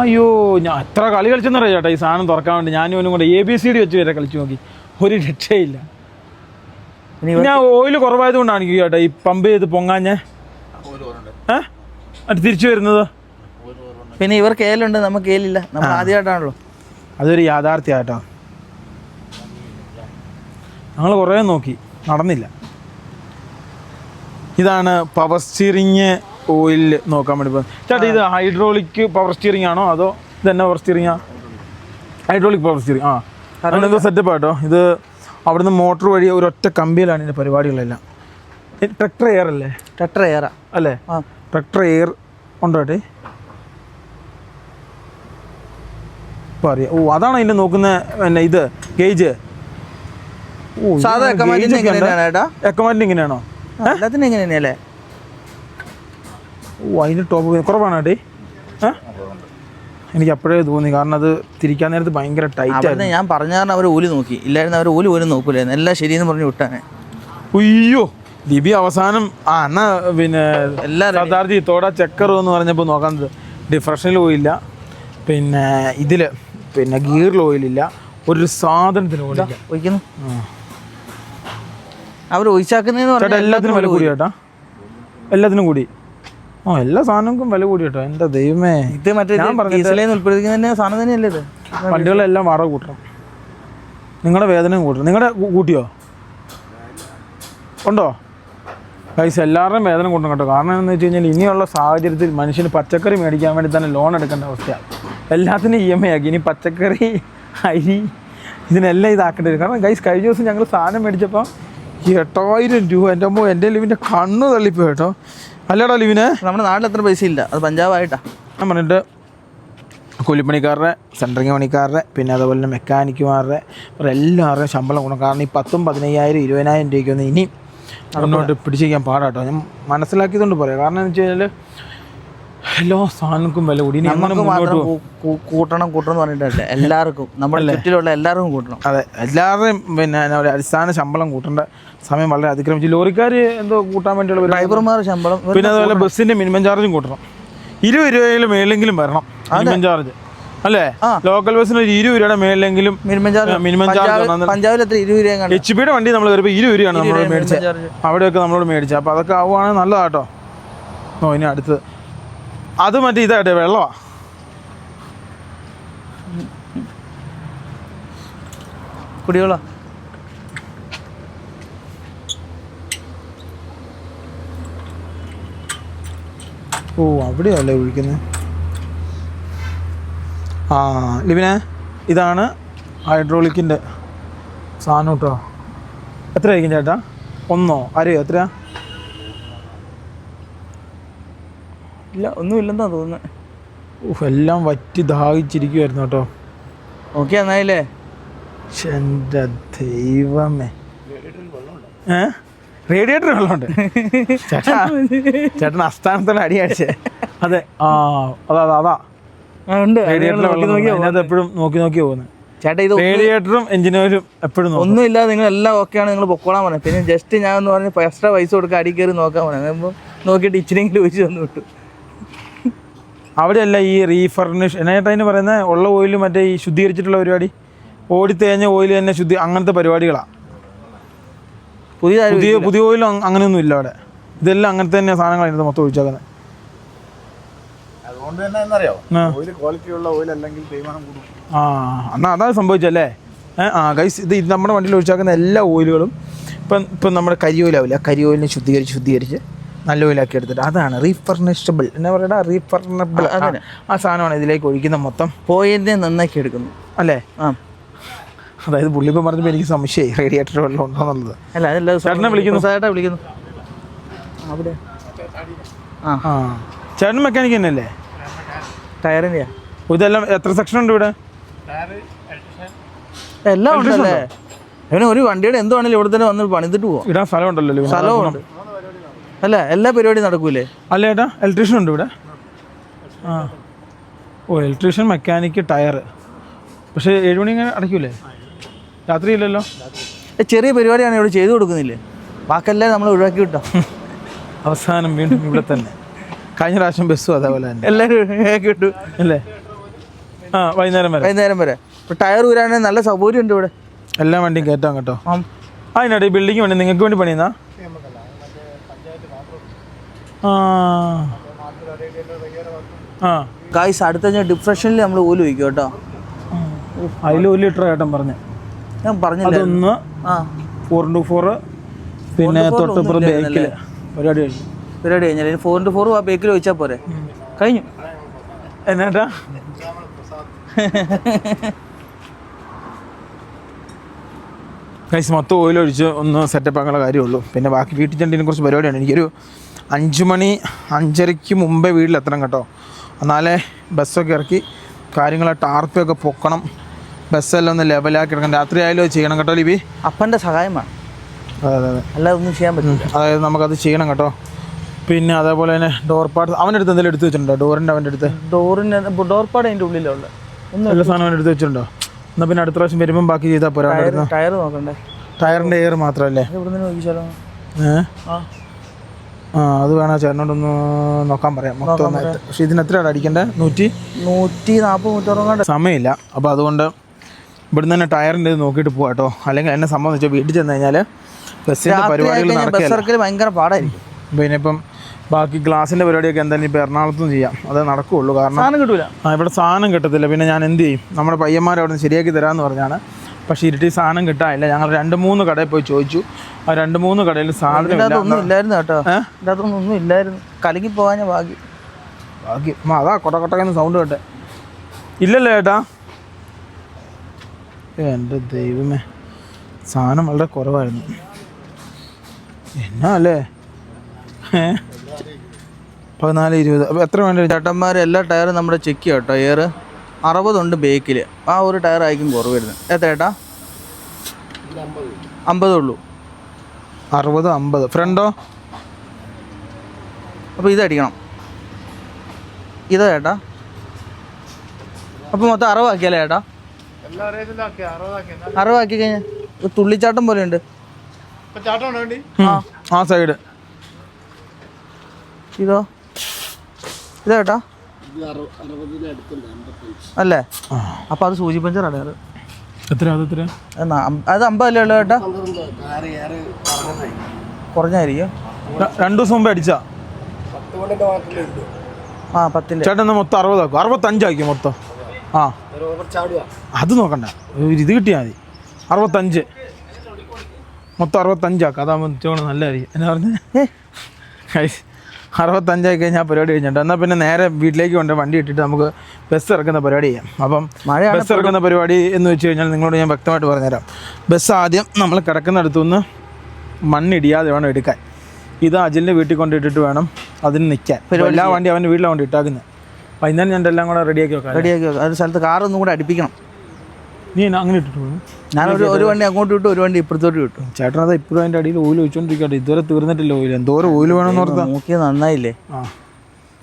അയ്യോ, ഞാൻ എത്ര കളി കളിച്ചെന്നറിയാം ചേട്ടാ ഈ സാധനം തുറക്കാൻ വേണ്ടി. ഞാനും അവനും കൂടെ ABCD വെച്ച് വരെ കളിച്ചു നോക്കി, ഒരു രക്ഷയില്ല. പിന്നെ ഓയിൽ കുറവായത് കൊണ്ടാണ് ചേട്ടാ ഈ പമ്പ് ചെയ്ത് പൊങ്ങാഞ്ഞ് അത് തിരിച്ചു വരുന്നത്. പിന്നെ ഇവർ കേലുണ്ട്, നമുക്ക് കേലില്ല, നമ്മൾ ആദ്യമായിട്ടാണല്ലോ. അതൊരു യാഥാർത്ഥ്യമായിട്ടോ. ഞങ്ങൾ കുറേ നോക്കി, നടന്നില്ല. ഇതാണ് പവർ സ്റ്റിയറിങ് ഓയിൽ നോക്കാൻ വേണ്ടി പോകുന്നത് ചേട്ടാ. ഇത് ഹൈഡ്രോളിക് പവർ സ്റ്റിയറിംഗ് ആണോ അതോ ഇതെന്നെ പവർ സ്റ്റിയറിംഗാ? Hydraulic power steering. ആ അതിനെന്തോ സെറ്റപ്പ് ആട്ടോ. ഇത് അവിടുന്ന് മോട്ടർ വഴി ഒരൊറ്റ കമ്പിയിലാണ് ഇതിൻ്റെ പരിപാടികളെല്ലാം. ട്രാക്ടർ എയർ അല്ലേ? ട്രാക്ടർ എയറാ അല്ലേ? ട്രാക്ടർ എയർ ഉണ്ടോ ചേട്ടേ? ഇപ്പോൾ അറിയാം. ഓ അതാണ് അതിൻ്റെ നോക്കുന്ന പിന്നെ ഇത് ഗേജ്. ഓ സാധാ എക്കമാൻഡ് ഇങ്ങനെയാണോ? എല്ലാത്തിനും എങ്ങനെ തന്നെയല്ലേ? ഓ അതിന് ടോപ്പ് കുറവാണ് ചേട്ടേ. എനിക്ക് അപ്പോഴേ തോന്നി, കാരണം അത് തിരിക്കാൻ നേരത്ത് ഭയങ്കര ടൈറ്റ് ആയിരുന്നു. ഞാൻ പറഞ്ഞ കാരണം അവർ ഓല് നോക്കി, ഇല്ലായിരുന്നു അവർ ഓല് പോലും നോക്കൂലായിരുന്നു. എല്ലാം ശരിയെന്ന് പറഞ്ഞ് വിട്ടാണ്. അയ്യോ ലിബി അവസാനം എന്നാ പിന്നെ യഥാർത്ഥി തോടാ ചെക്കർ എന്ന് പറഞ്ഞപ്പോൾ നോക്കാൻ ഡിഫറൻഷ്യൽ ഓയിലില്ല, പിന്നെ ഇതിൽ പിന്നെ ഗിയറിൽ ഓയിലില്ല, ഒരു സാധനത്തിന് ഓയിലില്ല. ഒഴിക്കുന്നു അവർ ഒഴിച്ചാക്കുന്നതെന്ന് പറഞ്ഞാൽ എല്ലാത്തിനും വില കൂടി ചേട്ടാ, എല്ലാത്തിനും കൂടി. എല്ലാ സാധനങ്ങൾക്കും വില കൂടി കേട്ടോ, എൻ്റെ ദൈവമേ. ഇത് മറ്റേ ഉൽപ്പാദിപ്പിക്കുന്ന സാധനം തന്നെയല്ലേ ഇത്? വണ്ടികളെല്ലാം വാടക കൂട്ടണം, നിങ്ങളുടെ വേതനം കൂട്ടണം. നിങ്ങളുടെ കൂട്ടിയോ ഉണ്ടോ ഗൈസ്? എല്ലാവരുടെയും വേതനം കൂട്ടണം കേട്ടോ. കാരണം എന്താണെന്ന് വെച്ച് കഴിഞ്ഞാൽ ഇനിയുള്ള സാഹചര്യത്തിൽ മനുഷ്യന് പച്ചക്കറി മേടിക്കാൻ വേണ്ടി തന്നെ ലോൺ എടുക്കേണ്ട അവസ്ഥയാണ്. എല്ലാത്തിനും EMI ആക്കി. ഇനി പച്ചക്കറി, അരി, ഇതിനെല്ലാം ഇതാക്കേണ്ടി വരും. കാരണം ഗൈസ് കഴിഞ്ഞ ദിവസം ഞങ്ങൾ സാധനം മേടിച്ചപ്പോൾ 8000 രൂപ. എൻ്റെ ലിവിൻ്റെ കണ്ണ് തള്ളിപ്പോയി കേട്ടോ. അല്ലേടാ ലിവിനെ? നമ്മുടെ നാട്ടിൽ അത്ര പൈസ ഇല്ല, അത് പഞ്ചാബായിട്ടാണ്. ഞാൻ പറഞ്ഞിട്ട് കൂലിപ്പണിക്കാരുടെ, സെൻട്രിങ് പണിക്കാരുടെ, പിന്നെ അതുപോലെ തന്നെ മെക്കാനിക്കുമാരുടെ എല്ലാവരുടെയും ശമ്പളം കൂടണം. കാരണം ഈ 10,000, 15,000, 20,000 രൂപയ്ക്കൊന്നും ഇനി മുന്നോട്ട് പിടിച്ചിരിക്കാൻ പാടാട്ടോ. ഞാൻ മനസ്സിലാക്കിയതുകൊണ്ട് പറയാം. കാരണം എന്ന് വെച്ച് കഴിഞ്ഞാൽ എല്ലാ സാധനങ്ങൾക്കും വില കൂടി. കൂട്ടണം എന്ന് പറഞ്ഞിട്ടല്ല, എല്ലാവർക്കും, നമ്മുടെ ചുറ്റിലുള്ള എല്ലാവർക്കും കൂട്ടണം. അതെ, എല്ലാവരുടെയും പിന്നെ അടിസ്ഥാന ശമ്പളം കൂട്ടേണ്ട സമയം വളരെ അതിക്രമിച്ചു. ലോറിക്കാർ എന്തോ കൂട്ടാൻ വേണ്ടിയുള്ള ഡ്രൈവർമാർ ശമ്പളം, പിന്നെ അതുപോലെ ബസ്സിൻ്റെ മിനിമം ചാർജും കൂട്ടണം. 20 രൂപയിലും മേലെങ്കിലും വരണം മിനിമം ചാർജ് അല്ലേ? ലോക്കൽ ബസ്സിന് ഒരു 20 രൂപയുടെ മേലെങ്കിലും മിനിമം ചാർജ്. പഞ്ചാബിൽ എത്ര? 20 രൂപ. HP വണ്ടി നമ്മൾ കയറിയപ്പോൾ 20 രൂപയാണ് നമ്മളോട് മേടിച്ചത്. അവിടെയൊക്കെ നമ്മളോട് മേടിച്ചത്. അപ്പോൾ അതൊക്കെ ആവുകയാണെങ്കിൽ നല്ലതാട്ടോ. ഇനി അടുത്ത് അത് മറ്റേ ഇതാട്ടെ, വെള്ളമാണ്. കുടിവെള്ളം. ഓ, അവിടെയല്ലേ ഒഴിക്കുന്നത്. ലിവിനെ, ഇതാണ് ഹൈഡ്രോളിക്കിൻ്റെ സാധനം കേട്ടോ. എത്രയായിരിക്കും ചേട്ടാ? 1 അരയോ എത്രയാ? ഇല്ല, ഒന്നുമില്ലെന്നാ തോന്നുന്നത്. എല്ലാം വറ്റി ദാഹിച്ചിരിക്കുമായിരുന്നു കേട്ടോ. ഓക്കെ എന്നായില്ലേ? എൻ്റെ ദൈവമേ. റേഡിയേറ്റർ വെള്ളമുണ്ട് ചേട്ടാ. ചേട്ടൻ അസ്ഥാനത്തോടെ അടിയടിച്ചേ. അതെ, അതാ റേഡിയേറ്ററിലെ വെള്ളം. അതിനകത്ത് എപ്പോഴും നോക്കി പോകുന്നത് ചേട്ടാ. ഇത് റേഡിയേറ്ററും എഞ്ചിനീയറും എപ്പോഴും ഒന്നുമില്ലാതെ നിങ്ങൾ എല്ലാം ഓക്കെയാണ്, നിങ്ങൾ പൊക്കോളാൻ പറഞ്ഞു. പിന്നെ ജസ്റ്റ് ഞാൻ എന്ന് പറഞ്ഞ് എക്സ്ട്രാ പൈസ കൊടുക്കുക, അടി കയറി നോക്കാൻ പറഞ്ഞു. അപ്പം നോക്കിയിട്ട് ഇച്ചിരിയെങ്കിലും ഒഴിച്ച് തന്നു വിട്ടു. അവിടെയല്ല ഈ റീഫർണിഷ് എന്നായിട്ട് അതിന് പറയുന്നത്, ഉള്ള ഓയിൽ മറ്റേ ഈ ശുദ്ധീകരിച്ചിട്ടുള്ള പരിപാടി, ഓടിത്തേഞ്ഞ ഓയിൽ തന്നെ അങ്ങനത്തെ പരിപാടികളാണ്. പുതിയ ഓയിലും അങ്ങനെയൊന്നും ഇല്ല അവിടെ. ഇതെല്ലാം അങ്ങനത്തെ തന്നെ സാധനങ്ങൾ അതിനകത്ത് മൊത്തം ഒഴിച്ചേക്കുന്നത്. അതുകൊണ്ട് തന്നെ എന്നറിയോ, ഓയിൽ ക്വാളിറ്റിയുള്ള ഓയിൽ അല്ലെങ്കിൽ തേയ്മാനം കൂടും. എന്നാൽ അതാണ് സംഭവിച്ചല്ലേ? ഗൈസ്, ഇത് നമ്മുടെ വണ്ടിയിൽ ഒഴിച്ചാക്കുന്ന എല്ലാ ഓയിലുകളും ഇപ്പം നമ്മുടെ കരിയോയിലാവില്ല, കരിയോയിലിനെ ശുദ്ധീകരിച്ച് നല്ല ഓയിലാക്കി എടുത്തിട്ട് അതാണ് റീഫർണിഷബിൾ. എന്നാ പറയുക, റീഫർണബിൾ. ആ സാധനമാണ് ഇതിലേക്ക് ഒഴിക്കുന്ന മൊത്തം. ഓയിലിനെ നന്നാക്കി എടുക്കുന്നു അല്ലേ? അതായത് പുള്ളിപ്പം പറഞ്ഞപ്പോൾ എനിക്ക് സംശയമായി റേഡിയേറ്റർ വെള്ളം ഉണ്ടോ എന്നുള്ളത്. അല്ല, അതല്ല, ചേട്ടനെ വിളിക്കുന്നു. അവിടെ ചേട്ടൻ മെക്കാനിക്ക് തന്നെയല്ലേ? ടയറിൻ്റെയാ? ഇതെല്ലാം എത്ര സെക്ഷൻ ഉണ്ട് ഇവിടെ? എല്ലാം ഉണ്ടല്ലേ? അവന് ഒരു വണ്ടിയുടെ എന്തുവാണെങ്കിലും ഇവിടെ തന്നെ വന്ന് പണിതിട്ട് പോവാം. ഇടാൻ സ്ഥലമുണ്ടല്ലോ. സ്ഥലമുണ്ട് അല്ല, എല്ലാ പരിപാടിയും നടക്കൂലേ? അല്ല ചേട്ടാ, ഇലക്ട്രീഷ്യൻ ഉണ്ട് ഇവിടെ. Electrician, mechanic, tyre. പക്ഷേ 7 മണി ഇങ്ങനെ അടയ്ക്കൂലേ? രാത്രിയില്ലല്ലോ. ചെറിയ പരിപാടിയാണ് ഇവിടെ ചെയ്തു കൊടുക്കുന്നില്ലേ? ബാക്കെല്ലാം നമ്മൾ ഒഴിവാക്കി കിട്ടോ. അവസാനം വീണ്ടും ഇവിടെ തന്നെ. കഴിഞ്ഞ പ്രാവശ്യം ബസ്സും അതേപോലെ തന്നെ എല്ലാവരും കിട്ടു അല്ലേ? വൈകുന്നേരം വരെ. ഇപ്പോൾ ടയർ ഊരാണെങ്കിൽ നല്ല സൗകര്യം ഉണ്ട് ഇവിടെ. എല്ലാ വണ്ടിയും കയറ്റാം കേട്ടോ. അതിനായിട്ട് ഈ ബിൽഡിംഗ് വേണ്ടി നിങ്ങൾക്ക് വേണ്ടി പണിയുന്ന ഗായ്സ്, അടുത്ത ഡിഫ്രഷനിൽ നമ്മൾ ഓല് വയ്ക്കും കേട്ടോ. അതിൽ 1 ലിറ്റർ ചേട്ടൻ പറഞ്ഞു. ഞാൻ പറഞ്ഞില്ല, അതൊന്ന് 4x4, പിന്നെ തൊട്ടിപ്പുറം ബേക്കിൽ പരിപാടി കഴിഞ്ഞാൽ 4x4 ആ ബേക്കിൽ വെച്ചാൽ പോരെ, കഴിഞ്ഞു. എന്നാട്ടാ ഗൈസ്, മൊത്തം ഓയിലൊഴിച്ച് ഒന്ന് സെറ്റപ്പ് ആക്കാനുള്ള കാര്യമുള്ളൂ. പിന്നെ ബാക്കി വീട്ടിൽ ചെണ്ടതിനെ കുറച്ച് പരിപാടിയാണ്. എനിക്കൊരു 5 മണി 5:30 മുമ്പേ വീട്ടിലെത്തണം കേട്ടോ. എന്നാലേ ബസ്സൊക്കെ ഇറക്കി കാര്യങ്ങൾ ടാർപ്പൊക്കെ പൊക്കണം, ബസ്സെല്ലാം ഒന്ന് ലെവലാക്കി എടുക്കണം. രാത്രി ആയാലും അത് ചെയ്യണം കേട്ടോ ലിബി. അപ്പൻ്റെ സഹായമാണ്. അതെ, അല്ലാതെ ഒന്നും ചെയ്യാൻ പറ്റും. അതായത് നമുക്കത് ചെയ്യണം കേട്ടോ. പിന്നെ അതേപോലെ തന്നെ ഡോർ പാർട്സ് അവൻ്റെ അടുത്ത് എന്തെങ്കിലും എടുത്ത് വെച്ചിട്ടുണ്ടോ? ഡോറിൻ്റെ അവൻ്റെ അടുത്ത് ഡോർ പാഡ് അതിൻ്റെ ഉള്ളിലുള്ള എല്ലാ സാധനം അവൻ്റെ എടുത്ത് വെച്ചിട്ടുണ്ടോ? എന്നാൽ പിന്നെ അടുത്ത പ്രാവശ്യം വരുമ്പം ബാക്കി ചെയ്താൽ പോരാ. ടയർ നോക്കണ്ടേ? ടയറിൻ്റെ എയർ മാത്രമല്ലേ? അത് വേണം ചേട്ടനോടൊന്ന് നോക്കാൻ പറയാം മൊത്തം ഒന്നായിട്ട്. പക്ഷേ ഇതിന് എത്രയാണ് അടിക്കേണ്ടത്? 140 സമയമില്ല. അപ്പോൾ അതുകൊണ്ട് ഇവിടുന്ന് തന്നെ ടയറിൻ്റെ ഇത് നോക്കിയിട്ട് പോകാം കേട്ടോ. അല്ലെങ്കിൽ എന്നെ സംബന്ധിച്ച് വീട്ടിൽ ചെന്ന് കഴിഞ്ഞാൽ ബസ്സിൻ്റെ പരിപാടികൾ നടക്കില്ല, ഭയങ്കര പാടായിരിക്കും. പിന്നെ ഇപ്പം ബാക്കി ഗ്ലാസിൻ്റെ പരിപാടിയൊക്കെ എന്തായാലും ഇപ്പോൾ എറണാകുളത്തും ചെയ്യാം, അതേ നടക്കുകയുള്ളൂ. കാരണം സാധനം കിട്ടൂല, ഇവിടെ സാധനം കിട്ടത്തില്ല. പിന്നെ ഞാൻ എന്ത് ചെയ്യും, നമ്മുടെ പയ്യന്മാർ അവിടെ നിന്ന് ശരിയാക്കി തരാമെന്ന് പറഞ്ഞാണ്. പക്ഷേ ഇരുട്ടി സാധനം കിട്ടാനില്ല. ഞങ്ങൾ 2-3 കടയിൽ പോയി ചോദിച്ചു. ആ 2-3 കടയിൽ സാധനം ഒന്നും ഇല്ലായിരുന്നു കേട്ടോ. ഇതിനകത്തൊന്നും ഒന്നും ഇല്ലായിരുന്നു. കലങ്ങി പോകാൻ ഭാഗ്യം. അതാ കൊട്ടക്കൊട്ടക്കെന്ന് സൗണ്ട് കേട്ടെ. ഇല്ലല്ലോ ചേട്ടാ. എൻ്റെ ദൈവമേ, സാധനം വളരെ കുറവായിരുന്നു. എന്നാ അല്ലേ 14-20. അപ്പോൾ എത്ര വേണ്ടി? ചേട്ടന്മാർ എല്ലാ ടയറും നമ്മുടെ ചെക്ക് ചെയ്യാം കേട്ടോ. എയർ 60 ഉണ്ട് ബേക്കിൽ. ആ ഒരു ടയർ ആയിരിക്കും കുറവ് വരുന്നത്. എത്ര ചേട്ടാ? 50 ഉള്ളൂ. 60-50. ഫ്രണ്ടോ? അപ്പോൾ ഇതടിക്കണം. ഇതാ ചേട്ടാ. അപ്പോൾ മൊത്തം 60 ആക്കിയല്ലേ ചേട്ടാ? 60 ആക്കി കഴിഞ്ഞാൽ തുള്ളിച്ചാട്ടം പോലെ ഉണ്ട്. ആ സൈഡ്. ഇതോ? ഇതാ ചേട്ടാ അല്ലേ? അപ്പോൾ അത് സൂചി പഞ്ചറാണ്. അത് എത്ര? അത് 50 അല്ലേ ഉള്ളൂ ചേട്ടാ? കുറഞ്ഞായിരിക്കും. 2 ദിവസം മുമ്പ് അടിച്ചാ. 10 ചേട്ടൻ മൊത്തം 60 ആക്കും. 65 ആക്കി മൊത്തം. ആ അത് നോക്കണ്ട, ഇത് കിട്ടിയാൽ മതി. 65 മൊത്തം 65 ആക്കാം. അതാകുമ്പോൾ നല്ലതായിരിക്കും. എന്നാ പറഞ്ഞേ? 65 ആയി കഴിഞ്ഞാൽ പരിപാടി കഴിഞ്ഞിട്ട് എന്നാൽ പിന്നെ നേരെ വീട്ടിലേക്ക് കൊണ്ട് വണ്ടി ഇട്ടിട്ട് നമുക്ക് ബസ് ഇറക്കുന്ന പരിപാടി ചെയ്യാം. അപ്പം ബസ് ഇറക്കുന്ന പരിപാടി എന്ന് വെച്ച് കഴിഞ്ഞാൽ നിങ്ങളോട് ഞാൻ വ്യക്തമായിട്ട് പറഞ്ഞുതരാം. ബസ് ആദ്യം നമ്മൾ കിടക്കുന്നിടത്തുനിന്ന് മണ്ണിടിയാതെ വേണം എടുക്കാൻ. ഇത് അജിലിൻ്റെ വീട്ടിൽ കൊണ്ടിട്ടിട്ട് വേണം അതിന് നിൽക്കാൻ. എല്ലാ വണ്ടി അവൻ്റെ വീട്ടിലാണ് കൊണ്ട് ഇട്ടാക്കുന്നത്. വൈകുന്നേരം ഞാൻ എല്ലാം കൂടെ റെഡിയാക്കി വെക്കാം. ഒരു സ്ഥലത്ത് കാറൊന്നും കൂടെ അടുപ്പിക്കണം. നീ അങ്ങനെ ഇട്ടിട്ട് പോകും? ഞാൻ ഒരു വണ്ടി അങ്ങോട്ട് വിട്ടു, ഒരു വണ്ടി ഇപ്പുറത്തോട്ട് വിട്ടു. ചേട്ടൻ അത് ഇപ്പോഴും അതിൻ്റെ അടിയിൽ ഓയിൽ വെച്ചോണ്ടിരിക്കട്ടെ. ഇതുവരെ തീർന്നിട്ടില്ല ഓയിൽ. എന്തോരം ഓയിൽ വേണമെന്ന് ഓർത്താ നോക്കിയത് നന്നായില്ലേ? ആ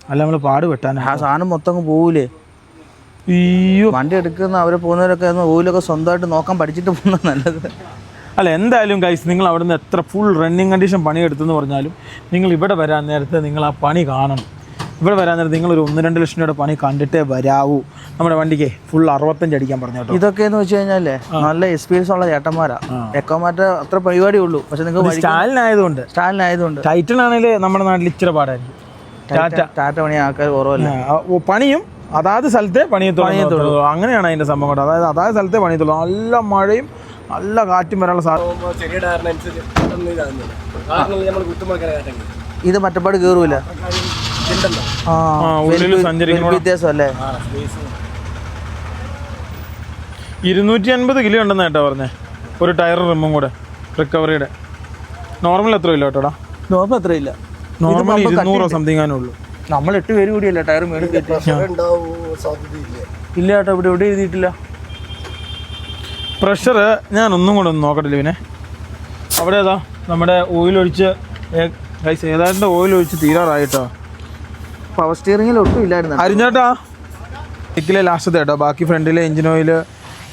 അല്ല നമ്മൾ പാട് വെട്ടാൻ. ആ സാധനം മൊത്തം അങ്ങ് പോകൂലേ? അയ്യോ, വണ്ടി എടുക്കുന്ന അവരെ പോകുന്നവരൊക്കെ ഓയിലൊക്കെ സ്വന്തമായിട്ട് നോക്കാൻ പഠിച്ചിട്ട് പോകുന്നത് നല്ലത്. അല്ല എന്തായാലും ഗൈസ്, നിങ്ങൾ അവിടെ നിന്ന് എത്ര ഫുൾ റണ്ണിങ് കണ്ടീഷൻ പണിയെടുത്തെന്ന് പറഞ്ഞാലും നിങ്ങൾ ഇവിടെ വരാൻ നേരത്തെ നിങ്ങൾ ആ പണി കാണണം. ഇവിടെ വരാൻ നേരത്തെ നിങ്ങളൊരു 1-2 ലക്ഷം രൂപയുടെ പണി കണ്ടിട്ടേ വരാവൂ. നമ്മുടെ വണ്ടിക്ക് ഫുൾ 65 അടിക്കാൻ പറഞ്ഞു കേട്ടോ. ഇതൊക്കെ എന്ന് വെച്ച് കഴിഞ്ഞാലേ നല്ല എക്സ്പീരിയൻസ് ഉള്ള ചേട്ടന്മാരാ. എക്കോമാറ്റ അത്ര പരിപാടി ഉള്ളൂ. പക്ഷെ നിങ്ങൾക്ക് സ്റ്റാലിനായതുകൊണ്ട് ടൈറ്റൻ ആണെങ്കിൽ നമ്മുടെ നാട്ടിൽ ഇച്ചിരി പാടായിരിക്കും. ടാറ്റ പണി ആൾക്കാർ കുറവല്ല. പണിയും അതാത് സ്ഥലത്തെ പണിയത്തുള്ളൂ. അങ്ങനെയാണ് അതിൻ്റെ സംഭവം കേട്ടോ. അതായത് സ്ഥലത്തെ പണിയത്തുള്ളൂ. നല്ല മഴയും നല്ല കാറ്റും വരാനുള്ള സാധ്യത. ഇത് മറ്റപ്പാട് കയറൂല. വ്യത്യാസമല്ലേ? 250 കിലോ ഉണ്ടെന്ന് കേട്ടോ പറഞ്ഞേ. ഒരു ടയർ റിമ്മും കൂടെ റിക്കവറിയുടെ. നോർമൽ എത്ര ഇല്ല കേട്ടോടാ? നോർമൽ എത്ര ഇല്ല. നോർമൽ 200 സംതിങ് ഉള്ളൂ. നമ്മൾ 8 പേര് കൂടിയല്ലേ ടയർ മേടിൽ ഇല്ല കേട്ടോ. ഇവിടെ എഴുതിയിട്ടില്ല. പ്രഷർ ഞാൻ ഒന്നും കൂടെ ഒന്ന് നോക്കട്ടില്ല. പിന്നെ അവിടെ ഏതാ നമ്മുടെ ഓയിലൊഴിച്ച് ഏതാണ്ട് ഓയിലൊഴിച്ച് തീരാറായിട്ടോ. പവർ സ്റ്റിയറിംഗിൽ ഒട്ടും ഇല്ലായിരുന്നു. അരിഞ്ഞേട്ടാ ബൈക്കിലെ ലാസ്റ്റത്തെ കേട്ടോ. ബാക്കി ഫ്രണ്ടിലെ എഞ്ചിൻ ഓയിൽ,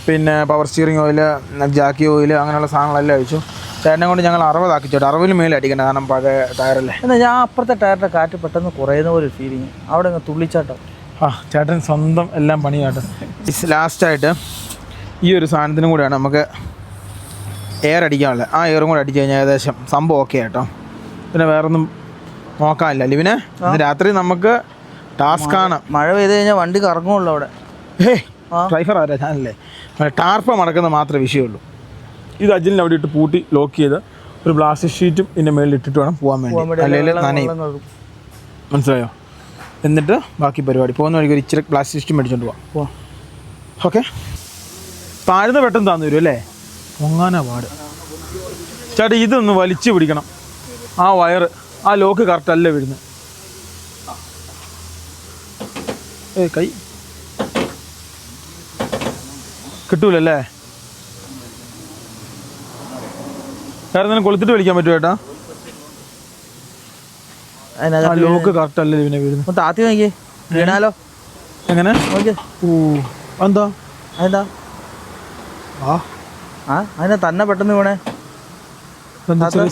പിന്നെ പവർ സ്റ്റിയറിംഗ് ഓയിൽ, ജാക്കി ഓയിൽ, അങ്ങനെയുള്ള സാധനങ്ങളെല്ലാം അഴിച്ചു. ചേട്ടനെ കൊണ്ട് ഞങ്ങൾ 60 ആക്കി ചേട്ടാ. 60 മേലെ അടിക്കണ്ട, കാരണം പഴയ ടയറല്ലേ. എന്നാൽ ഞാൻ അപ്പുറത്തെ ടയറിൻ്റെ കാറ്റ് പെട്ടെന്ന് കുറയുന്ന പോലെ ഫീലിങ്. അവിടെ അങ്ങ് തുള്ളിച്ചാട്ടോ. ചേട്ടൻ സ്വന്തം എല്ലാം പണി കേട്ടോ. ലാസ്റ്റായിട്ട് ഈ ഒരു സാധനത്തിനും കൂടെയാണ് നമുക്ക് എയർ അടിക്കാനുള്ളത്. ആ എയറും കൂടെ അടിച്ചു കഴിഞ്ഞാൽ ഏകദേശം സംഭവം ഓക്കെ കേട്ടോ. പിന്നെ വേറൊന്നും നോക്കാനില്ല. ലിവിനെ ഇന്ന് രാത്രി നമുക്ക് ടാസ്ക്കാണ്. മഴ പെയ്ത് കഴിഞ്ഞാൽ വണ്ടി കറങ്ങുള്ളൂ അവിടെ. ഡ്രൈവർ ആരാ? ഞാനല്ലേ. ടാർപ്പ മടക്കുന്ന മാത്രമേ വിഷയമുള്ളൂ. ഇത് അജിലിൻ്റെ അവിടെ ഇട്ട് പൂട്ടി ലോക്ക് ചെയ്ത് ഒരു പ്ലാസ്റ്റിക് ഷീറ്റും ഇതിൻ്റെ മേളിൽ ഇട്ടിട്ട് വേണം പോകാൻ വേണ്ടി. അല്ലെങ്കിൽ നനയും. മനസ്സിലായോ? എന്നിട്ട് ബാക്കി പരിപാടി പോകുന്ന വഴിക്ക് ഒരു ഇച്ചിരി പ്ലാസ്റ്റിക് ഷീറ്റും മേടിച്ചോണ്ട് പോവാം. ഓക്കെ. താഴ്ന്ന പെട്ടെന്ന് താന്നു വരും അല്ലേ? പൊങ്ങാനാ പാട് ചേട്ടാ. ഇതൊന്ന് വലിച്ചു പിടിക്കണം. ആ വയറ്, ആ ലോക്ക് കറക്റ്റ് അല്ല വീഴുന്നത്. കൈ കിട്ടൂലല്ലേ? വേറെ എന്തെങ്കിലും കൊളുത്തിട്ട് വലിക്കാൻ പറ്റുമോ ചേട്ടാ? ആ ലോക്ക് കറക്റ്റ് അല്ല ഇതിനെ വീഴുന്നത്. താത്തി നോക്കിയേ, വീണാലോ? എങ്ങനെ? ഓ എന്താ അതെന്താ? അതിനെ തന്നെ പെട്ടെന്ന് വീണേ.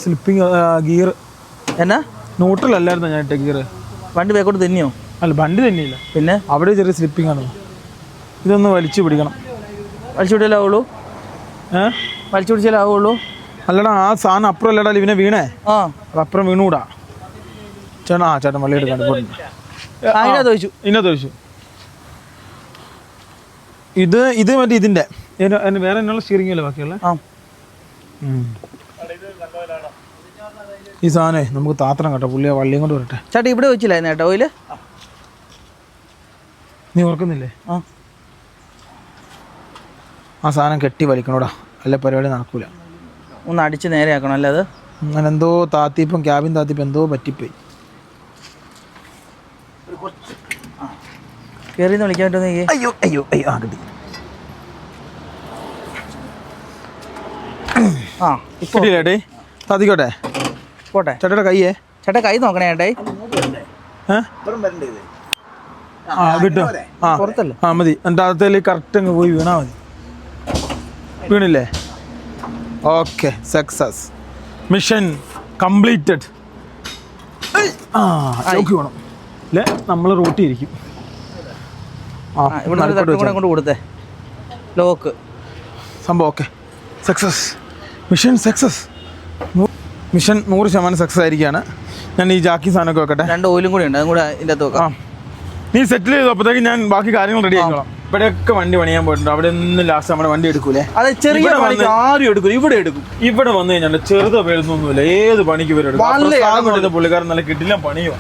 സ്ലിപ്പിങ് ഗിയർ എന്നാ ന്യൂട്രലല്ലായിരുന്നു ഞാൻ ഇട്ട ഗിയർ. വണ്ടി ബേക്കോട്ട് തന്നെയോ? അല്ല, വണ്ടി തന്നെയില്ല. പിന്നെ അവിടെ ചെറിയ സ്ലിപ്പിംഗ് ആണ്. ഇതൊന്ന് വലിച്ചു പിടിക്കണം. വലിച്ചു പിടിച്ചാലാവുള്ളൂ? വലിച്ചു പിടിച്ചാലാവുള്ളൂ? അല്ലടാ, ആ സാധനം അപ്പുറം അല്ലടാ ഇവനെ വീണേ. അത് അപ്പുറം വീണൂടാ. ചേട്ടൻ വള്ളി എടുക്കാൻ അതിനകത്ത് വെച്ചു. ഇതിനകത്ത് വെച്ചു. ഇത് മറ്റേ ഇതിൻ്റെ വേറെ എന്നുള്ള സ്റ്റിയറിംഗ് അല്ലേ ബാക്കിയുള്ള. ഈ സാധനമേ നമുക്ക് താത്രം കേട്ടോ, പുള്ളി വള്ളിയും കൊണ്ട് വരട്ടെ. ചേട്ടാ ഇവിടെ വെച്ചില്ലായിരുന്നു ചേട്ടാ ഓയില്? നീ ഓർക്കുന്നില്ലേ? ആ സാധനം കെട്ടി വലിക്കണോടാ, അല്ല പരിപാടി നടക്കൂല. ഒന്ന് അടിച്ച് നേരെ ആക്കണം അല്ലേ? അത് അങ്ങനെ എന്തോ താത്തിപ്പം ക്യാബിൻ താത്തിപ്പം എന്തോ പറ്റിപ്പോയി. കയറിന്ന് വിളിക്കാൻ പറ്റുമോ? അയ്യോ അയ്യോ അയ്യോ ആ കിട്ടി. കിട്ടിയില്ലേ? താത്തിക്കോട്ടെ പോട്ടെ. ചേട്ടയുടെ കയ്യേ, ചേട്ടാ കൈ നോക്കണേ ചേട്ടാ. വിട്ടോ. പുറത്തല്ലേ? മതി. എൻ്റെ അകത്തേല് കറക്റ്റ് അങ്ങ് പോയി വീണാ മതി. വീണില്ലേ? Okay, success, mission completed. Choke വേണം അല്ലേ? നമ്മൾ റൂട്ടി ഇരിക്കും. ഇവിടെ കൊണ്ട് കൊടുത്തേ ലോക്ക് സംഭവം. Okay, success, mission success. Mission 100% success ആയിരിക്കുകയാണ്. ഞാൻ ഈ ജാക്കി സാധനമൊക്കെ വെക്കട്ടെ. 2 ഓയിലും കൂടി ഉണ്ട്, അതും കൂടെ ഇതിൻ്റെ അകത്ത് വെക്കാം. നീ സെറ്റിൽ ചെയ്തു, അപ്പോഴത്തേക്ക് ഞാൻ ബാക്കി കാര്യങ്ങൾ റെഡി ആയിക്കോളാം. ഇവിടെയൊക്കെ വണ്ടി പണിയാൻ പോയിട്ടുണ്ട്. അവിടെ ഒന്നും ലാസ്റ്റ് നമ്മുടെ വണ്ടി എടുക്കൂലേ? അത് ചെറിയ പണിക്ക് ആരും എടുക്കും, ഇവിടെ എടുക്കും. ഇവിടെ വന്നു കഴിഞ്ഞാൽ ചെറുതോ വലുതൊന്നുമില്ല, ഏത് പണിക്ക് വരും. പുള്ളിക്കാരൻ നല്ല കിട്ടില്ല പണിയോ.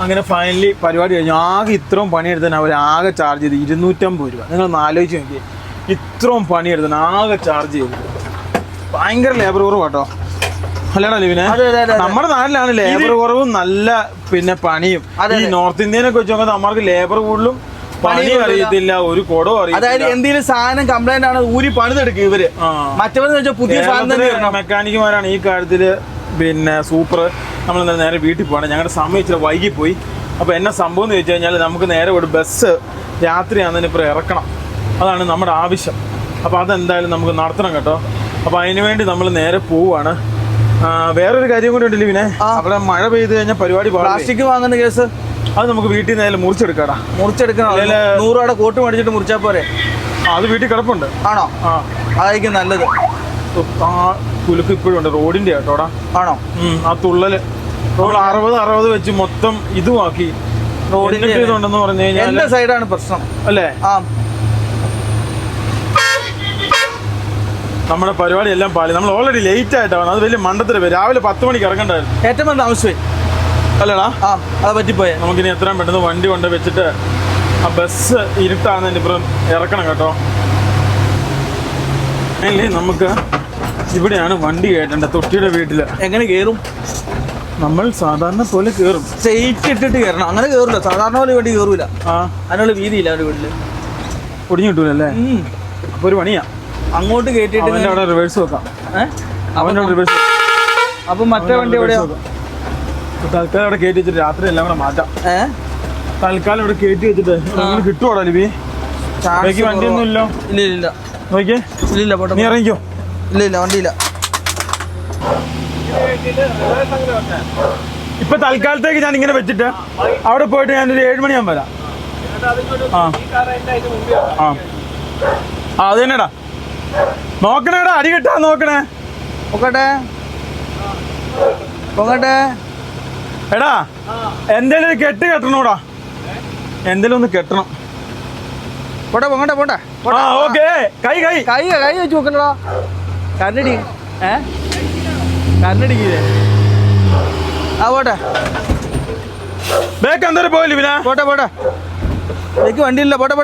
അങ്ങനെ ഫൈനലി പരിപാടി കഴിഞ്ഞു. ആകെ ഇത്രയും പണിയെടുത്തതിന് അവർ ആകെ ചാർജ് ചെയ്ത് 250 രൂപ. നിങ്ങളൊന്ന് ആലോചിച്ച് നോക്കി, ഇത്രയും പണിയെടുത്തതിന് ആകെ ചാർജ് ചെയ്തു. ഭയങ്കര ലേബർ കുറവ് കേട്ടോ, അല്ലേടാ ലിവിനെ? നമ്മുടെ നാട്ടിലാണ് ലേബർ കുറവും നല്ല പിന്നെ പണിയും. ഈ നോർത്ത് ഇന്ത്യനൊക്കെ വെച്ച് നോക്കുമ്പോൾ നമ്മൾക്ക് ലേബർ കൂടുതലും പണി അറിയത്തില്ല, ഒരു കുടവും അറിയില്ല. അതായത് എന്തെങ്കിലും സാധനം കംപ്ലൈന്റ് ആണ് ഊരി പണിതെടുക്കും ഇവര്. മറ്റവരെന്ന് വെച്ചാൽ പുതിയ സാധനം. മെക്കാനിക്കുമാരാണ് ഈ കാര്യത്തില് പിന്നെ സൂപ്പർ. നമ്മൾ നേരെ വീട്ടിൽ പോകണം. ഞങ്ങളുടെ സമയം ഇച്ചിരി വൈകിപ്പോയി. അപ്പോൾ എന്നാ സംഭവം എന്ന് വെച്ച് കഴിഞ്ഞാൽ നമുക്ക് നേരെ ഒരു ബസ് രാത്രിയാകുന്നതിന് ഇപ്പോൾ ഇറക്കണം. അതാണ് നമ്മുടെ ആവശ്യം. അപ്പോൾ അതെന്തായാലും നമുക്ക് നടത്തണം കേട്ടോ. അപ്പോൾ അതിന് വേണ്ടി നമ്മൾ നേരെ പോവുകയാണ്. വേറൊരു കാര്യം കൂടി ഉണ്ടല്ലോ പിന്നെ, അവിടെ മഴ പെയ്ത് കഴിഞ്ഞാൽ പരിപാടി. പ്ലാസ്റ്റിക് വാങ്ങുന്ന കേസ് അത് നമുക്ക് വീട്ടിൽ നിന്ന് മുറിച്ചെടുക്കാടാ. മുറിച്ചെടുക്കണം. 100 രൂപയുടെ കോട്ട് മേടിച്ചിട്ട് മുറിച്ചാൽ പോരെ? അത് വീട്ടിൽ കിടപ്പുണ്ട്. ആണോ? അതായിരിക്കും നല്ലത്. ആ കുലുക്ക് ഇപ്പോഴും ഉണ്ട് റോഡിന്റെ കേട്ടോടാ. ആണോ? ആ തുള്ളല് നമ്മൾ 60 വെച്ച് മൊത്തം ഇതുമാക്കി റോഡിന്റെ ഇതുണ്ടെന്ന് പറഞ്ഞു കഴിഞ്ഞാൽ എന്റെ സൈഡാണ് പ്രശ്നം അല്ലേ? നമ്മുടെ പരിപാടി എല്ലാം പാളി. നമ്മൾ ഓൾറെഡി ലേറ്റ് ആയിട്ടാണ്. അത് വലിയ മണ്ടത്തില്. രാവിലെ 10 മണിക്ക് ഇറങ്ങണ്ടായിരുന്നു. ഏറ്റവും താമസിച്ചു അല്ലേടാ? അത് പറ്റിപ്പോയെ. നമുക്കിനി എത്രയും പെട്ടെന്ന് വണ്ടി കൊണ്ട് വെച്ചിട്ട് ആ ബസ് ഇരുട്ടാകുന്നതിന് ഇപ്പുറം ഇറക്കണം കേട്ടോ. അല്ലേ നമുക്ക് ഇവിടെയാണ് വണ്ടി കയറ്റേണ്ടത്, തൊട്ടിയുടെ വീട്ടിൽ. എങ്ങനെ കയറും? നമ്മൾ സാധാരണ പോലെ കയറും. സ്ട്രെയിറ്റ് ഇട്ടിട്ട് കയറണം. അങ്ങനെ കയറില്ല, സാധാരണ പോലെ വണ്ടി കയറൂല. അതിനുള്ള വീതിയില്ല അവരുടെ വീട്ടില്. ഒടിഞ്ഞു കിട്ടൂലല്ലേ? അപ്പൊ ഒരു പണിയാ. അങ്ങോട്ട് കയറ്റിട്ട് അവിടെ റിവേഴ്സ് വെക്കാം. അവൻ്റെ റിവേഴ്സ്. അപ്പൊ മറ്റേ വണ്ടി എവിടെയാ? തൽക്കാലം അവിടെ കയറ്റി വെച്ചിട്ട് രാത്രി എല്ലാം കൂടെ മാറ്റാം. തൽക്കാലം ഇവിടെ കയറ്റി വെച്ചിട്ട് കിട്ടുവാടാ ലിബി? വണ്ടിയൊന്നും ഇല്ലോ? ഇല്ല നോക്കിയേ. ഇല്ല നീ ഇറങ്ങിക്കോ. ഇല്ല വണ്ടിയില്ല. ഇപ്പൊ തൽക്കാലത്തേക്ക് ഞാൻ ഇങ്ങനെ വെച്ചിട്ട് അവിടെ പോയിട്ട് ഞാനൊരു 7 മണിയാകുമ്പോൾ വരാം. അത് തന്നെടാ. നോക്കണേടാ, അടി കിട്ടാ നോക്കണേ. പൊങ്ങട്ടെ എടാ, എന്തേലും കെട്ട് കെട്ടണോടാ. എന്തേലും ഒന്ന് കെട്ടണം. പോട്ടെ. ഓക്കെ. കൈ വെച്ച് നോക്കണോടാ. കരണ്ടടി കരണ്ടടിക്കില്ലേ? പോട്ടെ. ബേക്ക് എന്തോരം പോയില്ല പിന്നെ? പോട്ടെ. എനിക്ക് വണ്ടിയില്ല. പോട്ടെ.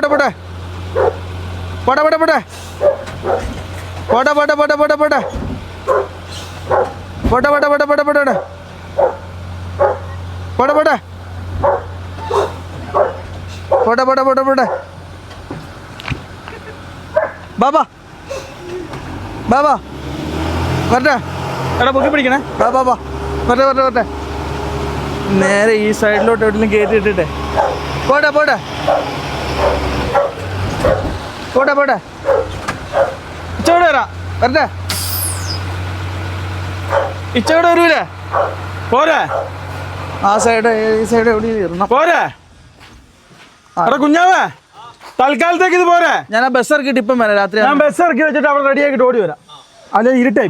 ബാബാ വരട്ടെ. എടാ പൊക്കി പിടിക്കണേ. ബാബാ വരട്ടെ. നേരെ ഈ സൈഡിലോട്ട് എവിടെയെങ്കിലും കയറ്റി ഇട്ടിട്ടെ. പോട്ടെ. ഇച്ചോടെ വരാം. വരട്ടെ. ഇച്ചോടെ വരൂലേ? പോരെ. ആ സൈഡ് ഈ സൈഡ് എവിടെയും പോരെ. കുഞ്ഞാവേ, തൽക്കാലത്തേക്ക് ഇത് പോരെ. ഞാൻ ആ ബസ് ഇറക്കിയിട്ട് ഇപ്പം വരാം. രാത്രി ഞാൻ ബസ് ഇറക്കി വെച്ചിട്ട് അവിടെ റെഡി ആക്കിയിട്ട് ഓടി വരാം. അല്ലെ ഇരുട്ടായി.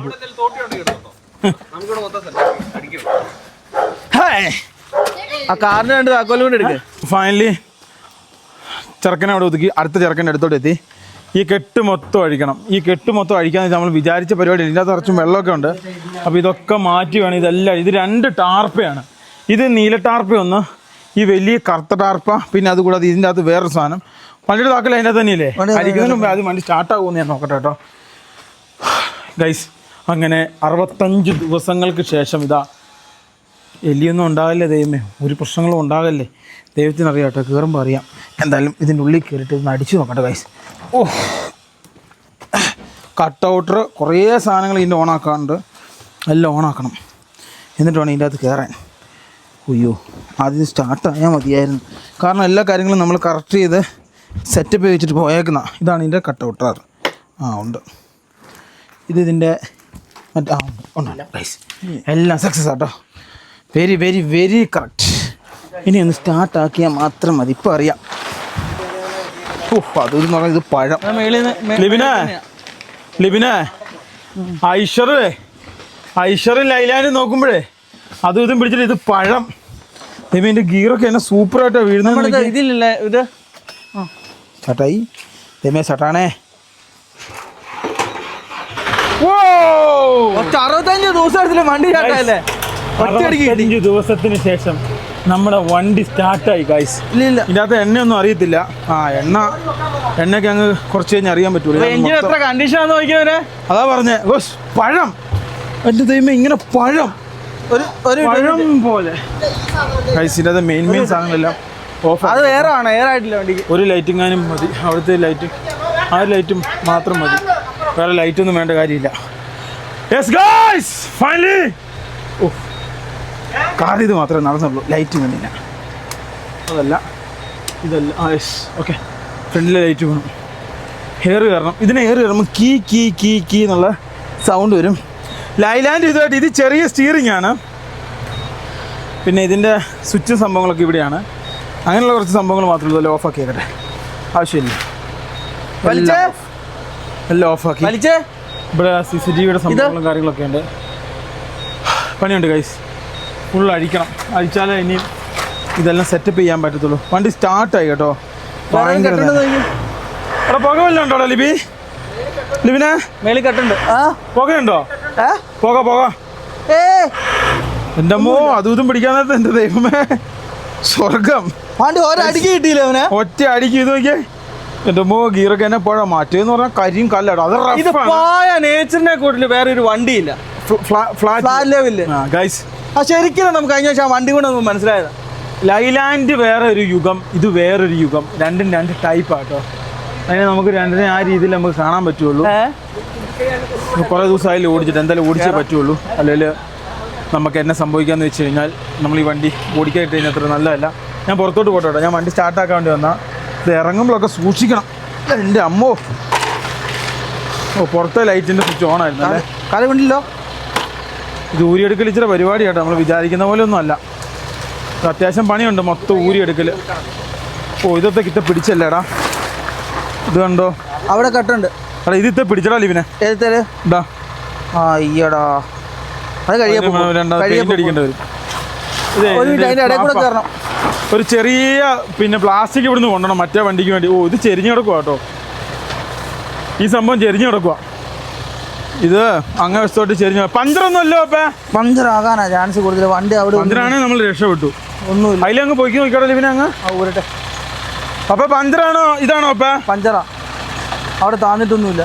ആ കാറിന് രണ്ട് താക്കോലും കൂടെ എടുക്കുക. ഫൈനലി ചെറുക്കനെ അവിടെ ഒതുക്കി അടുത്ത ചെറുക്കൻ്റെ അടുത്തോട്ട് എത്തി. ഈ കെട്ട് മൊത്തം അഴിക്കണം. ഈ കെട്ട് മൊത്തം അഴിക്കാന്ന് വെച്ചാൽ നമ്മൾ വിചാരിച്ച പരിപാടി. ഇതിൻ്റെ അകത്ത് കുറച്ചും വെള്ളമൊക്കെ ഉണ്ട്. അപ്പോൾ ഇതൊക്കെ മാറ്റി വേണം ഇതെല്ലാം. ഇത് 2 ടാർപ്പയാണ്. ഇത് നീല ടാർപ്പ ഒന്ന്, ഈ വലിയ കറുത്ത ടാർപ്പ, പിന്നെ അതുകൂടാതെ ഇതിൻ്റെ അകത്ത് വേറൊരു സാധനം. വണ്ടിയുടെ താക്കൽ അതിൻ്റെ തന്നെയല്ലേ? അടിക്കുന്നതിന് മുമ്പ് അത് വണ്ടി സ്റ്റാർട്ടാകുമെന്ന് ഞാൻ നോക്കട്ടെ കേട്ടോ ഗൈസ്. അങ്ങനെ 65 ദിവസങ്ങൾക്ക് ശേഷം ഇതാ. എലിയൊന്നും ഉണ്ടാകില്ലേ ദൈവമേ, ഒരു പ്രശ്നങ്ങളും ഉണ്ടാകല്ലേ, ദൈവത്തിനറിയാം കേട്ടോ. കയറുമ്പോൾ അറിയാം. എന്തായാലും ഇതിൻ്റെ ഉള്ളിൽ കയറിയിട്ട് ഒന്ന് അടിച്ചു നോക്കട്ടെ ഗൈസ്. ഓ, കട്ടൗട്ടർ കുറേ സാധനങ്ങൾ ഇതിൻ്റെ ഓണാക്കാറുണ്ട്. എല്ലാം ഓണാക്കണം, എന്നിട്ട് വേണം ഇതിൻ്റെ അകത്ത് കയറാൻ. അയ്യോ, ആദ്യം സ്റ്റാർട്ടായാൽ മതിയായിരുന്നു. കാരണം എല്ലാ കാര്യങ്ങളും നമ്മൾ കറക്റ്റ് ചെയ്ത് സെറ്റപ്പ് ചെയ്ത് വെച്ചിട്ട് പോയേക്കുന്ന. ഇതാണ് ഇതിൻ്റെ കട്ടൗട്ടർ. ഉണ്ട്. ഇതിൻ്റെ മറ്റേ ഉണ്ട് ഗൈസ്. എല്ലാം സക്സസ് ആട്ടോ. Very very very correct. ഇനി ഒന്ന് സ്റ്റാർട്ടാക്കിയാൽ മാത്രം മതി. ഇപ്പോൾ അറിയാം. അതൊരു പറഞ്ഞാൽ ഇത് പഴം. ലിബിനെ ഐശ്വറും ലൈലാനും നോക്കുമ്പോഴേ അതും ഇതും പിടിച്ചിട്ട് ഇത് പഴം. ഇതിൻ്റെ ഗീറൊക്കെ എന്നെ സൂപ്പറായിട്ടാണ് വീഴുന്നത്. ഇതില്ലല്ലേ ഇത് ചട്ടായി ദമേ ചട്ടാണേ. 65 ദിവസം എടുത്തില്ല വണ്ടി ചാട്ടല്ലേ. 65 ദിവസത്തിന് ശേഷം നമ്മുടെ വണ്ടി സ്റ്റാർട്ടായി ഗൈസ്. ഇല്ല ഇതിനകത്ത് എണ്ണയൊന്നും അറിയത്തില്ല. എണ്ണയൊക്കെ അങ്ങ് കുറച്ച് കഴിഞ്ഞ് അറിയാൻ പറ്റൂല. എഞ്ചിൻ എത്ര കണ്ടീഷനാന്ന് നോക്കിയവരെ. അതാ പറഞ്ഞേ പഴം. എൻ്റെ ദൈവമേ, ഇങ്ങനെ പഴം പഴം പോലെ ഗൈസ്. ഇതിനകത്ത് മെയിൻ സാധനങ്ങളെല്ലാം ഓഫ്. അത് വേറെ ആണ്, എയർ ആയിട്ടില്ല വണ്ടിക്ക്. ഒരു ലൈറ്റിങ്ങാനും മതി. അവിടുത്തെ ലൈറ്റ്, ആ ലൈറ്റും മാത്രം മതി. വേറെ ലൈറ്റൊന്നും വേണ്ട കാര്യമില്ല. Yes guys, finally. കാർ ഇത് മാത്രമേ നടന്നുള്ളൂ, ലൈറ്റ് വേണ്ടില്ല. ഇതല്ല യെസ് ഓക്കെ. ഫ്രണ്ടിലെ ലൈറ്റ് വേണം. ഹെയർ കയറണം. ഇതിന് ഹെയർ കയറുമ്പോൾ കീ കീ കീ കീ എന്നുള്ള സൗണ്ട് വരും. ലൈലാൻഡ് ഇതുമായിട്ട് ഇത് ചെറിയ സ്റ്റിയറിംഗ് ആണ്. പിന്നെ ഇതിൻ്റെ സ്വിച്ചും സംഭവങ്ങളൊക്കെ ഇവിടെയാണ്. അങ്ങനെയുള്ള കുറച്ച് സംഭവങ്ങൾ മാത്രമേ ഉള്ളൂ. ഓഫാക്കി ആക്കട്ടെ, ആവശ്യമില്ല. എല്ലാം ഓഫാക്കി. ഇവിടെ CCTVയുടെ സംഭവങ്ങളും കാര്യങ്ങളൊക്കെ ഉണ്ട്. പണിയുണ്ട് ഗൈസ്. ഫുൾ അഴിക്കണം. അഴിച്ചാലേ ഇനി ഇതെല്ലാം സെറ്റപ്പ് ചെയ്യാൻ പറ്റത്തുള്ളൂ. വണ്ടി സ്റ്റാർട്ടായി കേട്ടോ. അവിടെ പുക വല്ലതും ഉണ്ടോ ലിബിനെ? മേളിൽ കട്ടുണ്ട്. പുകയുണ്ടോ? പുക എൻ്റെ അമ്മോ, അതും ഇതും പിടിക്കാൻ നേരത്തെ എൻ്റെ ദൈവമേ സ്വർഗം. വണ്ടി ഒരടിക്ക് കിട്ടിയില്ല അവനെ. ഒറ്റ അടിക്ക് ഇത് നോക്കിയേ. എൻ്റെ അമ്മോ, ഗീറൊക്കെ എന്നെ പുഴ മാറ്റിയെന്ന് പറഞ്ഞാൽ കരിയും കല്ലാടോ. അത് നേച്ചറിനെ കൂട്ടില് വേറെ ഒരു വണ്ടിയില്ല. ഫ്ലാറ്റ് ലെവലില് ഗൈസ്. ശരിക്കും നമുക്ക് കഴിഞ്ഞ വർഷം വണ്ടി കൊണ്ട് നമുക്ക് മനസ്സിലായതാ. ലൈലാൻഡ് വേറെ ഒരു യുഗം, ഇത് വേറൊരു യുഗം. രണ്ടും 2 ടൈപ്പാട്ടോ. അതിനെ നമുക്ക് രണ്ടിനെ ആ രീതിയിൽ നമുക്ക് കാണാൻ പറ്റുള്ളൂ. കുറേ ദിവസമായാലും ഓടിച്ചിട്ട് എന്തായാലും ഓടിച്ചേ പറ്റുള്ളൂ. അല്ലെങ്കിൽ നമുക്ക് എന്നെ സംഭവിക്കാമെന്ന് വെച്ച് കഴിഞ്ഞാൽ നമ്മൾ ഈ വണ്ടി ഓടിക്കായിട്ട് കഴിഞ്ഞാൽ അത്ര നല്ലതല്ല. ഞാൻ പുറത്തോട്ട് പോട്ടോ. ഞാൻ വണ്ടി സ്റ്റാർട്ടാക്കാൻ വേണ്ടി വന്നാൽ ഇത് ഇറങ്ങുമ്പോഴൊക്കെ സൂക്ഷിക്കണം. എൻ്റെ അമ്മോ, പുറത്തെ ലൈറ്റിൻ്റെ സ്വിച്ച് ഓൺ ആയിരുന്നു അല്ലേ? കാലം വേണ്ടില്ലോ. ഇത് ഊരിയെടുക്കൽ ഇച്ചിരി പരിപാടി കേട്ടോ. നമ്മൾ വിചാരിക്കുന്ന പോലെ ഒന്നും അല്ല. അത്യാവശ്യം പണിയുണ്ട്. മൊത്തം ഊരിയെടുക്കൽ. ഇതൊക്കെ ഇത്ത പിടിച്ചല്ലേടാ. ഇത് കണ്ടോ, അവിടെ കട്ടുണ്ട്. എടാ ഇത് ഇത്ത പിടിച്ചടാ ലിബിനെ. ഇതാ അയ്യടാ, അത് അടിക്കേണ്ടി വരും. ഒരു ചെറിയ പിന്നെ പ്ലാസ്റ്റിക് ഇവിടുന്ന് കൊണ്ടുവരണം മറ്റേ വണ്ടിക്ക് വേണ്ടി. ഇത് ചെരിഞ്ഞ് കിടക്കുക കേട്ടോ. ഈ സംഭവം ചെരിഞ്ഞ് കിടക്കുക. ഇത് അങ്ങ് വശത്തോട്ട് ചെരിഞ്ഞ പഞ്ചറൊന്നും അല്ലോ. പഞ്ചറാകാനാ ചാൻസ് കൂടുതൽ. വണ്ടി അവിടെ പഞ്ചറാണെങ്കിൽ നമ്മൾ രക്ഷപ്പെട്ടു. ഒന്നുമില്ല. അതിലങ്ങ് പോയിക്ക് നോക്കിക്കോട്ടെ ലിബിനെ. അങ്ങ് ഊരട്ടെ. അപ്പൊ പഞ്ചറാണോ ഇതാണോ? പഞ്ചറാ. അവിടെ താന്നിട്ടൊന്നുമില്ല.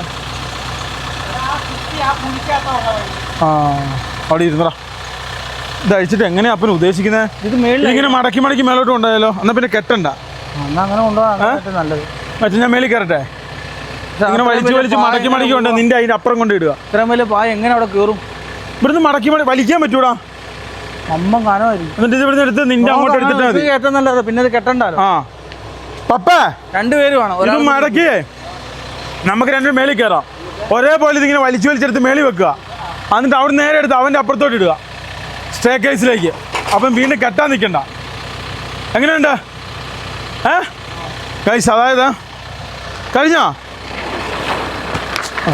അവിടെ ഇരുന്നടാ. ഇത് അഴിച്ചിട്ട് എങ്ങനെയാ അപ്പൻ ഉദ്ദേശിക്കുന്നത്? ഇത് ഇങ്ങനെ മടക്കി മേലോട്ട് കൊണ്ടായാലോ? എന്നാ പിന്നെ കെട്ടണ്ട. അങ്ങനെ കൊണ്ടുപോകാൻ നല്ലത്. മറ്റേ ഞാൻ മേളിൽ കയറട്ടെ. ഇങ്ങനെ വലിച്ച് മടക്കി കൊണ്ട് നിന്റെ അതിന്റെ അപ്പുറം കൊണ്ട് ഇടുക. ഇത്രയും വലിയ പായ എങ്ങനെ അവിടെ കയറും? ഇവിടുന്ന് മടക്കി വലിക്കാൻ പറ്റൂടാ. അമ്മ കാണുമായിരിക്കും. എന്നിട്ട് ഇത് ഇവിടുന്ന് എടുത്ത് നിന്റെ അങ്ങോട്ട് എടുത്തിട്ട് മതി. കയറ്റാൻ നല്ലത്. പിന്നെ ഇത് കെട്ടണ്ടല്ലോ. പപ്പേ, 2 പേര് വേണം. ഇത് മടക്കി നമുക്ക് 2 മേളിൽ കയറാം. ഒരേപോലെ ഇതിങ്ങനെ വലിച്ചെടുത്ത് മേളിൽ വെക്കുക. എന്നിട്ട് അവിടെ നേരെ എടുത്ത് അവൻ്റെ അപ്പുറത്തോട്ട് ഇടുക, സ്റ്റേ കേസിലേക്ക്. അപ്പം വീണ്ടും കെട്ടാൻ നിൽക്കണ്ട. എങ്ങനെയുണ്ട് ഗൈസ്? അതായത് കഴിഞ്ഞോ?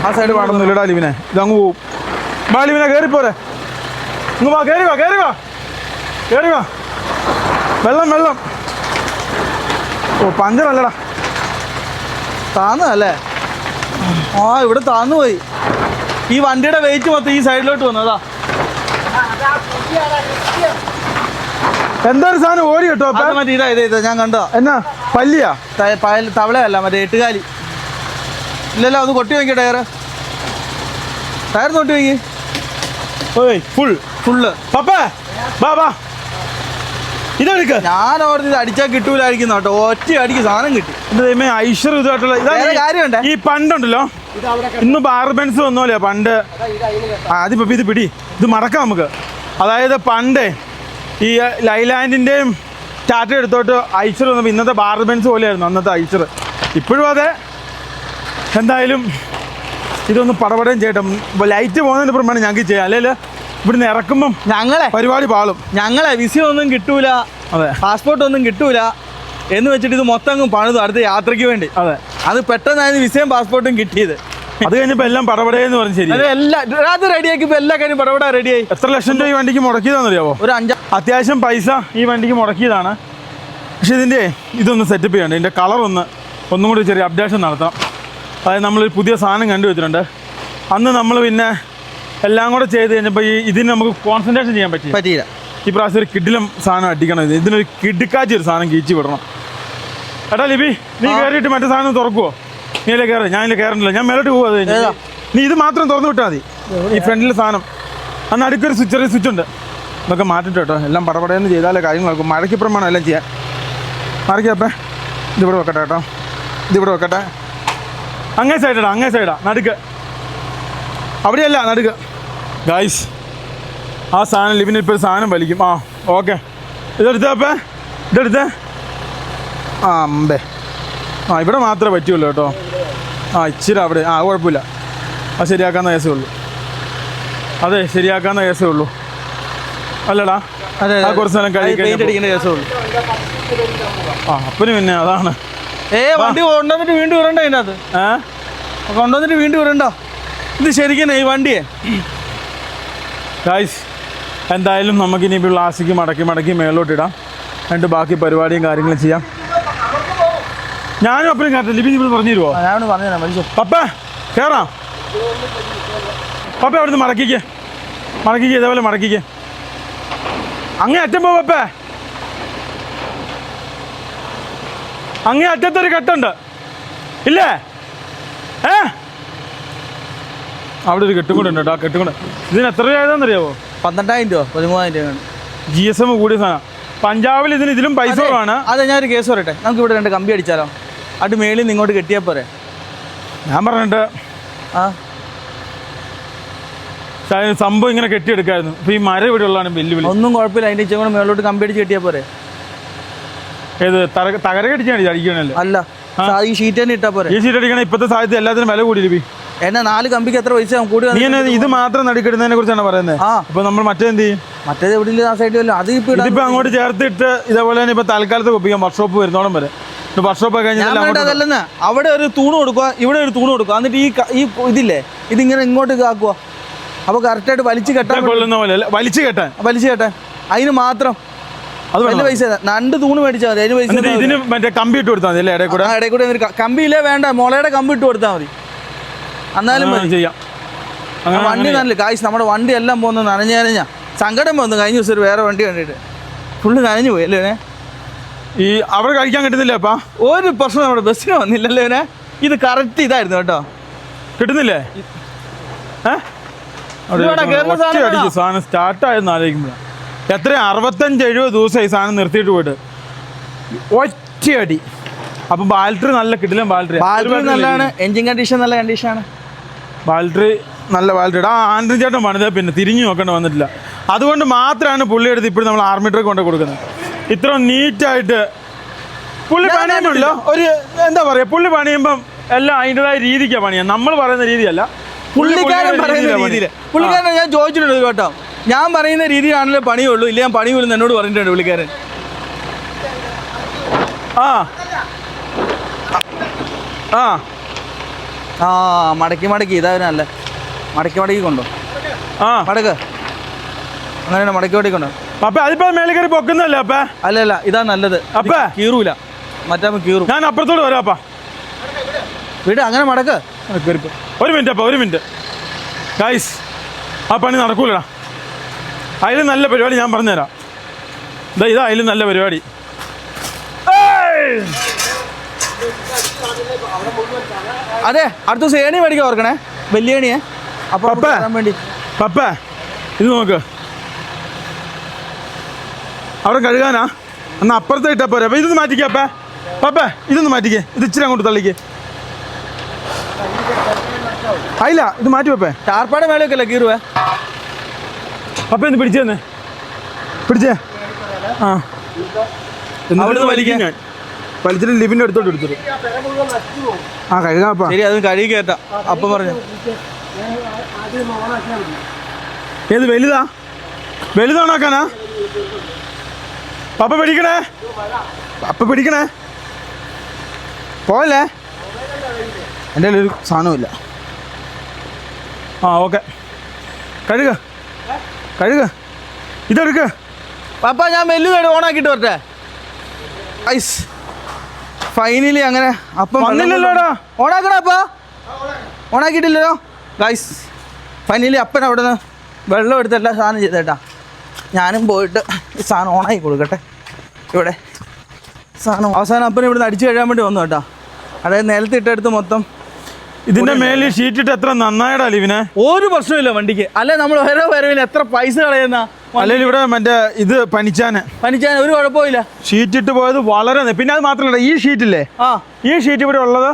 ആ സൈഡ് പാടുന്നില്ലടാ ലിവിനെ. ഇതങ്ങ് പോവും. വാ ലിവിനെ, കയറിപ്പോരെ. ഇങ്ങ് വാ, കയറി വാ. വെള്ളം വെള്ളം. ഓ പഞ്ചറല്ലടാ, താന്നല്ലേ? ആ ഇവിടെ താന്നു പോയി. ഈ വണ്ടിയുടെ വെയിറ്റ് മൊത്തം ഈ സൈഡിലോട്ട് വന്നതാ. എന്താ ഒരു സാധനം ഓടി കേട്ടോ. അത് മറ്റേ ഇതാ ഞാൻ കണ്ടോ. എന്നാ പല്ലിയാ? തവളയല്ല, മറ്റേ എട്ടുകാലി. ഇല്ലല്ലോ, ഒന്ന് കൊട്ടി നോക്കിയ ടയർ നോട്ടി നോക്കി. ഓയ് ഫുള്ള് പപ്പേ ബാ ബാ ഇതെടുക്ക. ഞാൻ ഓർത്ത് ഇത് അടിച്ചാൽ കിട്ടൂലായിരിക്കും കേട്ടോ. ഒറ്റ അടിക്ക് സാധനം കിട്ടി. ഐശ്വർ ഇതായിട്ടുള്ള കാര്യമുണ്ട്. ഈ പണ്ടുണ്ടല്ലോ, ഇന്ന് ബാർബൻസ് വന്നോലെയാ പണ്ട്. അതിപ്പോ ഇത് പിടി, ഇത് മടക്കാം നമുക്ക്. അതായത് പണ്ട് ഈ ലൈലാൻഡിന്റെയും ടാറ്റ എടുത്തോട്ട് ഐശ്വർ വന്നപ്പോൾ ഇന്നത്തെ ബാർബൻസ് പോലെയായിരുന്നു അന്നത്തെ ഐശ്വർ. ഇപ്പോഴും അതെ. എന്തായാലും ഇതൊന്ന് പടപടയും ചെയ്യട്ടെ. ലൈറ്റ് പോകുന്നതിന് പ്രമാണം ഞങ്ങൾക്ക് ചെയ്യാം. അല്ലെങ്കിൽ ഇവിടുന്ന് ഇറക്കുമ്പം പരിപാടി പാളും. വിസ ഒന്നും കിട്ടൂല, അതെ, പാസ്പോർട്ട് ഒന്നും കിട്ടൂല എന്ന് വെച്ചിട്ട് ഇത് മൊത്തം അങ്ങ് പണിതു അടുത്ത യാത്രയ്ക്ക് വേണ്ടി. അതെ, അത് പെട്ടെന്നായിരുന്നു വിസയും പാസ്പോർട്ടും കിട്ടിയത്. അത് കഴിഞ്ഞപ്പോൾ എല്ലാം പടപടയെന്ന് പറഞ്ഞ് ശരി അത് റെഡിയാക്കിയപ്പോൾ എല്ലാ കാര്യം പടപട റെഡിയായി. എത്ര ലക്ഷം രൂപ ഈ വണ്ടിക്ക് മുടക്കിയതാണെന്നറിയാവോ? ഒരു അത്യാവശ്യം പൈസ ഈ വണ്ടിക്ക് മുടക്കിയതാണ്. പക്ഷെ ഇതിൻ്റെ ഇതൊന്ന് സെറ്റപ്പ് ചെയ്യണ്ട. ഇതിൻ്റെ ഒന്നും കൂടി ചെറിയ അപ്ഡേഷൻ നടത്താം. അതായത് നമ്മളൊരു പുതിയ സാധനം കണ്ടുവച്ചിട്ടുണ്ട്. അന്ന് നമ്മൾ പിന്നെ എല്ലാം കൂടെ ചെയ്ത് കഴിഞ്ഞപ്പോൾ ഇതിന് നമുക്ക് കോൺസെൻട്രേഷൻ ചെയ്യാൻ പറ്റിയില്ല. ഈ പ്രാവശ്യം ഒരു കിഡിലും സാധനം അടിക്കണം. ഇതിനൊരു കിടുക്കാച്ചി ഒരു സാധനം കീച്ചി വിടണം. എടാ ലിബി, നീ കയറിയിട്ട് മറ്റേ സാധനം തുറക്കുവോ? നീ അല്ലേ കയറി, ഞാൻ ഇതിൽ കയറണില്ല, ഞാൻ മേലോട്ട് പോകും. അത് കഴിഞ്ഞാൽ നീ ഇത് മാത്രം തുറന്നു വിട്ടാൽ മതി. ഈ ഫ്രണ്ടിലെ സാധനം അന്ന് അടുക്കൊരു ചെറിയ സ്വിച്ച് ഉണ്ട്. ഇതൊക്കെ മാറ്റിട്ട് കേട്ടോ. എല്ലാം പടപടയെന്ന് ചെയ്താലേ കാര്യങ്ങൾ നടക്കും. മഴയ്ക്ക് പ്രമാണം എല്ലാം ചെയ്യാൻ. മറക്കപ്പേ ഇതിവിടെ വെക്കട്ടെ കേട്ടോ. ഇതിവിടെ വെക്കട്ടെ. അങ്ങേ സൈഡാ നടുക്ക്, അവിടെയല്ല നടുക്ക്. ഗൈസ്, ആ സാധനം ലിബിന് ഇപ്പോൾ ഒരു സാധനം വലിക്കും. ആ ഓക്കെ, ഇതെടുത്തേ ഇതെടുത്തേ. ആ അമ്പേ, ആ ഇവിടെ മാത്രമേ പറ്റുള്ളൂ കേട്ടോ. ആ ഇച്ചിരി അവിടെ, ആ കുഴപ്പമില്ല. അത് ശരിയാക്കാവുന്ന കേസേ ഉള്ളൂ. അതെ, ശരിയാക്കാവുന്ന കേസേ ഉള്ളൂ അല്ലടാ. ആ കുറച്ച് സ്ഥലം അടിക്കേണ്ട കേസേ ഉള്ളൂ. ആ അപ്പന് പിന്നെ അതാണ്. വണ്ടി കൊണ്ടുവന്നിട്ട് വീണ്ടും ഇടണ്ട. അതിൻ്റെ അത് കൊണ്ടുവന്നിട്ട് വീണ്ടും ഇടണ്ട. ഇത് ശരിക്കും ഈ വണ്ടിയെ ഗൈസ്, എന്തായാലും നമുക്കിനി ഇപ്പോൾ പ്ലാസ്റ്റിക് മടക്കി മേലോട്ടിടാം. എന്നിട്ട് ബാക്കി പരിപാടിയും കാര്യങ്ങളും ചെയ്യാം. ഞാനും അപ്പനും കയറ്റം. ലിബി ഇവിടെ പറഞ്ഞു തരുമോ? ഞാൻ പറഞ്ഞു മനുഷ്യ. പപ്പ കയറാം. പപ്പ അവിടുന്ന് മടക്കിക്ക് ഇതേപോലെ മടക്കിക്ക്. അങ്ങേ അറ്റം പോ പപ്പേ. അങ്ങേ അറ്റത്തൊരു കെട്ടുണ്ട് ഇല്ലേ? അവിടെ ഒരു കെട്ടും കൂടെ ഉണ്ട് കേട്ടോ. ആ കെട്ടും കൂടെ ഇതിന് എത്ര രൂപ ആയതെന്നറിയാവോ? 12,000 രൂപ 13,000 രൂപ. GSM കൂടിയ സാധനം. പഞ്ചാബിൽ ഇതിലും പൈസ കുറവാണ്. അതെ, ഞാനൊരു കേസ് പറയട്ടെ. നമുക്ക് ഇവിടെ 2 കമ്പി അടിച്ചാലോ? അത് മേളിൽ നിന്ന് ഇങ്ങോട്ട് കെട്ടിയാൽ പോരെ? ഞാൻ പറഞ്ഞിട്ട് സംഭവം ഇങ്ങനെ കെട്ടിയെടുക്കായിരുന്നു. ഇപ്പൊ ഈ മരം ഇവിടെ ഉള്ളതാണ് വെല്ലുവിളി. ഒന്നും കുഴപ്പമില്ല, അതിന്റെ ഇച്ചിരി മേളോട്ട് കമ്പി അടിച്ച് കെട്ടിയാൽ പോരെ? ഏത് തകര കടിച്ചാണ് അടിക്കണല്ലേ? അല്ല, ഈ ഷീറ്റ് തന്നെ ഇട്ടാ പോരെ? ഈ ഷീറ്റ് അടിക്കണ ഇപ്പോഴത്തെ സാഹചര്യത്തിൽ എല്ലാത്തിനും വില കൂടി. എന്നാ 4 കമ്പിക്ക് എത്ര പൈസ കൂടി? ഇത് മാത്രം നടുക്കിടുന്നതിനെ കുറിച്ചാണ് പറയുന്നത്. അപ്പൊ നമ്മൾ മറ്റേന്ത് ചെയ്യും? മറ്റേത് എവിടെ ആ സൈഡിൽ അത് ഇതിപ്പോ അങ്ങോട്ട് ചേർത്തിട്ട് ഇതേപോലെ തന്നെ ഇപ്പൊ തൽക്കാലത്ത് ഒപ്പിക്കാം. വർക്ക്ഷോപ്പ് വരുന്നോളം വരെ. വർക്ക്ഷോപ്പ് കഴിഞ്ഞാൽ അതല്ലെന്ന് അവിടെ ഒരു തൂണ് കൊടുക്കുക, ഇവിടെ ഒരു തൂണ് കൊടുക്കുക. എന്നിട്ട് ഈ ഇതില്ലേ ഇതിങ്ങനെ ഇങ്ങോട്ട് ആക്കുക. അപ്പൊ കറക്റ്റായിട്ട് വലിച്ചു കെട്ടാൻ കൊള്ളുന്ന പോലെ വലിച്ചു കെട്ടാൻ അതിന് മാത്രം അത് വലിയ പൈസ. 2 തൂണ് മേടിച്ചാൽ മതി. അതിന് പൈസ. ഇതിന് മറ്റേ കമ്പി ഇട്ട് കൊടുത്താൽ മതി അല്ലേ? ഇടയിൽ കൂടെ കമ്പിയിലേ വേണ്ട, മുളയുടെ കമ്പി ഇട്ട് കൊടുത്താൽ മതി. എന്നാലും ചെയ്യാം. വണ്ടി നല്ല കാശ്. നമ്മുടെ വണ്ടി എല്ലാം പോകുന്നു നനഞ്ഞ സങ്കടം വന്നു. കഴിഞ്ഞ ദിവസം വേറെ വണ്ടി കണ്ടിട്ട് ഫുള്ള് നനഞ്ഞു പോയി അല്ലേ? ഈ അവിടെ കഴിക്കാൻ കിട്ടുന്നില്ല അപ്പാ? ഒരു പ്രശ്നം നമ്മുടെ ബസ്സിന് വന്നില്ലല്ലേ? ഇത് കറക്റ്റ് ഇതായിരുന്നു കേട്ടോ. കിട്ടുന്നില്ലേ? സാധനം സ്റ്റാർട്ടായെന്ന് ആലോചിക്കുമ്പോഴാണ്. എത്ര 65-70 ദിവസം ഈ സാധനം നിർത്തിയിട്ട് പോയിട്ട് ഒറ്റയടി. അപ്പൊ ബാറ്ററി നല്ല കിട്ടില്ല. ബാറ്ററി നല്ലതാണ്, എൻജിൻ കണ്ടീഷൻ നല്ല കണ്ടീഷനാണ്. ബാറ്ററി നല്ല ബാറ്ററി. ആൻഡ്രി ചേട്ടൻ പണിതേ പിന്നെ തിരിഞ്ഞു നോക്കേണ്ട വന്നിട്ടില്ല. അതുകൊണ്ട് മാത്രമാണ് പുള്ളി എടുത്ത് ഇപ്പോഴും നമ്മൾ ആർമി ട്രക്ക് കൊണ്ട് കൊടുക്കുന്നത്. ഇത്ര നീറ്റായിട്ട് പുള്ളി പണിയുമ്പോഴല്ലോ ഒരു എന്താ പറയുക, പുള്ളി പണിയുമ്പം എല്ലാം അതിൻ്റെതായ രീതിക്കാണ് പണിയാൻ. നമ്മൾ പറയുന്ന രീതിയല്ല, പുള്ളിക്കാരൻ പറയുന്ന രീതിയിൽ. പുള്ളിക്കാരൻ ഞാൻ ചോദിച്ചിട്ടുണ്ട് കേട്ടോ. ഞാൻ പറയുന്ന രീതിയിലാണല്ലോ പണിയുള്ളൂ, ഇല്ല ഞാൻ പണിയുള്ളൂ എന്നോട് പറഞ്ഞിട്ടുണ്ട് പുള്ളിക്കാരൻ. മടക്കി ഇതാവനല്ലേ? മടക്കി കൊണ്ടോ? മടക്ക് അങ്ങനെ മടക്കി കൊണ്ടോ? അപ്പൊ അതിപ്പോ മേലെ കയറി പൊക്കുന്നല്ലേ അപ്പ? അല്ല ഇതാ നല്ലത്. അപ്പേ കീറൂല, മറ്റാകുമ്പോ കീറും. ഞാൻ അപ്പുറത്തോട് വരാപ്പാ. വീട് അങ്ങനെ മടക്ക്. ഒരു മിനിറ്റ് അപ്പ, ഒരു മിനിറ്റ് ഗൈസ്. ആ പണി നടക്കൂലടാ. അതിൽ നല്ല പരിപാടി ഞാൻ പറഞ്ഞുതരാം. ഇതാ അതിൽ നല്ല പരിപാടി. അതെ, അടുത്ത ദിവസം ഏണി മേടിക്കാൻ ഓർക്കണേ, വലിയ ഏണിയെ. അപ്പൊ വേണ്ടി പപ്പ ഇത് നോക്ക്, അവിടെ കഴുകാനാ. എന്നാൽ അപ്പുറത്തെ ഇട്ടാ പോരെ. അപ്പൊ ഇതൊന്ന് മാറ്റിക്കേ അപ്പ. പപ്പ ഇതൊന്ന് മാറ്റിക്കേ, ഇത് ഇച്ചിരി അങ്ങോട്ട് തള്ളിക്കേ. ആയില്ല, ഇത് മാറ്റി വെപ്പേ. ടാർപ്പാടെ മേലെയൊക്കെ അല്ലേ കീറുവേ. പപ്പ ഒന്ന് പിടിച്ചു തന്നെ, പിടിച്ചേ. ആ എന്നിട്ട് വലിക്കും ഞാൻ. വലിച്ചിട്ട് ലിബിൻ്റെ അടുത്തോട്ട് എടുത്തിട്ട് ആ കഴുകാപ്പ. ശരി, അത് കഴുകി കയറ്റാ. അപ്പം പറഞ്ഞു ഏത് വലുതാ? വലുതാണാക്കാനാ? പപ്പ പിടിക്കണേ, പപ്പ പിടിക്കണേ. പോയല്ലേ, എൻ്റെ ഒരു സാധനമില്ല. ആ ഓക്കെ, കഴുക കഴുക, ഇതെടുക്ക്. പപ്പ ഞാൻ മെല്ലുകേട് ഓണാക്കിയിട്ട് വരട്ടെ. ഐസ് ഫൈനലി അങ്ങനെ അപ്പം വന്നില്ലല്ലോടാ. ഓണാക്കണ അപ്പ, ഓണാക്കിയിട്ടില്ലല്ലോ ഗൈസ്. ഫൈനലി അപ്പൻ അവിടെ നിന്ന് വെള്ളം എടുത്ത് എല്ലാ സാധനം ചെയ്തേട്ടാ. ഞാനും പോയിട്ട് ഈ സാധനം ഓണാക്കി കൊടുക്കട്ടെ. ഇവിടെ സാധനം അവസാനം അപ്പൻ ഇവിടുന്ന് അടിച്ചു കഴിയാൻ വേണ്ടി വന്നു കേട്ടോ. അതായത് നിലത്തിട്ടെടുത്ത് മൊത്തം ഇതിന്റെ മേലിൽ ഷീറ്റ് ഇട്ട് എത്ര നന്നായിടാ ലിവിനെ. ഒരു പ്രശ്നമില്ല വണ്ടിക്ക്. അല്ലെ നമ്മൾ ഓരോ വരവിന് എത്ര പൈസ കളയുന്ന. അല്ലെങ്കിൽ ഇവിടെ മറ്റേ ഇത് പനിച്ചാൻ ഒരു കുഴപ്പമില്ല. ഷീറ്റ് ഇട്ട് പോയത് വളരെ. പിന്നെ അത് മാത്രമല്ല, ഈ ഷീറ്റില്ലേ, ഈ ഷീറ്റ് ഇവിടെ ഉള്ളത്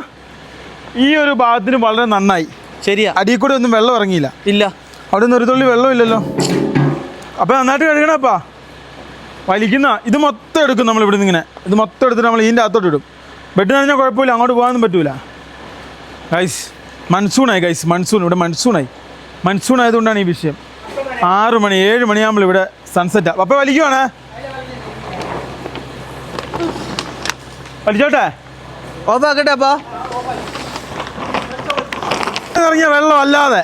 ഈ ഒരു ഭാഗത്തിന് വളരെ നന്നായി. ശരിയാ, അടിയിൽ കൂടെ ഒന്നും വെള്ളം ഇറങ്ങിയില്ല. ഇല്ല, അവിടെ നിന്ന് ഒരു തുള്ളി വെള്ളമില്ലല്ലോ. അപ്പം നന്നായിട്ട് കഴുകണപ്പാ. വലിക്കുന്ന ഇത് മൊത്തം എടുക്കും നമ്മൾ ഇവിടെ നിന്ന് ഇങ്ങനെ. ഇത് മൊത്തം എടുത്തിട്ട് നമ്മൾ ഇതിൻ്റെ അകത്തോട്ട് ഇടും. ബെഡ് നനഞ്ഞാൽ കുഴപ്പമില്ല, അങ്ങോട്ട് പോകാനൊന്നും പറ്റൂല. ഗൈസ് മൺസൂണായി, ഗൈസ് മൺസൂൺ. ഇവിടെ മൺസൂണായി. മൺസൂൺ ആയതുകൊണ്ടാണ് ഈ വിഷയം. 6 മണി 7 മണിയാകുമ്പോൾ ഇവിടെ സൺസെറ്റാണ്. അപ്പം വലിക്കുവാണേ, വലിച്ചോട്ടെ. ഓഫാക്കട്ടെ അപ്പാ. ഇറങ്ങിയ വെള്ളം അല്ലാതെ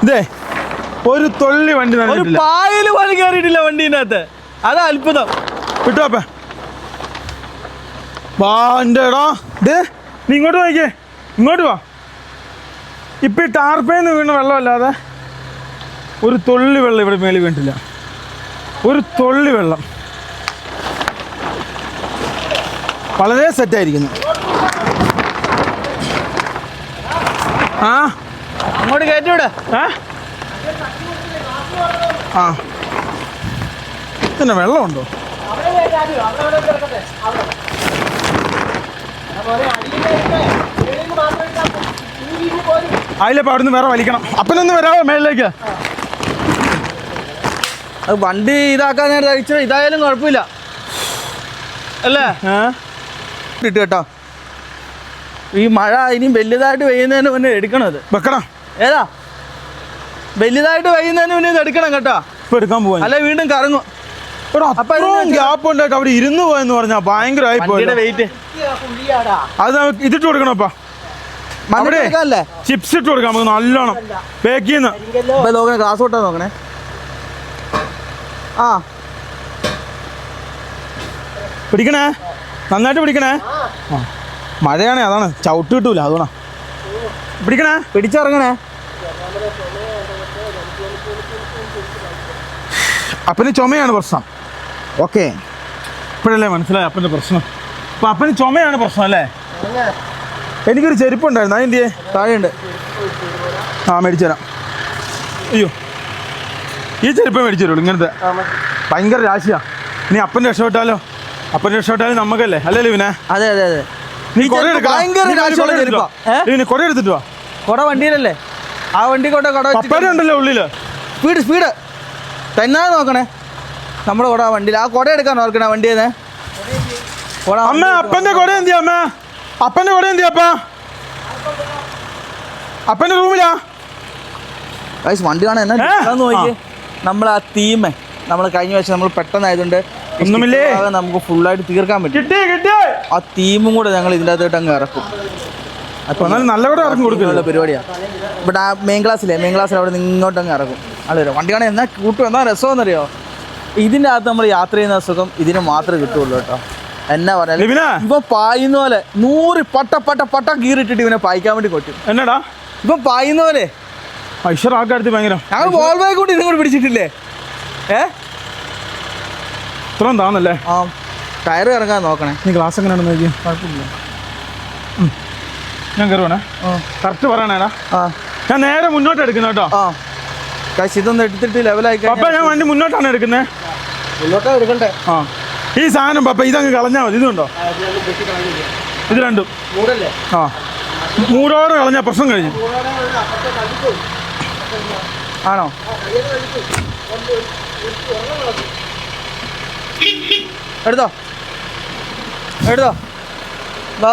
ഇതേ ഒരു തുള്ളി വണ്ടി നനഞ്ഞിട്ടില്ല. പായല് പോലും കയറിയിട്ടില്ല വണ്ടീൻ്റെ അകത്ത്. അതാ അത്ഭുതം. വിട്ടോപ്പ വാ എൻ്റെ ഇടാ. ദേ നീ ഇങ്ങോട്ട് നോക്കിയേ, ഇങ്ങോട്ട് വാ. ഇപ്പം ഈ ടാർപ്പേന്ന് വീണ വെള്ളമല്ലാതെ ഒരു തുള്ളി വെള്ളം ഇവിടെ മേളിൽ വീണിട്ടില്ല. ഒരു തുള്ളി വെള്ളം. വളരെ സെറ്റായിരിക്കുന്നു. ആ അങ്ങോട്ട് കയറ്റിവിടെ. ആ പിന്നെ വെള്ളമുണ്ടോ? അതിലപ്പോൾ അവിടുന്ന് വേറെ വലിക്കണം. അപ്പനൊന്ന് വരാമോ മേളിലേക്ക്? അത് വണ്ടി ഇതാക്കാൻ ഞാൻ കഴിച്ചത് ഇതായാലും കുഴപ്പമില്ല അല്ലേ. ഇട്ട് കേട്ടോ, ഈ മഴ ഇനിയും വലുതായിട്ട് പെയ്യുന്നതിന് മുന്നേ എടുക്കണം. ഇത് വെക്കണം. ഏതാ വലുതായിട്ട് പെയ്യുന്നതിന് മുന്നേ ഇത് എടുക്കണം കേട്ടോ. ഇപ്പൊ എടുക്കാൻ പോവാ, അല്ലെ വീണ്ടും കറങ്ങും. ഗ്യാപ്പ് ഉണ്ടാക്കി അവിടെ ഇരുന്ന് പോയെന്ന് പറഞ്ഞാ ഭയങ്കരമായി പോയി വെയിറ്റ്. അത് നമുക്ക് ഇതിട്ട് കൊടുക്കണപ്പാ. അവിടെ ചിപ്സ് ഇട്ട് കൊടുക്കാം നമുക്ക് നല്ലോണം ബേക്ക് ചെയ്യുന്ന. നോക്കണേ, ഗ്ലാസ് കൊട്ടാ നോക്കണേ. ആ പിടിക്കണേ, നന്നായിട്ട് പിടിക്കണേ. ആ മഴയാണേ, അതാണ് ചവിട്ട് കിട്ടൂല, അതുകൊണ്ടാ. പിടിക്കണേ, പിടിച്ചിറങ്ങണേ. അപ്പന് ചുമയാണ് പ്രശ്നം. ഓക്കെ, ഇപ്പോഴല്ലേ മനസ്സിലായി അപ്പൻ്റെ പ്രശ്നം. അപ്പം അപ്പന് ചുമയാണ് പ്രശ്നം അല്ലേ. എനിക്കൊരു ചെരുപ്പുണ്ടായിരുന്നു, അതിൻ്റെ താഴെയുണ്ട്. ആ മേടിച്ചു തരാം. അയ്യോ, ഈ ചെരുപ്പ് മേടിച്ചു തരുള്ളൂ. ഇങ്ങനത്തെ ഭയങ്കര രാശിയാണ്. ഇനി അപ്പൻ രക്ഷപ്പെട്ടാലോ? അപ്പൻ രക്ഷപ്പെട്ടാലും നമുക്കല്ലേ അല്ലേ പിന്നെ. അതെ അതെ അതെ, നീ കുട എടുത്തിട്ട് വാ. കുട വണ്ടിയിലല്ലേ, ആ വണ്ടി കൊണ്ട കുട ഉണ്ടല്ലോ ഉള്ളില്. സ്പീഡ് തന്നെ നോക്കണേ. നമ്മുടെ കുട വണ്ടിയിൽ, ആ കുട എടുക്കാൻ ഓർക്കണേ വണ്ടിയെന്ന്. അമ്മ അപ്പൻ്റെ കുട എന്തിയാ? അമ്മ അപ്പൻ്റെ കുട എന്തിയാ? അപ്പൻ്റെ റൂമിലാ. വണ്ടി കാണാൻ എന്നാ നോക്കിയേ. നമ്മൾ ആ തീമേ നമ്മൾ കഴിഞ്ഞ വർഷം നമ്മൾ പെട്ടെന്നായതുകൊണ്ട് ഒന്നുമില്ലേ നമുക്ക് ഫുള്ളായിട്ട് തീർക്കാൻ പറ്റും. ആ തീമും കൂടെ ഞങ്ങൾ ഇതിൻ്റെ അകത്തോട്ട് അങ്ങ് ഇറക്കും. നല്ല കൂടെ ഇറങ്ങി കൊടുക്കുന്നുള്ള പരിപാടിയാണ്. ഇവിടെ ആ മെയിൻ ക്ലാസ്സിൽ അവിടെ നിന്ന് ഇങ്ങോട്ട് അങ്ങ് ഇറക്കും. ആള് വരും. വണ്ടി കാണാൻ എന്നാ കൂട്ടും, എന്നാ രസമെന്നറിയോ. ഇതിൻ്റെ അകത്ത് നമ്മൾ യാത്ര ചെയ്യുന്ന സുഖം ഇതിന് മാത്രമേ കിട്ടുള്ളൂ കേട്ടോ. എന്നാ പറയാ, ലിബിനാ, ഇപ്പൊ പായുന്ന പോലെ 100 പട്ട ഗീറിട്ടിട്ട് ഇവനെ പായിക്കാൻ വേണ്ടി കൊറ്റും. എന്നടാ ഇപ്പൊ പായുന്ന പോലെ ഐശ്വർ ആൾക്കാരത്തി ഭയങ്കര. ഞങ്ങൾ ബോൾ ബാഗ് കൊണ്ട് ഇതും കൂടി പിടിച്ചിട്ടില്ലേ? ഇത്രയും താന്നല്ലേ? ആ, ടയർ ഇറങ്ങാൻ നോക്കണേ. നീ ക്ലാസ് എങ്ങനെയാണെന്ന് നോക്കി. കുഴപ്പമില്ല. ഞാൻ കയറുവാണേ. കറക്റ്റ് പറയണേടാ. ആ, ഞാൻ നേരെ മുന്നോട്ട് എടുക്കുന്ന കേട്ടോ. ആ, കാശ് ഇതൊന്നും എടുത്തിട്ട് ലെവലായി പപ്പ ഞാൻ വണ്ടി മുന്നോട്ടാണ് എടുക്കുന്നത്. മുന്നോട്ടാ എടുക്കണ്ടേ? ആ, ഈ സാധനം പപ്പ ഇതങ്ങ് കളഞ്ഞാൽ മതി. ഇതുണ്ടോ? ഇത് രണ്ടും. ആ, മൂടോട് കളഞ്ഞ പ്രശ്നം കഴിഞ്ഞു. ആണോ? എടുത്തോ എടുത്തോ. വാ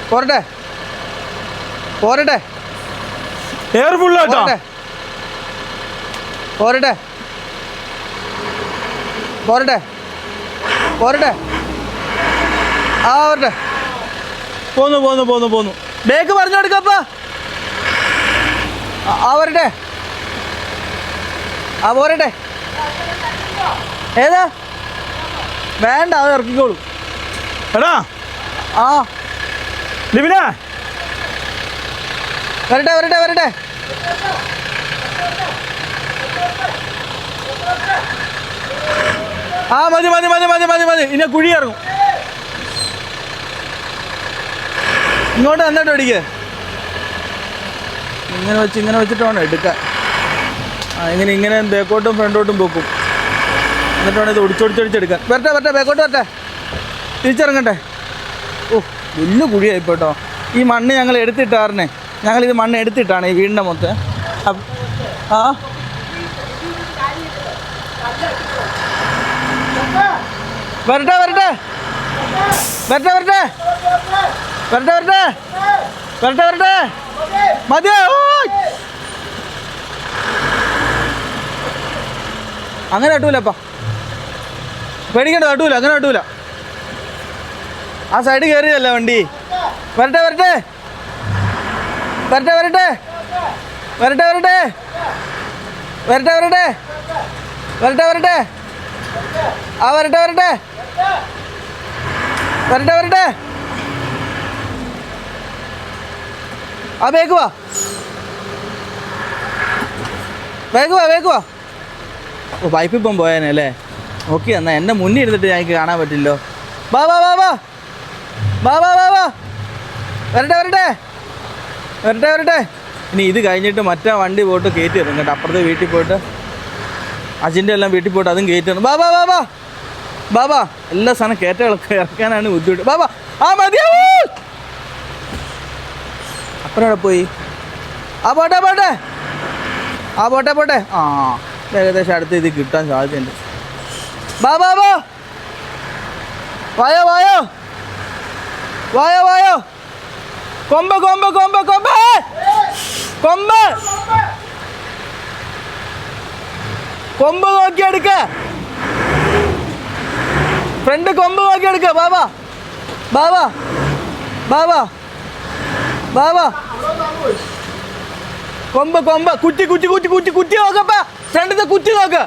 പോരട്ടെ പോരട്ടെ എയർ ഫുള്ളാട്ടോ. പോരട്ടെ പോരട്ടെ പോരട്ടെ. ആ പോരട്ടെ. പോന്നു. ബേക്ക് പറഞ്ഞു കൊടുക്കപ്പാ. ആ വരട്ടെ. ആ പോരട്ടെ. ഏതാ വേണ്ട, അത് ഇറക്കിക്കോളൂ. എടാ ആ ലിബിനാ, വരട്ടെ. ആ മതി. ഇനി കുഴി ഇറങ്ങും. ഇങ്ങോട്ട് വന്നിട്ട് ഓടിക്കുക. ഇങ്ങനെ വെച്ചിട്ട് വേണം എടുക്കാൻ. ആ ഇങ്ങനെ ബേക്കോട്ടും ഫ്രണ്ടോട്ടും പോക്കും. എന്നിട്ട് വേണം ഇത് ഒടിച്ചൊടിച്ചെടുക്കാൻ. വരട്ടെ ബേക്കോട്ട് വരട്ടെ. തിരിച്ചിറങ്ങട്ടെ. ഓ വലിയ കുഴിയായിപ്പോട്ടോ. ഈ മണ്ണ് ഞങ്ങൾ എടുത്തിട്ടാറിനെ. ഞങ്ങളിത് മണ്ണ് എടുത്തിട്ടാണ് ഈ വീടിൻ്റെ മൊത്തം. ആ വരട്ടെ. മതിയോ? അങ്ങനെ തട്ടൂലപ്പാ, പേടിക്കണ്ട. അങ്ങനെ തട്ടൂല. ആ സൈഡ് കയറിയല്ല വണ്ടി. വരട്ടെ. ആ വരട്ടെ. ആ വേഗം വാ. ഓ പൈപ്പ് ഇപ്പം പോയേനെ അല്ലേ? ഓക്കെ, എന്നാ എൻ്റെ മുന്നിൽ ഇരുന്നിട്ട് ഞങ്ങൾക്ക് കാണാൻ പറ്റില്ലോ. വാ. വരട്ടെ. ഇനി ഇത് കഴിഞ്ഞിട്ട് മറ്റേ വണ്ടി പോയിട്ട് കയറ്റി ഇറങ്ങും കേട്ടോ. അപ്പുറത്തെ വീട്ടിൽ പോയിട്ട് അജിൻ്റെ എല്ലാം വീട്ടിൽ പോയിട്ട് അതും കയറ്റി ഇറങ്ങും. ബാബാ എല്ലാ സാധനം കയറ്റകളൊക്കെ ഇറക്കാനാണ് ബുദ്ധിമുട്ട്. ബാബാ ആ മതിയോ? അപ്പനവിടെ പോയി. ആ പോട്ടെ. ആ ഏകദേശം അടുത്ത് ഇത് കിട്ടാൻ സാധ്യതയുണ്ട്. വായോ. കൊമ്പ് നോക്കിയെടുക്ക. ഫ്രണ്ട് കൊമ്പ് നോക്കിയെടുക്ക. ബാബാ കൊമ്പ് കുറ്റി നോക്കപ്പാ. ഫ്രണ്ടിത്തെ കുറ്റി നോക്ക.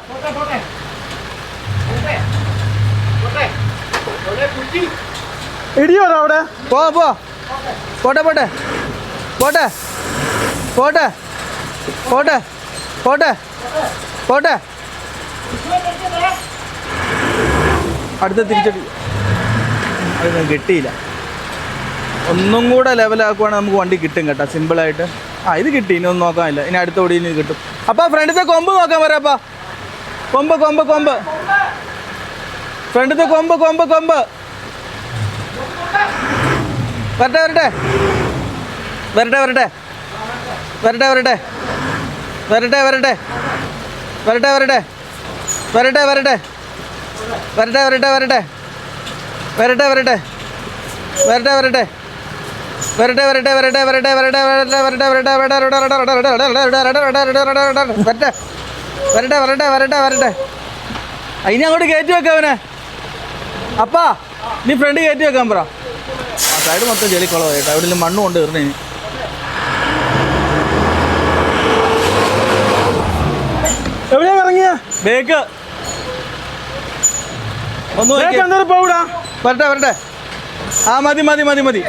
ഇടിയോ അവിടെ? പോട്ടെ. അടുത്ത തിരിച്ചടി. അതൊന്നും കിട്ടിയില്ല. ഒന്നും കൂടെ ലെവലാക്കുവാണെങ്കിൽ നമുക്ക് വണ്ടി കിട്ടും കേട്ടോ, സിമ്പിളായിട്ട്. ആ ഇത് കിട്ടി. ഇനി ഒന്നും നോക്കാനില്ല. ഇനി അടുത്ത ഓടി ഇനി കിട്ടും. അപ്പം ഫ്രണ്ടിത്തെ കൊമ്പ് നോക്കാൻ പറയാപ്പാ. കൊമ്പ് ഫ്രണ്ടിത്തെ കൊമ്പ് വരട്ടെ. ഇനി അങ്ങോട്ട് കയറ്റി വെക്കാം അവനെ. അപ്പാ നീ ഫ്രണ്ട് കയറ്റി വെക്കാൻ പറ. ആ സൈഡ് മൊത്തം ചെളിക്കുളമാണ് കേട്ടോ. എവിടെയെങ്കിലും മണ്ണ് കൊണ്ട് ഇറങ്ങി. എവിടെയാ ഇറങ്ങിയ? ബേക്ക് ഒന്ന് ബ്രേക്ക് എന്തോരം പോകൂടാ. വരട്ടെ വരട്ടെ. ആ മതി മതി മതി മതി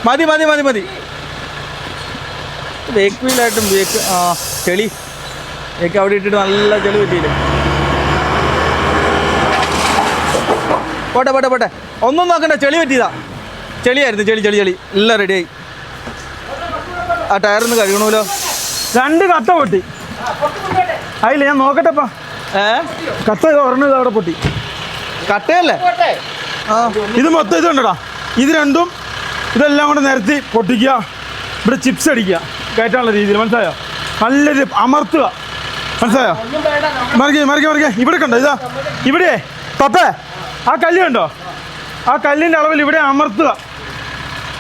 മതി മതി മതി മതി. ബേക്ക് വീലായിട്ടും ബേക്ക് ചെളി ബേക്ക് അവിടെ ഇട്ടിട്ട് നല്ല ചെളി പറ്റിയില്ലേ. പോട്ടെ പോട്ടെ പോട്ടെ. ഒന്നും നോക്കണ്ട, ചെളി പറ്റിയതാ. ചെളിയായിരുന്നു, ചെളി ചെളി ചെളി എല്ലാം റെഡിയായി. ആ ടയറൊന്ന് കഴുകണമല്ലോ. 2 കത്ത പൊട്ടി. അതില്ല ഞാൻ നോക്കട്ടെപ്പാ. കത്ത ഒരെണ്ണം ഇത് അവിടെ പൊട്ടി. കട്ടയല്ലേ? ആ ഇത് മൊത്തം ഇത് കണ്ടടാ. ഇത് രണ്ടും ഇതെല്ലാം കൂടെ നിരത്തി പൊട്ടിക്കുക. ഇവിടെ ചിപ്സ് അടിക്കുക കയറ്റാനുള്ള രീതിയിൽ, മനസ്സിലായോ? നല്ലൊരു അമർത്തുക, മനസ്സിലായോ? മറികെ മറികെ മറികെ. ഇവിടെ കണ്ടോ ഇതാ, ഇവിടെ പപ്പേ ആ കല്ല് കണ്ടോ? ആ കല്ലിൻ്റെ അളവിൽ ഇവിടെ അമർത്തുക.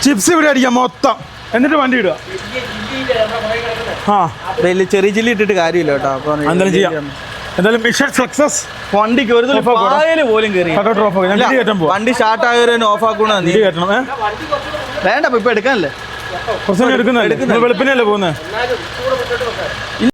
ചിപ്സ് ഇവിടെ അടിക്കുക മൊത്തം, എന്നിട്ട് വണ്ടി ഇടുക. ആ വലിയ ചെറിയ ചില്ലി ഇട്ടിട്ട് കാര്യമില്ല കേട്ടോ. അപ്പൊ എന്തായാലും ചെയ്യാം. എന്തായാലും മിഷൻ സക്സസ്. വണ്ടിക്ക് ഒരു പായല് പോലും കയറി. വണ്ടി സ്റ്റാർട്ട് ആയവരെ ഓഫ് ആക്കണ നീ കയറ്റണം. വേണ്ട, ഇപ്പൊ എടുക്കാനല്ലേ കുറച്ച് എടുക്കുന്ന വെളുപ്പിനല്ലേ പോകുന്നത്.